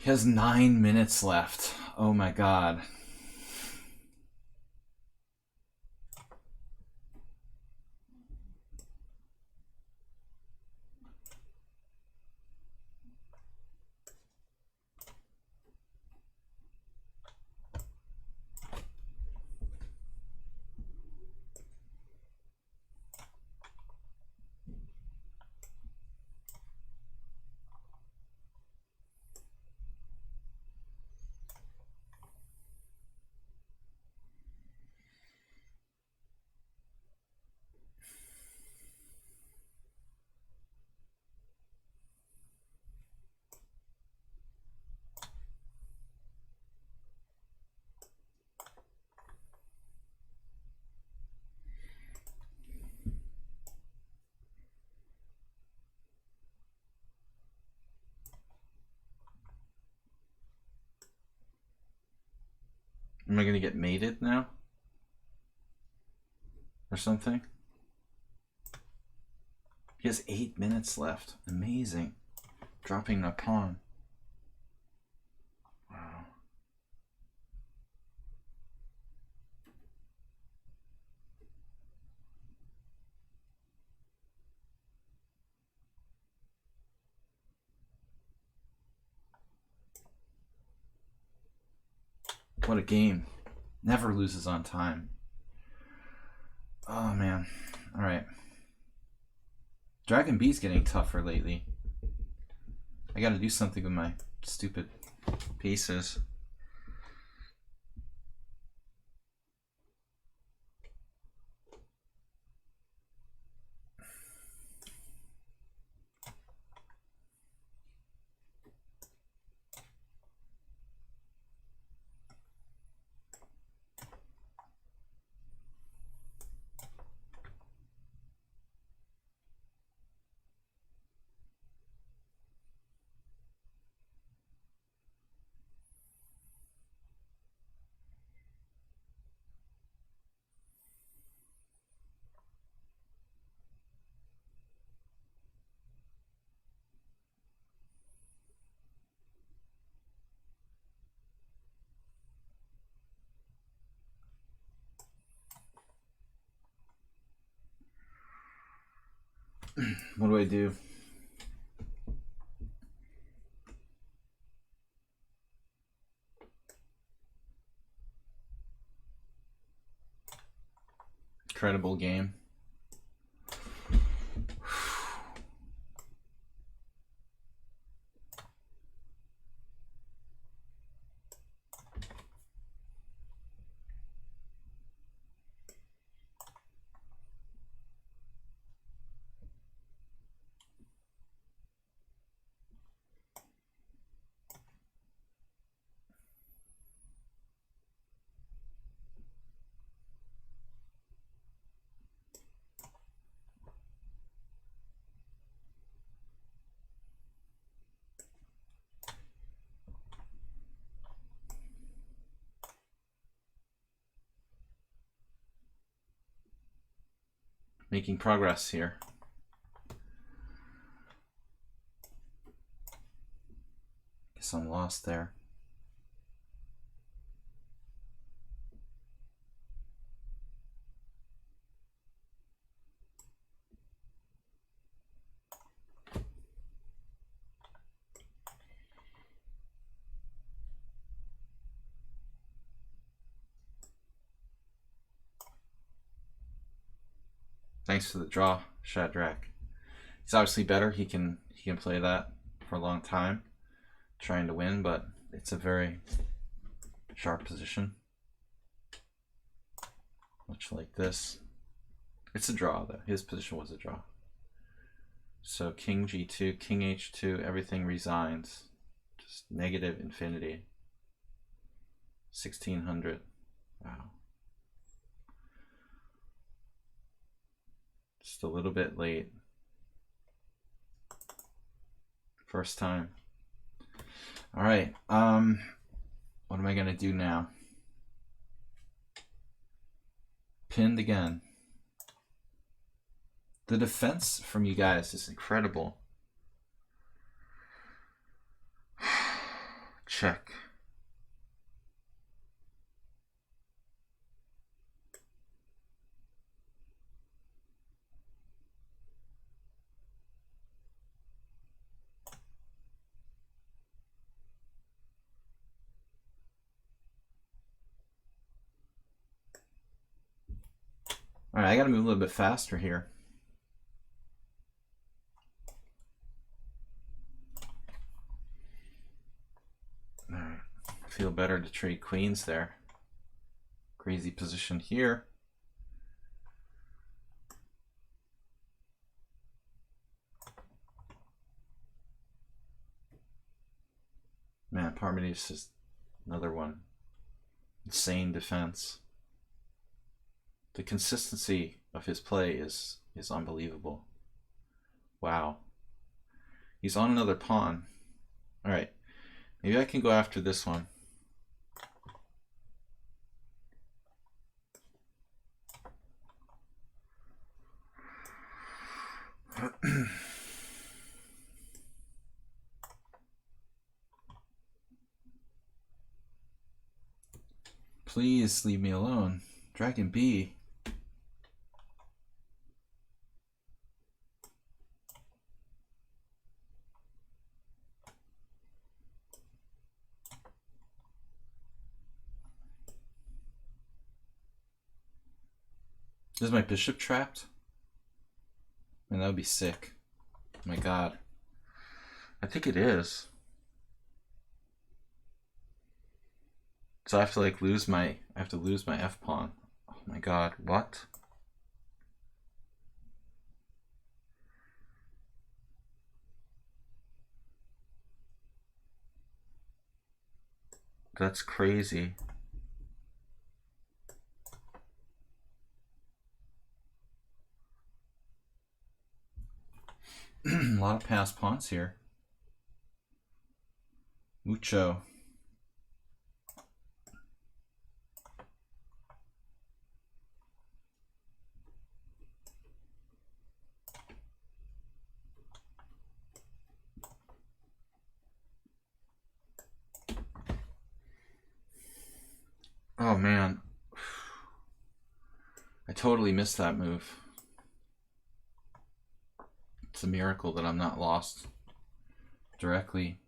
He has 9 minutes left. Oh my god. Am I going to get mated now? Or something? He has 8 minutes left. Amazing. Dropping a pawn. Wow. What a game. Never loses on time. Oh, man. All right. Dragon B's getting tougher lately. I gotta do something with my stupid pieces. What do I do? Incredible game. Making progress here. Guess I'm lost there. Thanks for the draw, Shadrach. He's obviously better. He can play that for a long time, trying to win, but it's a very sharp position. Much like this. It's a draw though. His position was a draw. So King G2, King H2, everything resigns. Just negative infinity. 1600. Wow. Just a little bit late. First time. All right. What am I gonna do now? Pinned again. The defense from you guys is incredible. Check. All right, I got to move a little bit faster here. All right, feel better to trade queens there. Crazy position here. Man, Parmenides is another one. Insane defense. The consistency of his play is unbelievable. Wow. He's on another pawn. All right. Maybe I can go after this one. Please leave me alone. Dragon B. Is my bishop trapped? Man, that would be sick. Oh my god. I think it is. So I have to like lose my, I have to lose my F pawn. Oh my god, what? That's crazy. A lot of passed pawns here. Mucho. Oh man. I totally missed that move. It's a miracle that I'm not lost directly.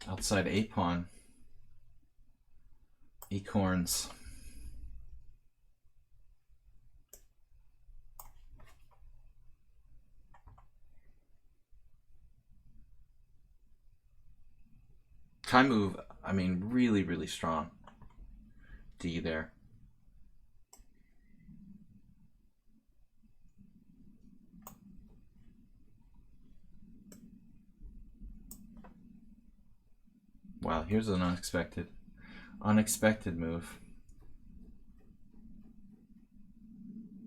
Outside a pawn. Acorns. Time move, I mean, really, really strong. D there. Wow, here's an unexpected move.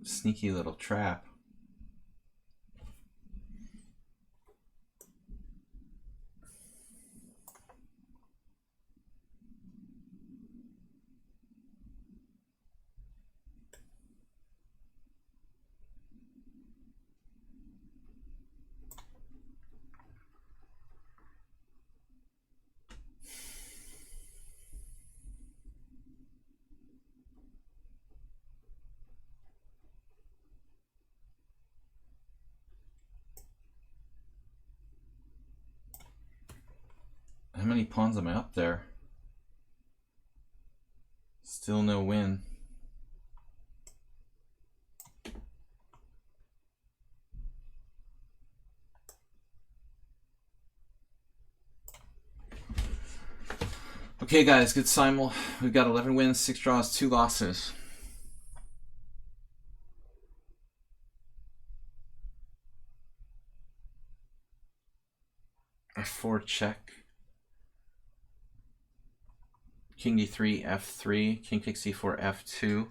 Sneaky little trap. How many pawns am I up there? Still no win. Okay guys, good simul. We've got 11 wins, 6 draws, 2 losses. F4 check. King d3, f3, king takes c4, f2.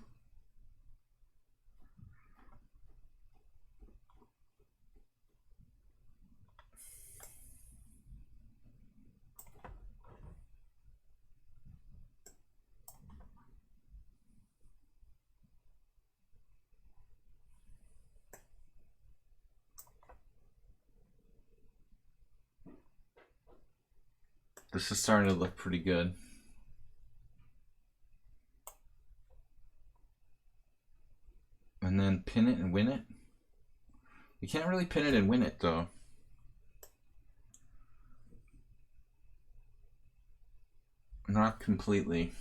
This is starting to look pretty good. And then pin it and win it. You can't really pin it and win it though. Not completely.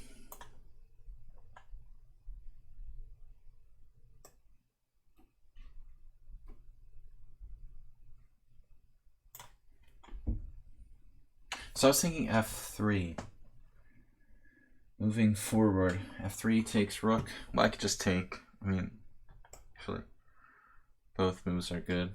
So I was thinking f3. Moving forward, f3 takes rook. Well, I could just take. I mean, actually, both moves are good.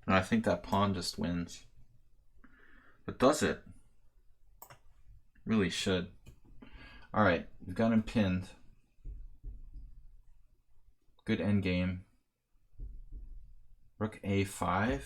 And I think that pawn just wins. But does it? Really should. Alright, we've got him pinned. Good endgame. Rook A5.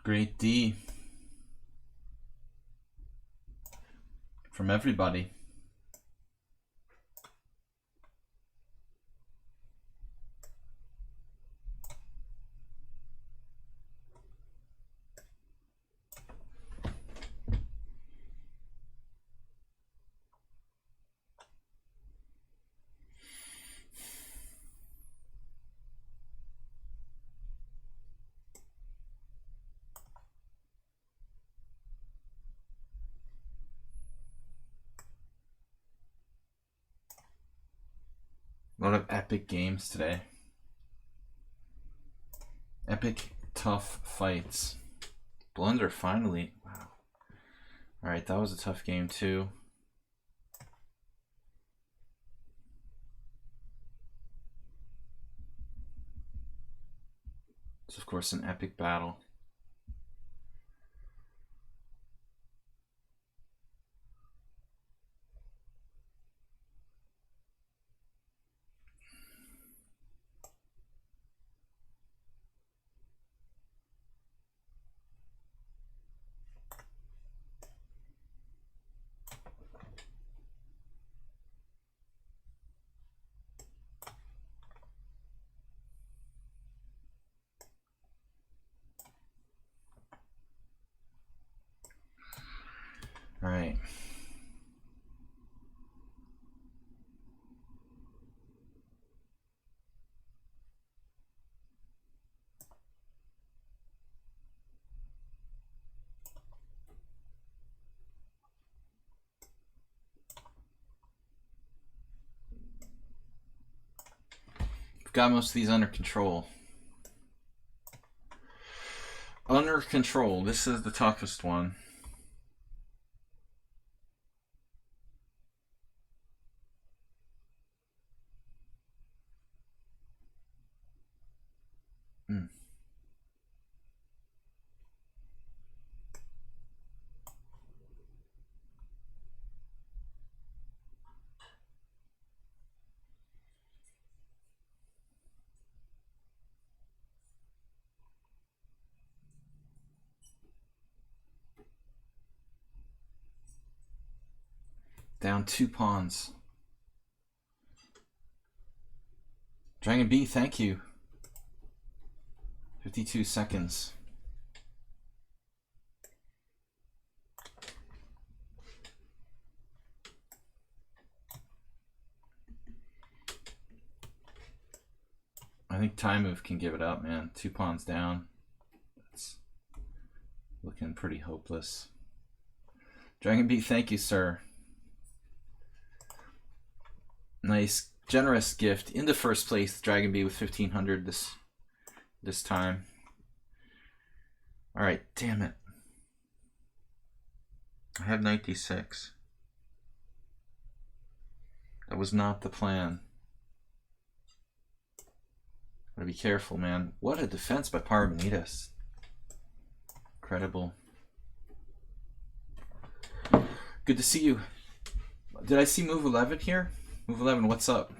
Great D from everybody. A lot of epic games today. Epic, tough fights. Blunder finally. Wow. Alright, that was a tough game too. It's of course an epic battle. All right. We've got most of these under control. Under control. This is the toughest one. Down 2 pawns. Dragon B, thank you. 52 seconds. I think time move can give it up, man. 2 pawns down. That's looking pretty hopeless. Dragon B, thank you, sir. Nice, generous gift into first place. Dragon B with 1,500 this time. All right, damn it. I had 96. That was not the plan. Gotta be careful, man. What a defense by Parmenides. Incredible. Good to see you. Did I see move 11 here? Move 11, what's up?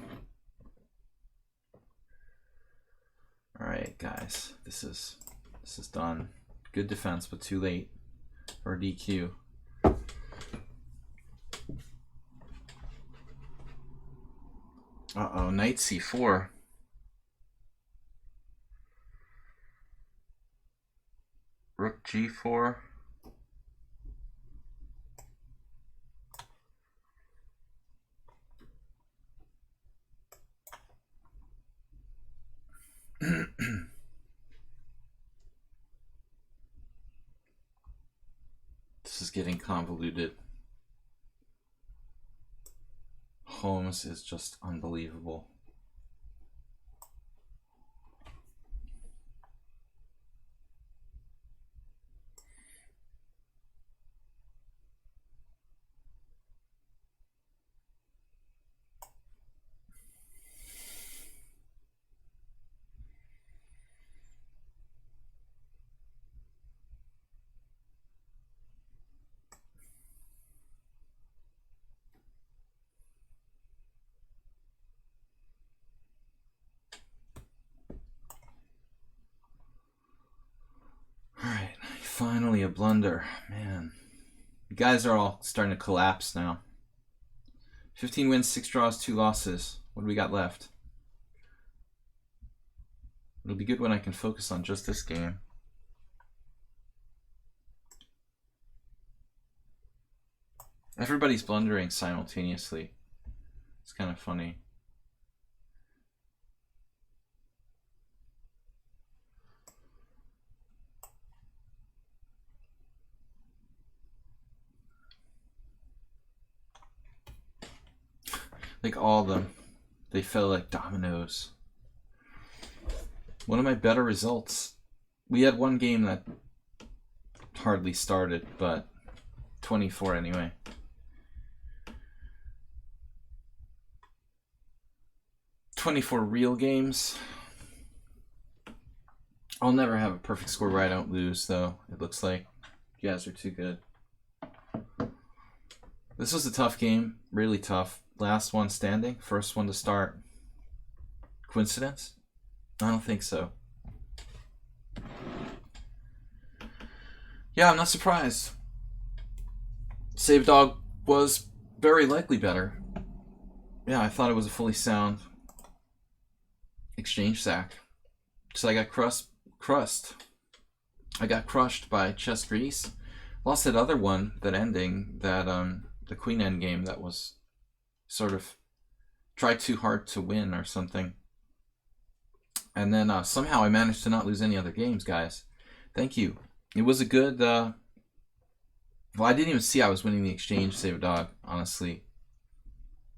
All right, guys, this is done. Good defense, but too late for DQ. Uh-oh, knight c4. Rook g4. This is getting convoluted. Holmes is just unbelievable. Alright, finally a blunder. Man, you guys are all starting to collapse now. 15 wins, 6 draws, 2 losses. What do we got left? It'll be good when I can focus on just this game. Everybody's blundering simultaneously. It's kind of funny. Like all of them, they fell like dominoes. One of my better results. We had one game that hardly started, but 24 anyway. "24 real games. I'll never have a perfect score where I don't lose, though. It looks like you guys are too good. This was a tough game, really tough. Last one standing, first one to start. Coincidence? I don't think so. Yeah, I'm not surprised. Save Dog was very likely better. Yeah, I thought it was a fully sound exchange sack. So I got I got crushed by Chess Grease. Lost that other one, that ending, that the queen end game that was sort of tried too hard to win or something. And then somehow I managed to not lose any other games, guys. Thank you. It was a good... well, I didn't even see I was winning the exchange, Save a Dog, honestly.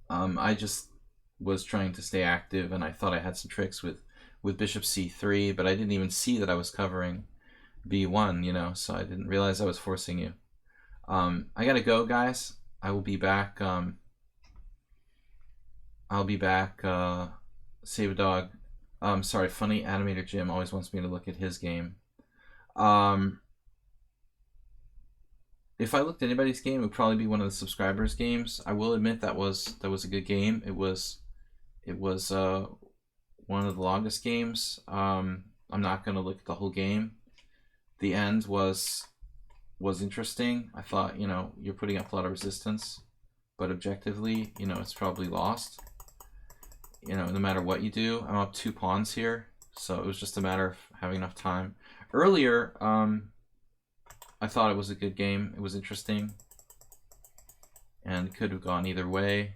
I just was trying to stay active, and I thought I had some tricks with bishop c3, but I didn't even see that I was covering b1, you know, so I didn't realize I was forcing you. I gotta go, guys. I will be back. I'll be back. Save a Dog. Sorry, Funny Animator Jim always wants me to look at his game. If I looked at anybody's game, it would probably be one of the subscribers' games. I will admit that was a good game. It was one of the longest games. I'm not gonna look at the whole game. The end was interesting. I thought, you know, you're putting up a lot of resistance, but objectively, you know, it's probably lost. You know, no matter what you do. I'm up 2 pawns here, so it was just a matter of having enough time. Earlier, I thought it was a good game. It was interesting, and could have gone either way.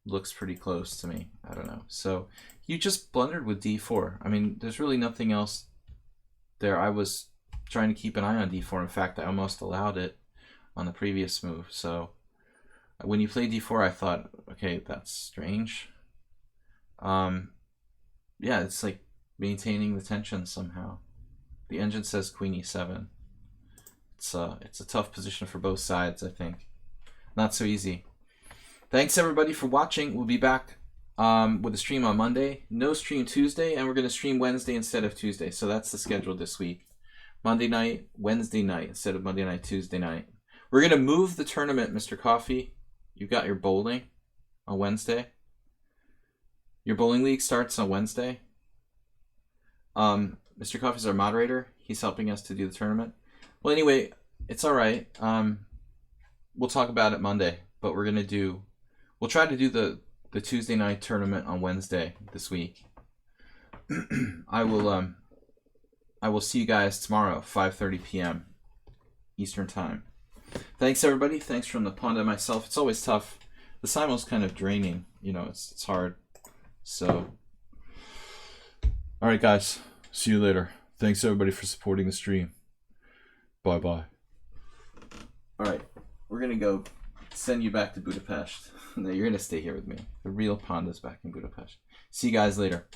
Looks pretty close to me. I don't know. So you just blundered with d4. I mean, there's really nothing else there. I was trying to keep an eye on d4. In fact, I almost allowed it on the previous move. So when you played d4, I thought, okay, that's strange. Yeah, it's like maintaining the tension somehow. The engine says queen e7. It's a tough position for both sides, I think. Not so easy. Thanks everybody for watching. We'll be back with a stream on Monday. No stream Tuesday, and we're going to stream Wednesday instead of Tuesday. So that's the schedule this week. Monday night, Wednesday night instead of Monday night, Tuesday night. We're going to move the tournament, Mr. Coffee. You got your bowling on Wednesday. Your bowling league starts on Wednesday. Mr. Coffee's our moderator. He's helping us to do the tournament. Well, anyway, it's all right. We'll talk about it Monday, but we'll try to do the Tuesday night tournament on Wednesday this week. I will see you guys tomorrow, 5:30 p.m. Eastern Time. Thanks, everybody. Thanks from the pond and myself. It's always tough. The simul's kind of draining. You know, it's hard. So, all right, guys. See you later. Thanks, everybody, for supporting the stream. Bye-bye. All right. We're going to go send you back to Budapest. No, you're going to stay here with me. The real pond is back in Budapest. See you guys later.